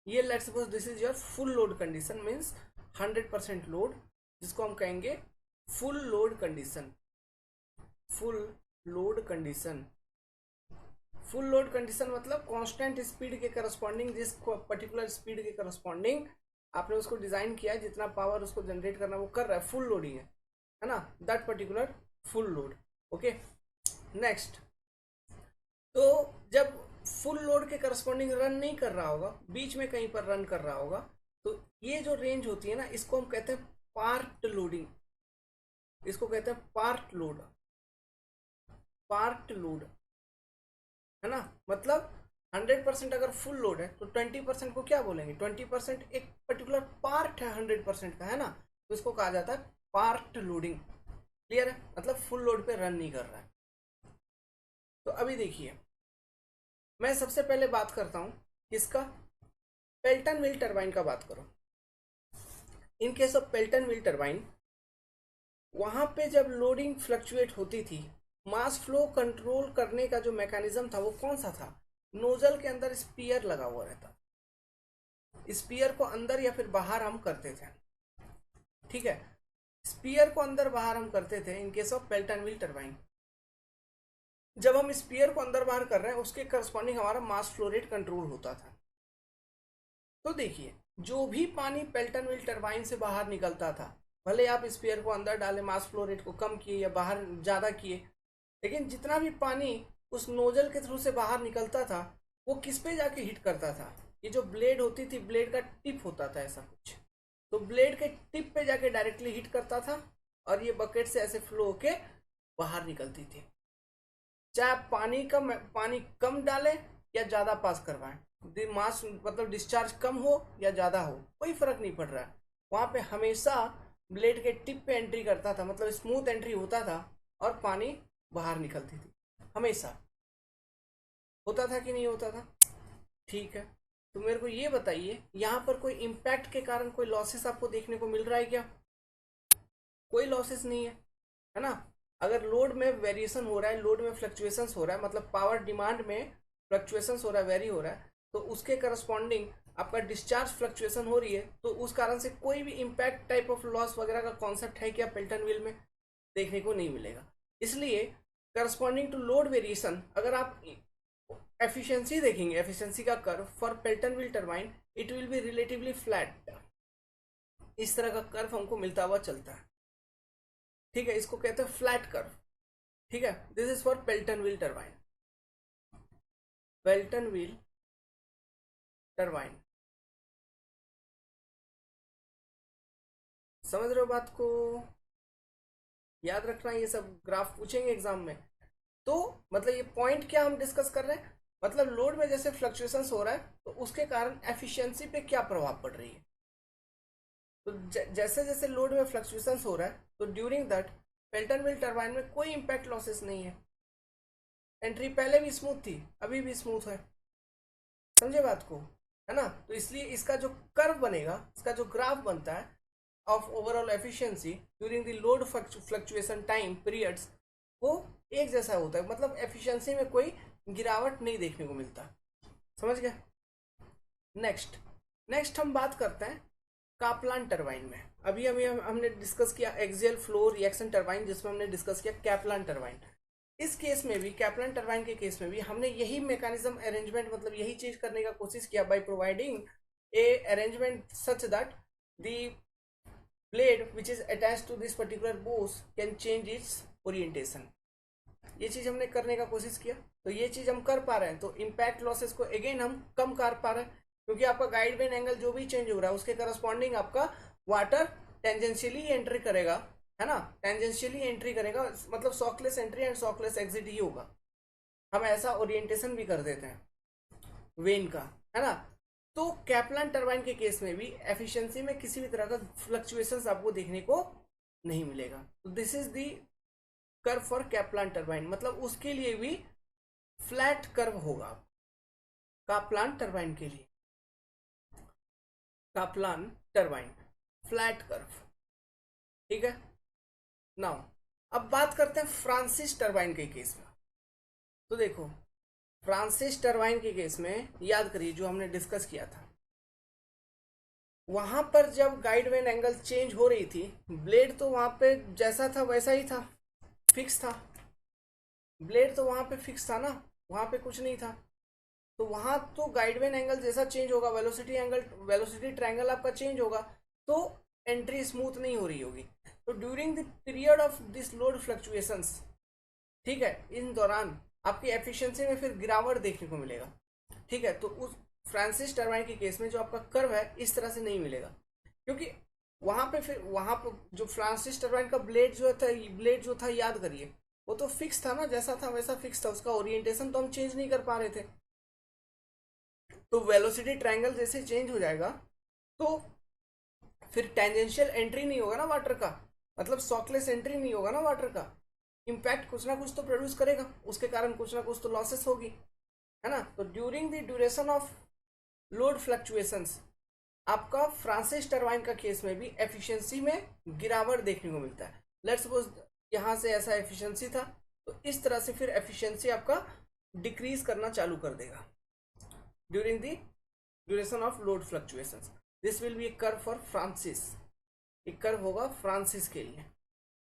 ये let's suppose this is your full load condition, means 100% load, जिसको हम कहेंगे full load condition. Full load condition, full load condition मतलब कांस्टेंट स्पीड के करस्पॉन्डिंग, जिस पर्टिकुलर स्पीड के करस्पॉन्डिंग आपने उसको डिजाइन किया है, जितना पावर उसको जनरेट करना वो कर रहा है, फुल लोडिंग है ना, that particular full load. Okay, next, तो जब फुल लोड के करस्पॉन्डिंग रन नहीं कर रहा होगा, बीच में कहीं पर रन कर रहा होगा, तो ये जो रेंज होती है ना, इसको हम कहते हैं पार्ट लोडिंग, इसको कहते हैं पार्ट लोड, पार्ट लोड, है ना। मतलब 100% अगर फुल लोड है तो 20% को क्या बोलेंगे, 20% एक पर्टिकुलर पार्ट है 100% का, है ना, तो इसको कहा जाता है पार्ट लोडिंग। क्लियर है? मतलब फुल लोड पे रन नहीं कर रहा है। तो अभी देखिए मैं सबसे पहले बात करता हूं किसका, पेल्टन व्हील टरबाइन का बात करो। इन case of Pelton wheel turbine, वहां पे जब लोडिंग फ्लक्चुएट होती थी, मास फ्लो कंट्रोल करने का जो मैकेनिज्म था वो कौन सा था, नोजल के अंदर स्पीयर लगा हुआ रहता, स्पीयर को अंदर या फिर बाहर हम करते थे, ठीक है, स्पीयर को अंदर बाहर हम करते थे इन case of Pelton wheel turbine. जब हम स्पीयर को अंदर बाहर कर रहे हैं उसके करस्पॉन्डिंग हमारा मास फ्लो रेट कंट्रोल होता था। तो देखिए जो भी पानी पेल्टन व्हील टरबाइन से बाहर निकलता था, भले आप स्पीयर को अंदर डाले, मास फ्लो रेट को कम किए या बाहर ज़्यादा किए, लेकिन जितना भी पानी उस नोजल के थ्रू से बाहर निकलता था वो किस पे जाके हिट करता था, ये जो ब्लेड होती थी, ब्लेड का टिप होता था ऐसा कुछ, तो ब्लेड के टिप पे जाके डायरेक्टली हिट करता था और ये बकेट से ऐसे फ्लो होके बाहर निकलती थी। चाहे आप पानी कम डालें या ज़्यादा पास करवाएं, मास मतलब डिस्चार्ज कम हो या ज़्यादा हो, कोई फर्क नहीं पड़ रहा है, वहाँ पे हमेशा ब्लेड के टिप पे एंट्री करता था, मतलब स्मूथ एंट्री होता था और पानी बाहर निकलती थी, हमेशा होता था कि नहीं होता था। ठीक है, तो मेरे को ये बताइए यहाँ पर कोई इम्पैक्ट के कारण कोई लॉसेस आपको देखने को मिल रहा है क्या? कोई लॉसेस नहीं है ना। अगर लोड में वेरिएशन हो रहा है, लोड में फ्लक्चुएशंस हो रहा है, मतलब पावर डिमांड में फ्लक्चुएशंस हो रहा है, वेरी हो रहा है, तो उसके करस्पॉन्डिंग आपका डिस्चार्ज फ्लक्चुएशन हो रही है, तो उस कारण से कोई भी इम्पैक्ट टाइप ऑफ लॉस वगैरह का कॉन्सेप्ट है क्या पेल्टन व्हील में, देखने को नहीं मिलेगा। इसलिए करस्पॉन्डिंग टू लोड वेरिएशन, अगर आप एफिशिएंसी देखेंगे, एफिशिएंसी का curve for Pelton wheel turbine, it will be relatively flat. इस तरह का कर्व हमको मिलता हुआ चलता है, ठीक है, इसको कहते हैं फ्लैट कर्व, ठीक है। This is for Pelton wheel turbine, Pelton wheel turbine. समझ रहे हो बात को, याद रखना, ये सब ग्राफ पूछेंगे एग्जाम में। तो मतलब ये पॉइंट क्या हम डिस्कस कर रहे हैं, मतलब लोड में जैसे फ्लक्चुएशंस हो रहा है तो उसके कारण एफिशिएंसी पे क्या प्रभाव पड़ रही है। तो जैसे जैसे लोड में फ्लक्चुएशंस हो रहा है तो during that Pelton wheel turbine में कोई इंपैक्ट लॉसेस नहीं है। एंट्री पहले भी स्मूथ थी, अभी भी स्मूथ है, समझे बात को, है ना। तो इसलिए इसका जो कर्व बनेगा, इसका जो ग्राफ बनता है of overall efficiency during the load fluctuation time periods, वो एक जैसा होता है, मतलब एफिशिएंसी में कोई गिरावट नहीं देखने को मिलता। समझ गए। नेक्स्ट नेक्स्ट हम बात करते हैं काप्लान टरबाइन में। अभी हमने डिस्कस किया एक्सियल फ्लो रिएक्शन टरबाइन, जिसमें हमने डिस्कस किया कैप्लान टरबाइन। इस केस में भी, कैप्लान टरबाइन के केस में भी हमने यही मैकेनिज्म अरेंजमेंट, मतलब यही चीज करने का कोशिश किया by providing A arrangement such that the blade which is attached to this particular boss can change its orientation। ये चीज हमने करने का कोशिश किया, तो ये चीज हम कर पा रहे हैं, तो इम्पैक्ट लॉसेस को अगेन हम कम कर पा रहे हैं, क्योंकि आपका गाइड वेन एंगल जो भी चेंज हो रहा है उसके करस्पॉन्डिंग आपका वाटर टेंजेंशियली एंट्री करेगा, है ना, टेंजेंशियली एंट्री करेगा, मतलब सॉकलेस एंट्री एंड सॉकलेस एग्जिट ही होगा। हम ऐसा ओरिएंटेशन भी कर देते हैं वेन का, है ना। तो कैप्लान टरबाइन के केस में भी एफिशिएंसी में किसी भी तरह का फ्लक्चुएशंस आपको देखने को नहीं मिलेगा। तो this is the curve for Kaplan turbine, मतलब उसके लिए भी फ्लैट कर्व होगा काप्लान टरबाइन के लिए, काप्लान टरबाइन फ्लैट कर्व, ठीक है। नाउ अब बात करते हैं फ्रांसिस टरबाइन के केस में। तो देखो फ्रांसिस टरबाइन के केस में याद करिए जो हमने डिस्कस किया था, वहां पर जब गाइड वेन एंगल चेंज हो रही थी, ब्लेड तो वहां पे जैसा था वैसा ही था, फिक्स था, ब्लेड तो वहां पे फिक्स था ना, वहां पे कुछ नहीं था। तो वहां तो गाइड वेन एंगल जैसा चेंज होगा, वेलोसिटी एंगल, वेलोसिटी ट्रायंगल आपका चेंज होगा, तो एंट्री स्मूथ नहीं हो रही होगी। तो during the period of this load fluctuations, ठीक है, इन दौरान आपकी एफिशिएंसी में फिर गिरावट देखने को मिलेगा, ठीक है। तो उस फ्रांसिस टरबाइन के केस में जो आपका कर्व है इस तरह से नहीं मिलेगा, क्योंकि वहां पे फिर वहां पर जो फ्रांसिस टरबाइन का ब्लेड जो था याद करिए, वो तो फिक्स था ना, जैसा था वैसा फिक्स था, उसका ओरिएंटेशन तो हम चेंज नहीं कर पा रहे थे। तो वेलोसिटी ट्रायंगल जैसे चेंज हो जाएगा तो फिर टेंजेंशियल एंट्री नहीं होगा ना वाटर का, मतलब सॉकलेस एंट्री नहीं होगा ना वाटर का, इम्पैक्ट कुछ ना कुछ तो प्रोड्यूस करेगा, उसके कारण कुछ ना कुछ तो लॉसेस होगी, है ना। तो during the duration of load fluctuations आपका फ्रांसिस टरबाइन का केस में भी एफिशिएंसी में गिरावट देखने को मिलता है। लेट्स सपोज यहां से ऐसा एफिशिएंसी था, तो इस तरह से फिर एफिशिएंसी आपका डिक्रीज करना चालू कर देगा during the duration of load fluctuations. This will B A curve for Francis, एक कर्व होगा फ्रांसिस के लिए।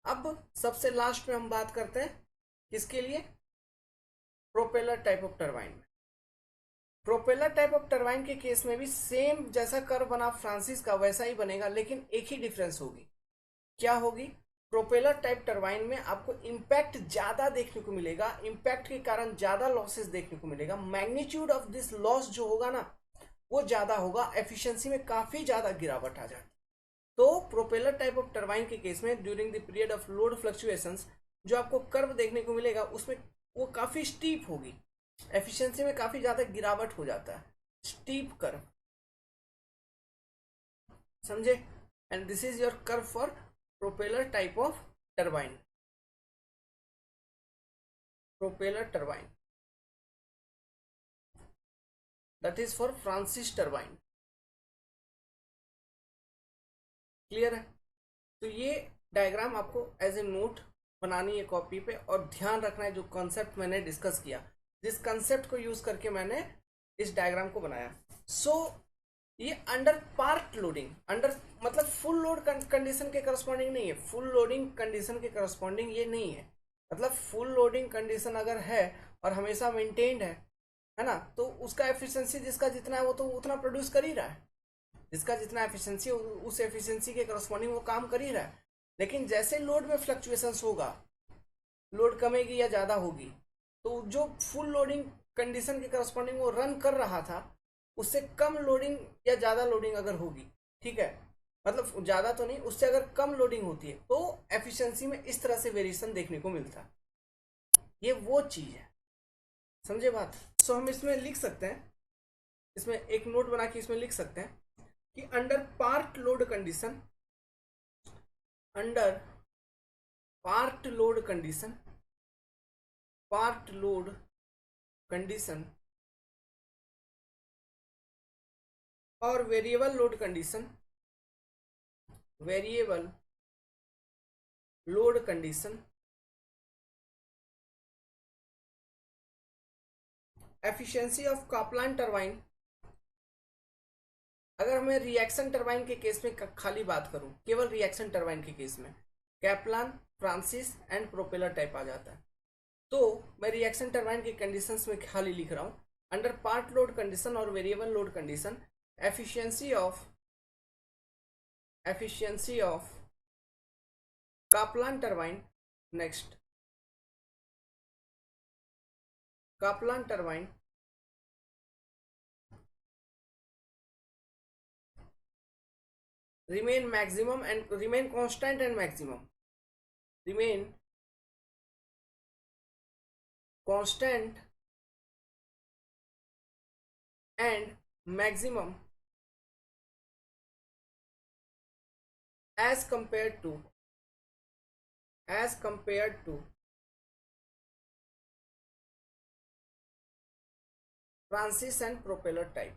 अब सबसे लास्ट में हम बात करते हैं किसके लिए, propeller type of turbine. Propeller type of turbine के केस में भी सेम जैसा कर्व बना फ्रांसिस का वैसा ही बनेगा, लेकिन एक ही डिफरेंस होगी, क्या होगी, प्रोपेलर टाइप टरबाइन में आपको इम्पैक्ट ज्यादा देखने को मिलेगा, इम्पैक्ट के कारण ज्यादा लॉसेस देखने को मिलेगा, मैग्नीट्यूड ऑफ दिस लॉस जो होगा ना वो ज्यादा होगा, एफिशिएंसी में काफी ज्यादा गिरावट आ जाती। तो प्रोपेलर टाइप ऑफ टरबाइन के केस में during the period of load fluctuations जो आपको कर्व देखने को मिलेगा उसमें वो काफी स्टीप होगी, एफिशिएंसी में काफी ज्यादा गिरावट हो जाता है, स्टीप कर्व, समझे। And this is your curve for propeller type of turbine, propeller turbine, that is for Francis turbine. Clear है। तो ये डायग्राम आपको एज ए नोट बनानी है कॉपी पे, और ध्यान रखना है जो कॉन्सेप्ट मैंने डिस्कस किया, जिस कॉन्सेप्ट को यूज करके मैंने इस डायग्राम को बनाया। सो ये अंडर पार्ट लोडिंग, अंडर मतलब फुल लोड कंडीशन के करस्पॉन्डिंग नहीं है, फुल लोडिंग कंडीशन के करस्पॉन्डिंग ये नहीं है। मतलब फुल लोडिंग कंडीशन अगर है और हमेशा मेंटेन्ड है ना, तो उसका एफिशिएंसी जिसका जितना है वो तो उतना प्रोड्यूस कर ही रहा है, जिसका जितना एफिशिएंसी उस एफिशिएंसी के करस्पॉन्डिंग वो काम कर ही रहा है। लेकिन जैसे लोड में फ्लक्चुएशंस होगा, लोड कमेगी या ज़्यादा होगी, तो जो फुल लोडिंग कंडीशन के करस्पॉन्डिंग वो रन कर रहा था उससे कम लोडिंग या ज़्यादा लोडिंग अगर होगी, ठीक है, मतलब ज़्यादा तो नहीं, उससे अगर कम लोडिंग होती है तो एफिशिएंसी में इस तरह से वेरिएशन देखने को मिलता है। ये वो चीज़ है, समझे बात। सो हम इसमें लिख सकते हैं, इसमें एक नोट बना के इसमें लिख सकते हैं कि under part load condition, under part load condition, part load condition और variable load condition, variable load condition, efficiency of Kaplan turbine. अगर मैं रिएक्शन टरबाइन के केस में खाली बात करूं, केवल रिएक्शन टरबाइन के केस में Kaplan, Francis and propeller type आ जाता है। तो मैं रिएक्शन टरबाइन के कंडीशंस में खाली लिख रहा हूं अंडर पार्ट लोड कंडीशन और variable load condition, efficiency of Kaplan turbine, next Kaplan turbine remain maximum and remain constant and maximum, remain constant and maximum as compared to Francis and propeller type,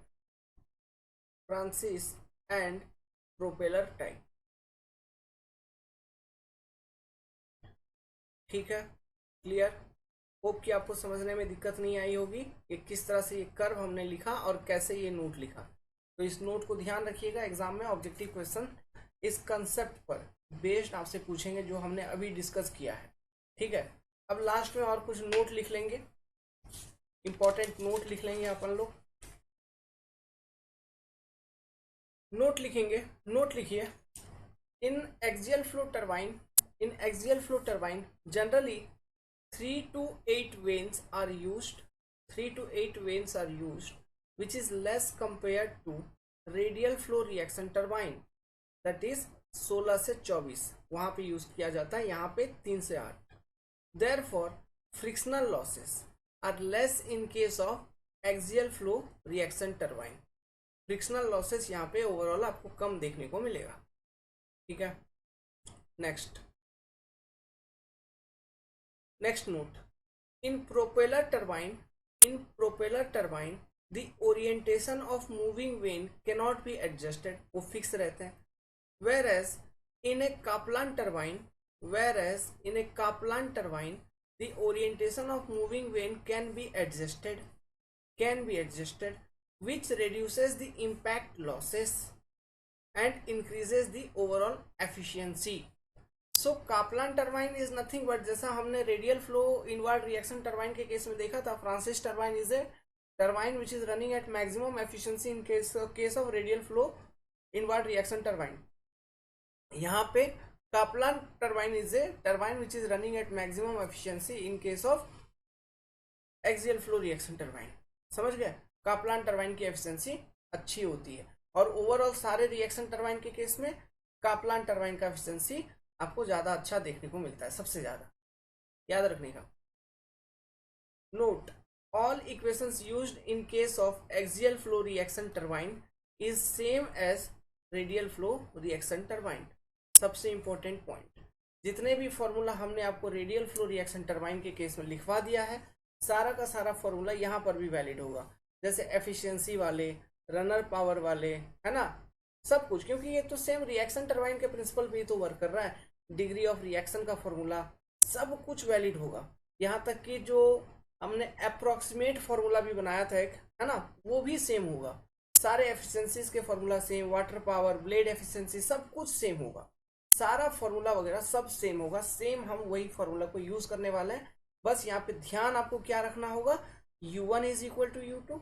Francis and propeller type। ठीक है, clear. Hope कि आपको समझने में दिक्कत नहीं आई होगी कि किस तरह से ये कर्व हमने लिखा और कैसे ये नोट लिखा। तो इस नोट को ध्यान रखिएगा, एग्जाम में ऑब्जेक्टिव क्वेश्चन इस कंसेप्ट पर बेस्ड आपसे पूछेंगे जो हमने अभी डिस्कस किया है। ठीक है, अब लास्ट में और कुछ नोट लिख लेंगे, इंपॉर्टेंट नोट लिख लेंगे अपन लोग। नोट लिखेंगे, नोट लिखिए, in axial flow turbine generally 3 to 8 veins are used, 3 to 8 veins are used, which is less compared to radial flow reaction turbine, that is 16 से 24 वहां पे यूज किया जाता है, यहाँ पे 3 से 8। Therefore, frictional losses are less in case of axial flow reaction turbine। Frictional losses यहाँ पे ओवरऑल आपको कम देखने को मिलेगा। ठीक है, next note, in propeller turbine the orientation of moving vane cannot be adjusted, वो फिक्स रहते हैं। Whereas in a Kaplan turbine the orientation of moving vane can be adjusted which reduces the impact losses and increases the overall efficiency। So Kaplan turbine is nothing but, जैसा हमने radial flow inward reaction turbine के case में देखा था, Francis turbine is a turbine which is running at maximum efficiency in case of radial flow inward reaction turbine। यहाँ पे Kaplan turbine is a turbine which is running at maximum efficiency in case of axial flow reaction turbine। समझ गए, Kaplan turbine की efficiency अच्छी होती है और overall सारे रिएक्शन टरबाइन के केस में कापलान टरबाइन का एफिशिएंसी आपको ज्यादा अच्छा देखने को मिलता है, सबसे ज्यादा, याद रखने का। Note, all equations used in case of axial flow reaction turbine is same as radial flow reaction turbine. सबसे इंपॉर्टेंट पॉइंट, जितने भी फॉर्मूला हमने आपको रेडियल फ्लो रिएक्शन टरबाइन के केस में लिखवा दिया है, सारा का सारा फॉर्मूला यहाँ पर भी वैलिड होगा, जैसे एफिशिएंसी वाले, रनर पावर वाले, है ना, सब कुछ, क्योंकि ये तो सेम रिएक्शन टरबाइन के प्रिंसिपल पे ही तो वर्क कर रहा है। डिग्री ऑफ रिएक्शन का फॉर्मूला सब कुछ वैलिड होगा, यहाँ तक कि जो हमने अप्रोक्सीमेट फॉर्मूला भी बनाया था एक है ना, वो भी सेम होगा। सारे एफिशिएंसीज के formula same, water power, blade efficiency, सब कुछ सेम होगा, सारा फॉर्मूला वगैरह सब सेम होगा। सेम हम वही फॉर्मूला को यूज करने वाले हैं। बस यहाँ पे ध्यान आपको क्या रखना होगा, u1 is equal to u2,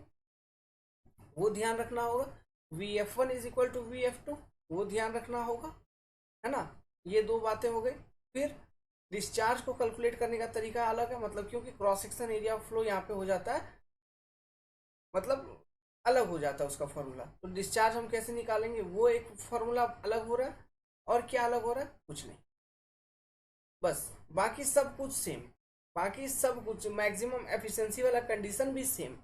वो ध्यान रखना होगा। vf1 is equal to vf2, वो ध्यान रखना होगा, है ना। ये दो बातें हो गई। फिर डिस्चार्ज को कैलकुलेट करने का तरीका अलग है, मतलब क्योंकि cross section area of flow यहाँ पे हो जाता है, मतलब अलग हो जाता है उसका फॉर्मूला। तो डिस्चार्ज हम कैसे निकालेंगे, वो एक फॉर्मूला अलग हो रहा है। और क्या अलग हो रहा है, कुछ नहीं, बस बाकी सब कुछ सेम। बाकी सब कुछ, मैक्सिमम एफिशिएंसी वाला कंडीशन भी सेम,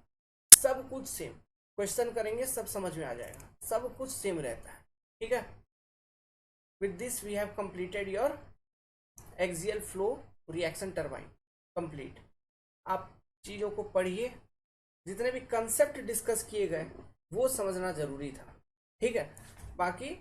सब कुछ सेम। क्वेश्चन करेंगे सब समझ में आ जाएगा, सब कुछ सेम रहता है, ठीक है। With this we have completed your axial flow reaction turbine complete. आप चीज़ों को पढ़िए, जितने भी कंसेप्ट डिस्कस किए गए वो समझना जरूरी था, ठीक है। बाकी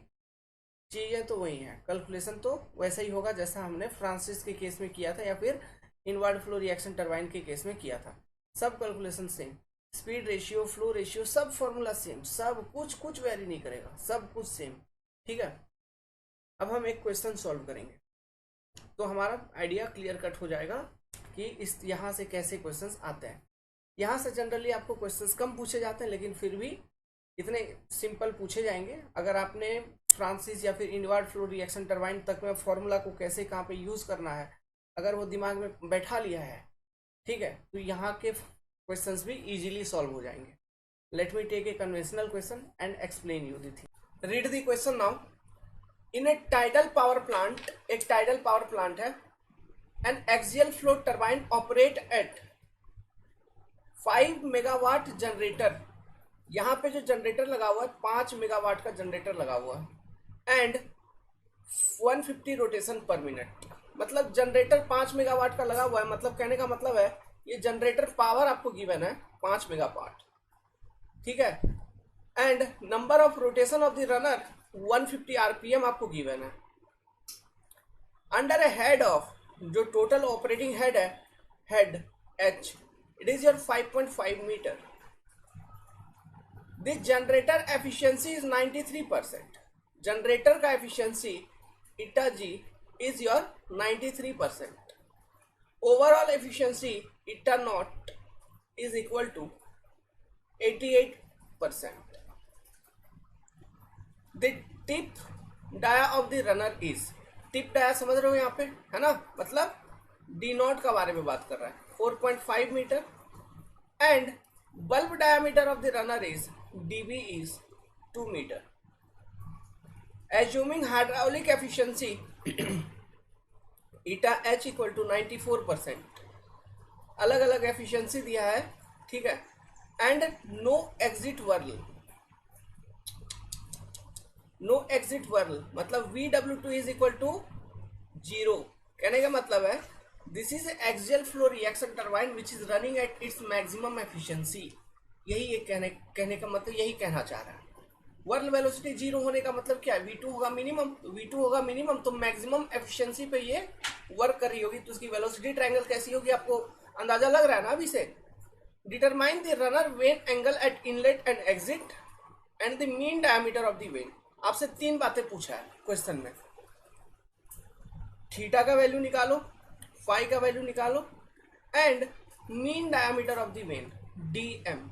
चीज़ें तो वही हैं, कैलकुलेशन तो वैसा ही होगा जैसा हमने फ्रांसिस के केस में किया था या फिर इनवर्ड फ्लो रिएक्शन टरबाइन के केस में किया था। सब calculation same, speed ratio, flow ratio, सब फॉर्मूला सेम, सब कुछ वेरी नहीं करेगा, सब कुछ सेम, ठीक है। अब हम एक क्वेश्चन सॉल्व करेंगे तो हमारा आइडिया क्लियर कट हो जाएगा कि इस यहाँ से कैसे क्वेश्चंस आते हैं। यहाँ से जनरली आपको क्वेश्चंस कम पूछे जाते हैं, लेकिन फिर भी इतने सिंपल पूछे जाएंगे। अगर आपने फ्रांसिस या फिर इनवर्ड फ्लो रिएक्शन टरबाइन तक में फॉर्मूला को कैसे कहाँ पे यूज करना है अगर वो दिमाग में बैठा लिया है, ठीक है, तो यहाँ के क्वेश्चंस भी इजीली सॉल्व हो जाएंगे। Let me take a conventional question and explain you the thing. Read the question now. In a tidal power plant, एक टाइडल पावर प्लांट है, an axial flow turbine operate at 5 megawatt generator. यहां पे जो generator लगा हुआ है 5 megawatt का generator लगा हुआ है, एंड 150 रोटेशन पर मिनट। मतलब जनरेटर 5 मेगावाट का लगा हुआ है, मतलब कहने का मतलब है ये जनरेटर पावर आपको गिवन है 5 मेगावाट, ठीक है। And number of rotation of the runner 150 RPM आपको गिवन है। अंडर ए हेड ऑफ, जो टोटल ऑपरेटिंग हेड है, head H, it is your 5.5 metre. This generator efficiency is 93%। Generator का efficiency eta G is your 93%। Overall efficiency eta naught is equal to 88%। The tip dia of the runner is, tip dia समझ रहे हो यहाँ पे, है ना, मतलब D naught का बारे में बात कर रहा है, 4.5 metre. And bulb diameter of the runner is dB is 2 meter. Assuming hydraulic efficiency eta h equal to 94%, अलग अलग एफिशिएंसी दिया है, ठीक है। And no exit whirl, no exit whirl मतलब VW2 इज इक्वल टू 0। कहने का मतलब है this is axial flow reaction turbine which is running at its maximum efficiency. यही ये कहने का मतलब यही कहना चाह रहा है। वर्ल वेलोसिटी 0 होने का मतलब क्या है, V2 होगा मिनिमम, तो V2 होगा मिनिमम तो मैक्सिमम एफिशिएंसी पे ये वर्क कर रही होगी, तो उसकी वेलोसिटी ट्रायंगल कैसी होगी आपको अंदाजा लग रहा है ना अभी से। Determine the runner when angle eight inlet and exit and the mean diameter of the when. आपसे 3 बातें पूछा है क्वेश्चन में, थीटा का वैल्यू निकालो, फाई का वैल्यू निकालो, and mean diameter of the when DM।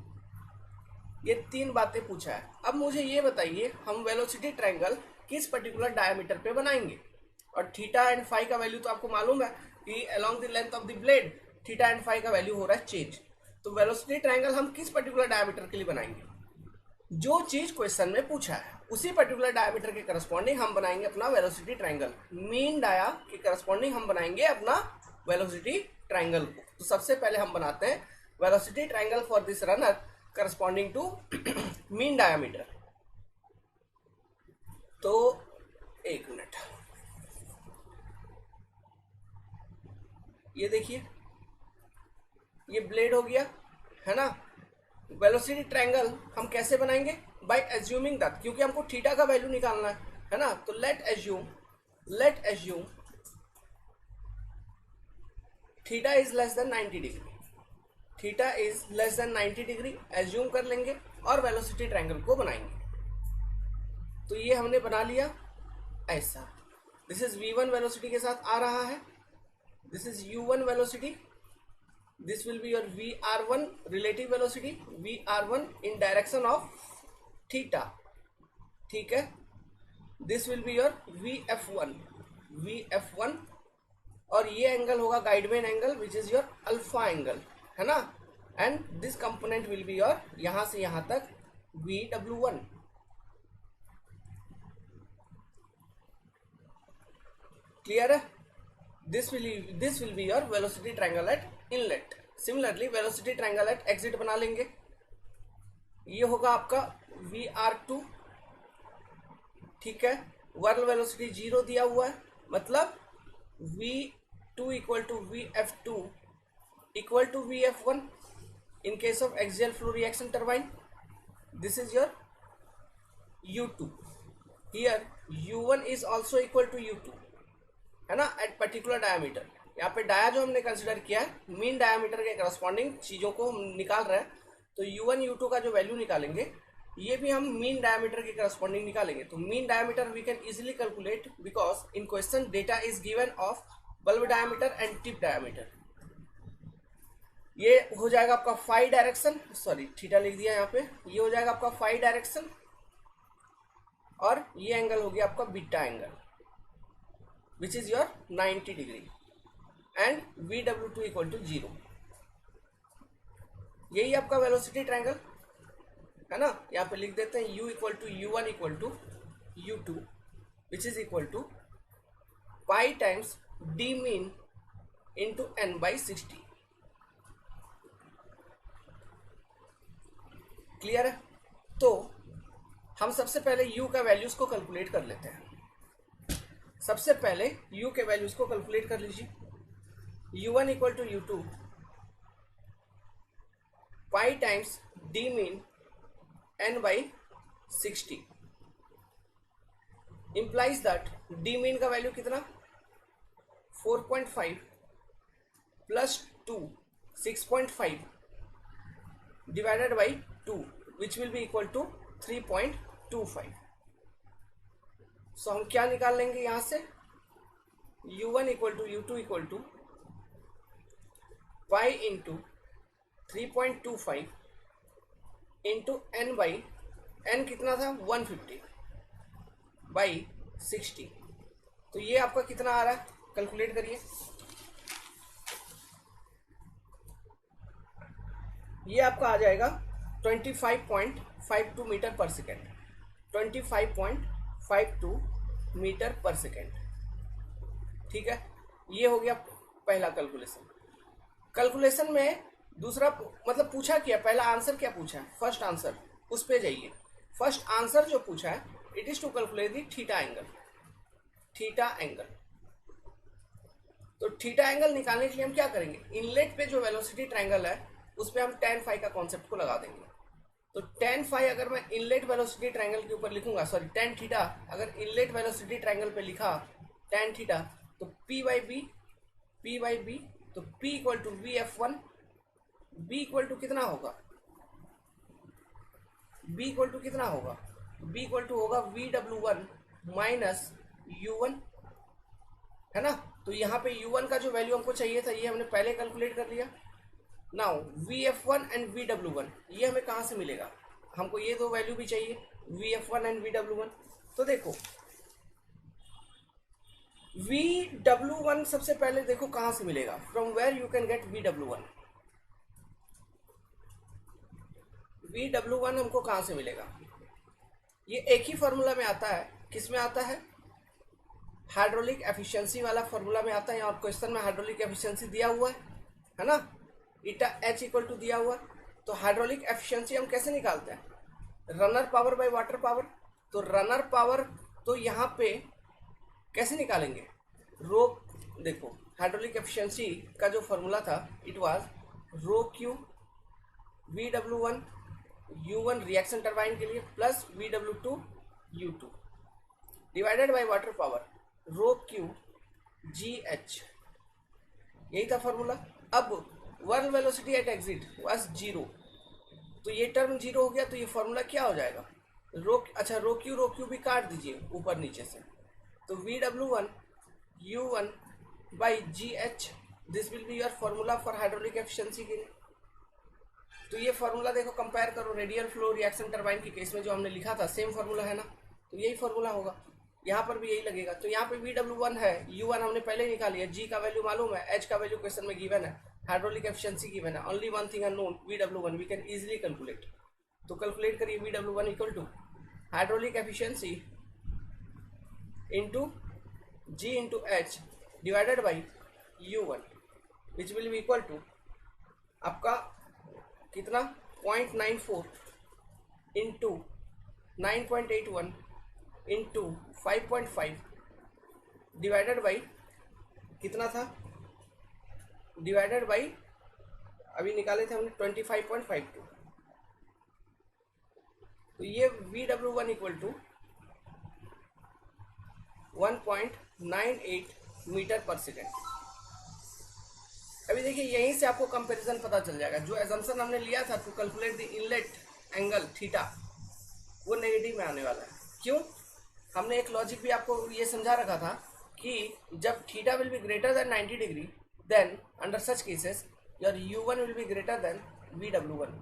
ये 3 बातें पूछा है। अब मुझे ये बताइए हम वेलोसिटी ट्रायंगल किस पर्टिकुलर डायमीटर पे बनाएंगे। और थीटा एंड फाई का वैल्यू तो आपको मालूम है कि along the length of the blade theta and phi का वैल्यू हो रहा है चेंज। तो वेलोसिटी ट्रायंगल हम किस पर्टिकुलर डायमीटर के लिए बनाएंगे, जो चीज क्वेश्चन में पूछा है उसी पर्टिकुलर डायमीटर के करस्पॉन्डिंग हम बनाएंगे अपना वेलोसिटी ट्रायंगल। मीन डाया के करस्पॉन्डिंग हम बनाएंगे अपना वेलोसिटी ट्रायंगल को। तो सबसे पहले हम बनाते हैं velocity triangle for this runner corresponding to mean diameter. तो एक मिनट, ये देखिए ये ब्लेड हो गया, है ना। वेलोसिटी ट्रायंगल हम कैसे बनाएंगे, बाय एज्यूमिंग दैट, क्योंकि हमको थीटा का वैल्यू निकालना है ना। तो late assume theta is less than 90 degree. Theta is less than 90 degree assume कर लेंगे और वेलोसिटी ट्रायंगल को बनाएंगे। तो ये हमने बना लिया ऐसा। दिस इज v1 वेलोसिटी के साथ आ रहा है, this is u1 velocity, this will be your vr1 relative velocity, vr1 in direction of theta, ठीक है। This will be your vf1 और ये एंगल होगा guide vane angle which is your alpha angle, है ना। And this component will be your यहां से यहां तक vw1। क्लियर है। This will be your velocity triangle at inlet. Similarly velocity triangle at exit बना लेंगे। ये होगा आपका vr2, ठीक है। वर्ल वेलोसिटी 0 दिया हुआ है, मतलब v2 equal to vf2 equal to vf1 in case of axial flow reaction turbine. This is your u2। Here u1 is also equal to u2, है ना, एट पर्टिकुलर डायमीटर। यहाँ पे डाया जो हमने कंसिडर किया है मीन डायमीटर के corresponding चीजों को हम निकाल रहे हैं, तो u1 u2 का जो वैल्यू निकालेंगे ये भी हम मीन डायमीटर के करस्पॉन्डिंग निकालेंगे। तो mean diameter we can easily calculate because in question data is given of bulb diameter and tip diameter. ये हो जाएगा आपका फाई डायरेक्शन, सॉरी थीटा लिख दिया यहाँ पे, ये हो जाएगा आपका फाई डायरेक्शन और ये एंगल हो गया आपका beta angle which is your 90 degree and vw2 equal to 0। यही आपका वेलोसिटी ट्रायंगल है ना। यहाँ पे लिख देते हैं u equal to u1 equal to u2 which is equal to pi times d mean into n/60। Clear है। तो हम सबसे पहले u का वैल्यूज को कैलकुलेट कर लेते हैं। सबसे पहले u के वैल्यूज को कैलकुलेट कर लीजिए। u1 equal to u2 pi times d mean n/60 implies that d mean का वैल्यू कितना 4.5 plus 2 6.5 divided by 2 which will be equal to 3.25। So हम क्या निकाल लेंगे यहां से u1 equal to u2 equal to pi into 3.25 into n कितना था 150 बाई 60। तो ये आपका कितना आ रहा है कैलकुलेट करिए। ये आपका आ जाएगा 25.52 मीटर पर सेकेंड, 25.52 मीटर पर सेकेंड, ठीक है। ये हो गया पहला कैलकुलेशन में दूसरा मतलब पूछा क्या, पहला आंसर क्या पूछा है, फर्स्ट आंसर, उस पे जाइए। फर्स्ट आंसर जो पूछा है it is to calculate the theta angle. तो थीटा एंगल निकालने के लिए हम क्या करेंगे, इनलेट पे जो वेलोसिटी ट्रायंगल है उस पे हम tan फाई का कॉन्सेप्ट को लगा देंगे। तो tan फाई अगर मैं इनलेट वेलोसिटी ट्रायंगल के ऊपर लिखूंगा, सॉरी tan थीटा अगर इनलेट वेलोसिटी ट्रायंगल पे लिखा tan थीटा, तो p बाई बी, तो p equal to vf1, b equal to कितना होगा, b इक्वल टू कितना होगा, b इक्वल टू होगा vw1 माइनस u1, है ना। तो यहाँ पे u1 का जो वैल्यू हमको चाहिए था ये हमने पहले कैलकुलेट कर लिया। नाउ vf1 एंड vw1 ये हमें कहाँ से मिलेगा, हमको ये दो वैल्यू भी चाहिए vf1 एंड vw1। तो देखो vw1 सबसे पहले देखो कहाँ से मिलेगा, from where you can get vw1 हमको कहाँ से मिलेगा, ये एक ही फॉर्मूला में आता है। किस में आता है, हाइड्रोलिक एफिशिएंसी वाला फॉर्मूला में आता है। और क्वेश्चन में हाइड्रोलिक एफिशिएंसी दिया हुआ है ना, ईटा एच इक्वल टू दिया हुआ। तो हाइड्रोलिक एफिशिएंसी हम कैसे निकालते हैं, runner power by water power. तो रनर पावर तो यहाँ पे कैसे निकालेंगे, रो, देखो हाइड्रोलिक एफिशिएंसी का जो फॉर्मूला था it was rho Q vw1 u1 reaction turbine के लिए plus vw2 u2 divided by water power rho Q G H, यही था फॉर्मूला। अब work velocity at exit was 0, तो ये टर्म 0 हो गया, तो ये फॉर्मूला क्या हो जाएगा, अच्छा रो क्यू भी काट दीजिए ऊपर नीचे से, तो VW1 U1 by GH, this will be your formula for hydraulic efficiency gain. तो ये फॉर्मूला देखो, कंपेयर करो रेडियल फ्लो रिएक्शन टरबाइन के केस में जो हमने लिखा था सेम फॉर्मूला है ना, तो यही फॉर्मूला होगा, यहाँ पर भी यही लगेगा। तो यहाँ पे VW1 है, U1 हमने पहले ही निकाल लिया, G का वैल्यू मालूम है, H का वैल्यू क्वेश्चन में गिवन है, हाइड्रोलिक एफिशिएंसी गिवन है, only one thing unknown VW1, we can easily calculate. तो कैलकुलेट करिए VW1 equal to hydraulic efficiency into G into H divided by U1, which will be equal to आपका कितना 0.94 into 9.81 into 5.5 divided by कितना था, divided by अभी निकाले थे हमने 25.52। तो ये VW1 इक्वल टू 1.98 मीटर पर सेकेंड। अभी देखिए यहीं से आपको कंपैरिजन पता चल जाएगा, जो एजम्पशन हमने लिया था to calculate the inlet angle theta वो नेगेटिव में आने वाला है। क्यों? हमने एक लॉजिक भी आपको ये समझा रखा था कि जब थीटा will be greater than 90 degree then under such cases your U1 will be greater than VW1।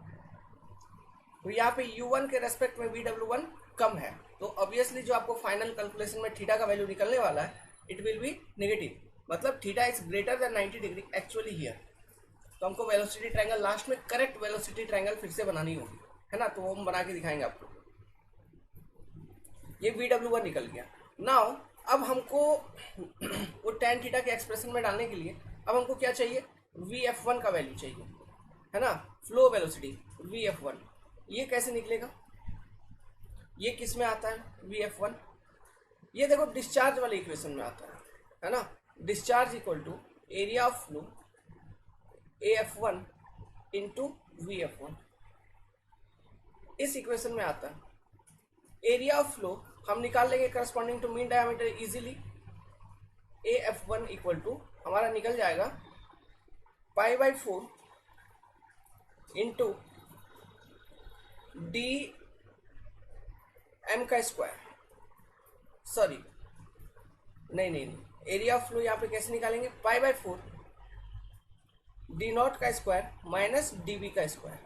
तो यहाँ पे U1 के रेस्पेक्ट में VW1 कम है, तो ऑब्वियसली जो आपको फाइनल कैलकुलेशन में थीटा का वैल्यू निकलने वाला है इट विल बी नेगेटिव, मतलब theta is greater than 90 degree actually here. तो हमको वेलोसिटी ट्रायंगल लास्ट में करेक्ट वेलोसिटी ट्रायंगल फिर से बनानी होगी, है ना, तो वो हम बना के दिखाएंगे आपको। ये VW1 निकल गया। नाउ अब हमको वो tan थीटा के एक्सप्रेशन में डालने के लिए अब हमको क्या चाहिए, VF1 का वैल्यू चाहिए, है ना, फ्लो वेलोसिटी VF1। ये कैसे निकलेगा, ये किस में आता है VF1, ये देखो डिस्चार्ज वाले इक्वेशन में आता है ना, discharge equal to area of flow AF1 into VF1, इस इक्वेशन में आता है। एरिया ऑफ फ्लो हम निकाल लेंगे corresponding to mean diameter easily, AF1 equal to हमारा निकल जाएगा π/4 इंटू DM का स्क्वायर, सॉरी नहीं, एरिया ऑफ फ्लो यहाँ पे कैसे निकालेंगे, π/4 D0 का स्क्वायर माइनस DB का स्क्वायर।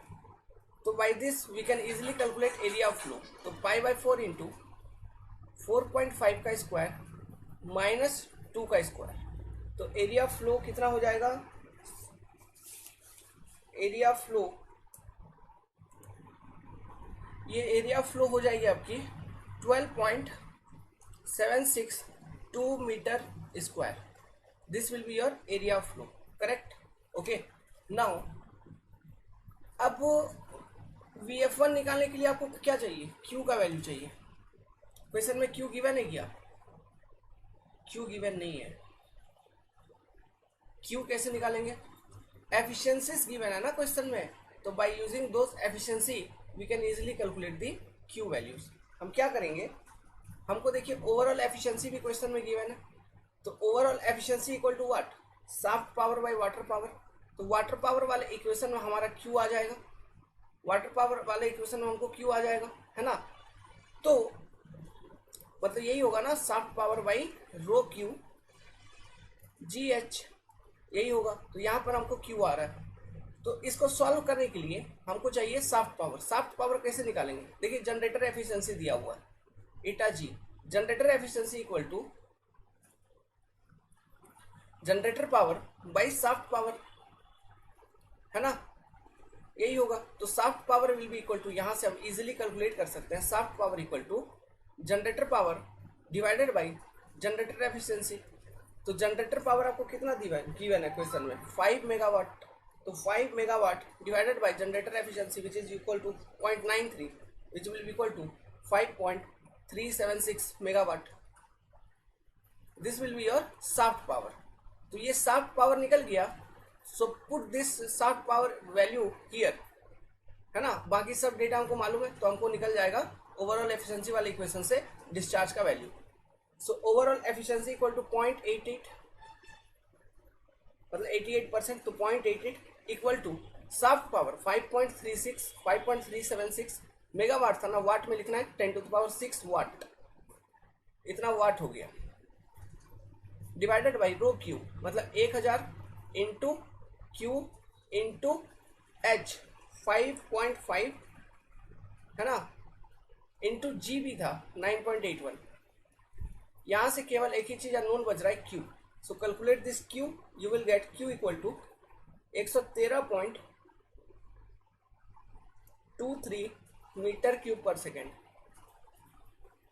तो by this we can easily calculate area of flow, तो π/4 इंटू 4.5 का स्क्वायर माइनस 2 का स्क्वायर, तो एरिया ऑफ फ्लो कितना हो जाएगा, एरिया ऑफ फ्लो, ये एरिया ऑफ फ्लो हो जाएगी आपकी 12.762 metre square, this will be your area of flow, correct, okay. Now अब VF1 निकालने के लिए आपको क्या चाहिए, Q का वैल्यू चाहिए। क्वेश्चन में Q गिवन है क्या, Q गिवन नहीं है, Q कैसे निकालेंगे, एफिशिएंसीज गिवन है ना क्वेश्चन में, तो by using those efficiency we can easily calculate the Q values. हम क्या करेंगे, हमको देखिए ओवरऑल एफिशिएंसी भी क्वेश्चन में गिवन है, तो overall efficiency equal to what, shaft power by water power, तो वाटर पावर वाले इक्वेशन में हमारा Q आ जाएगा, वाटर पावर वाले इक्वेशन में हमको Q आ जाएगा, है ना, तो मतलब यही होगा ना, shaft power by rho Q GH, यही होगा। तो यहाँ पर हमको Q आ रहा है, तो इसको सॉल्व करने के लिए हमको चाहिए शाफ्ट पावर। शाफ्ट पावर कैसे निकालेंगे, देखिए जनरेटर एफिशिएंसी दिया हुआ है eta G, generator efficiency equal to generator power by shaft power, है ना, यही होगा। तो shaft power will be equal to, यहाँ से हम इजीली कैलकुलेट कर सकते हैं, shaft power equal to generator power divided by generator efficiency. तो जनरेटर पावर आपको कितना गिवन है क्वेश्चन में, 5 मेगावाट, तो 5 megawatt divided by generator efficiency which is equal to 0.93 which will be equal to 5.376 megawatt, this will be your shaft power. तो ये shaft power निकल गया, so put this shaft power value here, है ना, बाकी सब data हमको मालूम है, तो हमको निकल जाएगा ओवरऑल एफिशिएंसी वाले इक्वेशन से डिस्चार्ज का value. So overall efficiency equal to 0.88, मतलब 88%, तो 0.88 equal to shaft power 5.36 megawatt था ना, वाट में लिखना है 10⁶ वाट, इतना वाट हो गया, डिवाइडेड बाई रो क्यू, मतलब 1000 इंटू क्यू इंटू एच 5.5 है ना, इंटू जी भी था 9.81। यहां से केवल एक ही चीज अननोन बच रहा है Q. So calculate this Q, you will get Q equal to 113.23 metre cube per second,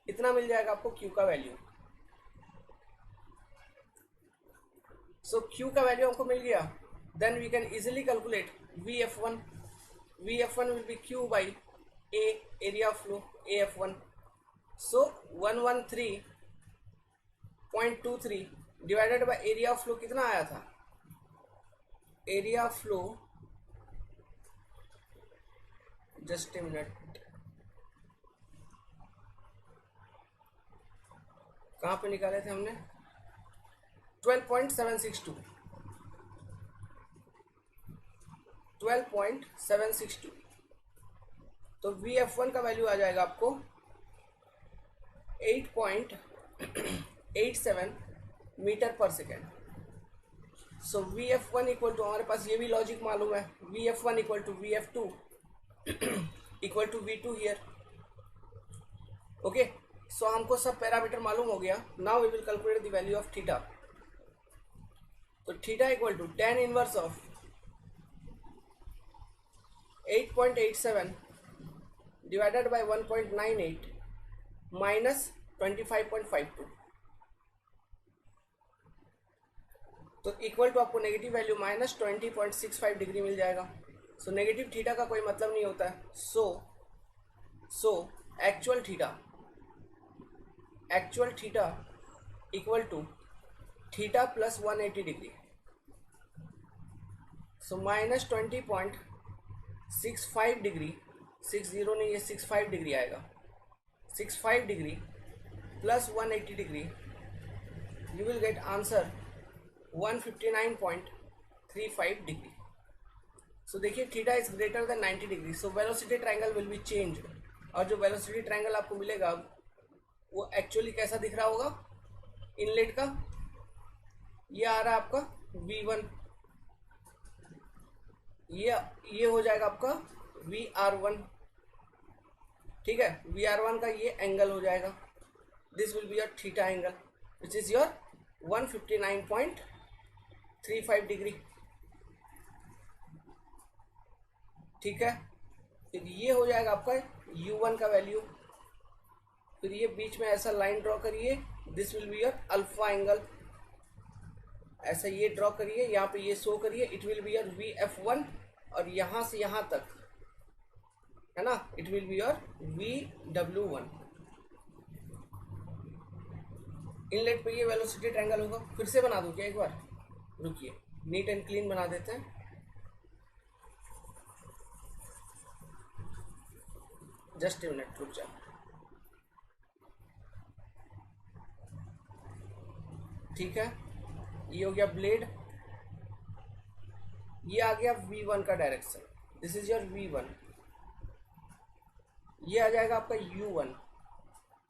इतना मिल जाएगा आपको क्यू का वैल्यू। सो क्यू का वैल्यू हमको मिल गया, then we can easily calculate VF1 will be Q by A, area flow AF1। सो 113.23 डिवाइडेड बाई एरिया फ्लो कितना आया था, area flow, just a minute, कहाँ पे निकाले थे हमने, 12.762 12.762। तो VF1 का वैल्यू आ जाएगा आपको 8.87 मीटर पर second. So VF1 equal to, हमारे पास ये भी लॉजिक मालूम है, VF1 equal to VF2 equal to V2 here. Okay, so हमको सब पैरामीटर मालूम हो गया। Now we will calculate the value of theta. तो theta equal to tan inverse of 8.87 divided by 1.98 minus 25.52, तो इक्वल टू आपको नेगेटिव वैल्यू माइनस 20.65 डिग्री मिल जाएगा। सो नेगेटिव थीटा का कोई मतलब नहीं होता है। So actual theta equal to theta plus 180 degree. So minus 20.65 degree, 60 नहीं, ये 65 डिग्री आएगा, 65 degree plus 180 degree, you will get answer 159.35 degree. So देखिए theta is greater than 90 degree, so velocity triangle will be changed. और जो velocity triangle आपको मिलेगा वो actually कैसा दिख रहा होगा, इनलेट का ये आ रहा है आपका V1, ये हो जाएगा आपका VR1, ठीक है, VR1 का ये एंगल हो जाएगा, this will be your theta angle which is your 159.35 degree, ठीक है। फिर ये हो जाएगा आपका U1 का वैल्यू, फिर ये बीच में ऐसा लाइन ड्रॉ करिए, this will be your alpha angle, ऐसा ये ड्रॉ करिए, यहाँ पे ये शो करिए, it will be your VF1, और यहाँ से यहाँ तक है ना, it will be your VW1। Inlet पे ये वेलोसिटी ट्रायंगल होगा। फिर से बना दूं क्या एक बार, रुकिए, नीट एंड क्लीन बना देते हैं। जस्ट ए मिनट, रुक जाओ। ठीक है, ये हो गया ब्लेड, ये आ गया V1 का direction, this is your V1, ये आ जाएगा आपका U1,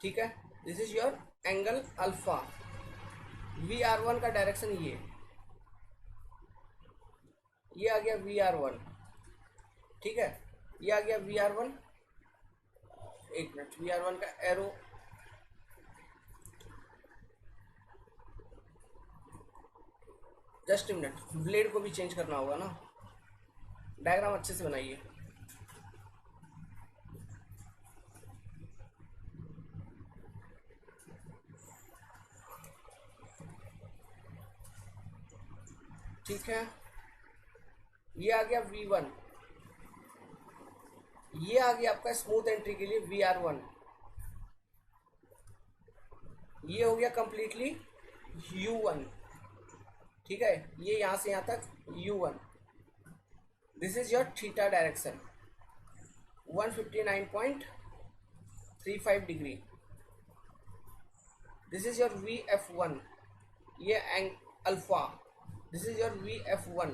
ठीक है, this is your angle alpha. VR1 का डायरेक्शन ये आ गया VR1, ठीक है, ये आ गया VR1, एक मिनट, VR1 का एरो, जस्ट मिनट, ब्लेड को भी चेंज करना होगा ना, डायग्राम अच्छे से बनाइए। ठीक है, ये आ गया V1, ये आ गया आपका स्मूथ एंट्री के लिए VR1, ये हो गया कंप्लीटली U1, ठीक है, ये यहां से यहां तक U1, this is your theta direction 159.35 degree, this is your VF1, ये angle alpha, this is your VF1,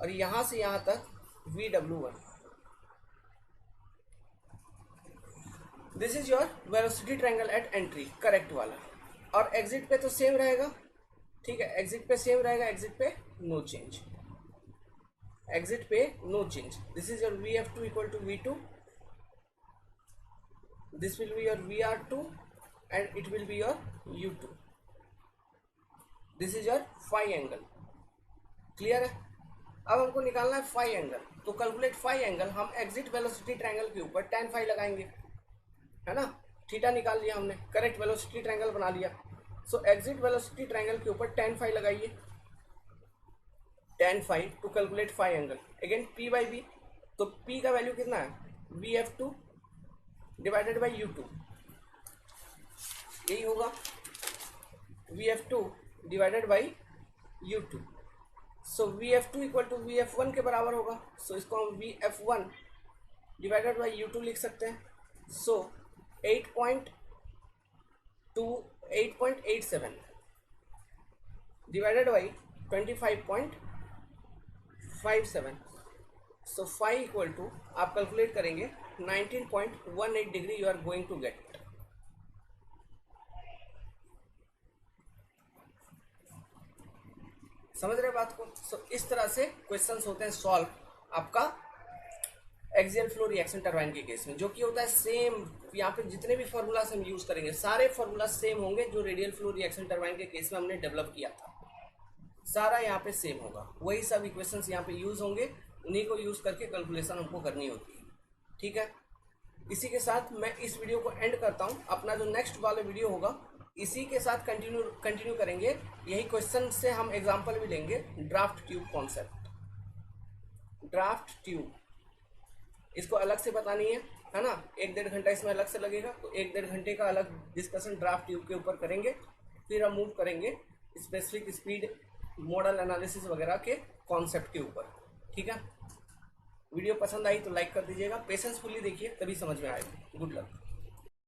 और यहाँ से यहाँ तक VW1। This is your velocity triangle at entry, correct वाला। और एग्जिट पे तो सेम रहेगा, ठीक है, एग्जिट पे सेम रहेगा, एग्जिट पे नो चेंज, एग्जिट पे no change. This is your VF2 equal to V2, this will be your VR2 and it will be your U2. This is your phi angle, clear है। अब हमको निकालना है phi angle, तो calculate phi angle, हम exit velocity triangle के ऊपर tan phi लगाएंगे, है ना। थीटा निकाल लिया हमने, करेक्ट वेलोसिटी ट्रायंगल बना लिया। सो एग्जिट वेलोसिटी ट्रायंगल के ऊपर tan फाई लगाइए, tan phi to calculate phi angle. Again P by B, तो P का वैल्यू कितना है, VF2 डिवाइडेड बाई U2, यही होगा VF2 divided by U2। So VF2 equal to VF1 के बराबर होगा। सो इसको हम VF1 डिवाइडेड बाई U2 लिख सकते हैं। So 8.87 divided by 25.57। So phi equal to आप कैलकुलेट करेंगे 19.18 degree you are going to get. समझ रहे बात को। सो इस तरह से क्वेश्चंस होते हैं सॉल्व आपका एक्सियल फ्लो रिएक्शन टरबाइन के केस में, जो कि होता है सेम। यहाँ पे जितने भी फॉर्मूलाज हम यूज करेंगे सारे फॉर्मूला सेम होंगे जो रेडियल फ्लो रिएक्शन टरबाइन के केस में हमने डेवलप किया था, सारा यहाँ पे सेम होगा, वही सब इक्वेशंस यहाँ पे यूज होंगे, उन्हीं को यूज करके कैलकुलेशन हमको करनी होती है, ठीक है। इसी के साथ मैं इस वीडियो को एंड करता हूँ। अपना जो नेक्स्ट वाला वीडियो होगा इसी के साथ कंटिन्यू करेंगे, यही क्वेश्चन से हम एग्जांपल भी लेंगे। Draft tube concept, draft tube इसको अलग से बतानी है ना, 1-1.5 घंटा इसमें अलग से लगेगा, तो 1-1.5 घंटे का अलग डिस्कशन ड्राफ्ट ट्यूब के ऊपर करेंगे। फिर हम मूव करेंगे स्पेसिफिक स्पीड मॉडल एनालिसिस वगैरह के कॉन्सेप्ट के ऊपर, ठीक है। वीडियो पसंद आई तो लाइक कर दीजिएगा, पेशेंसफुली देखिए तभी समझ में आएगा। Good luck.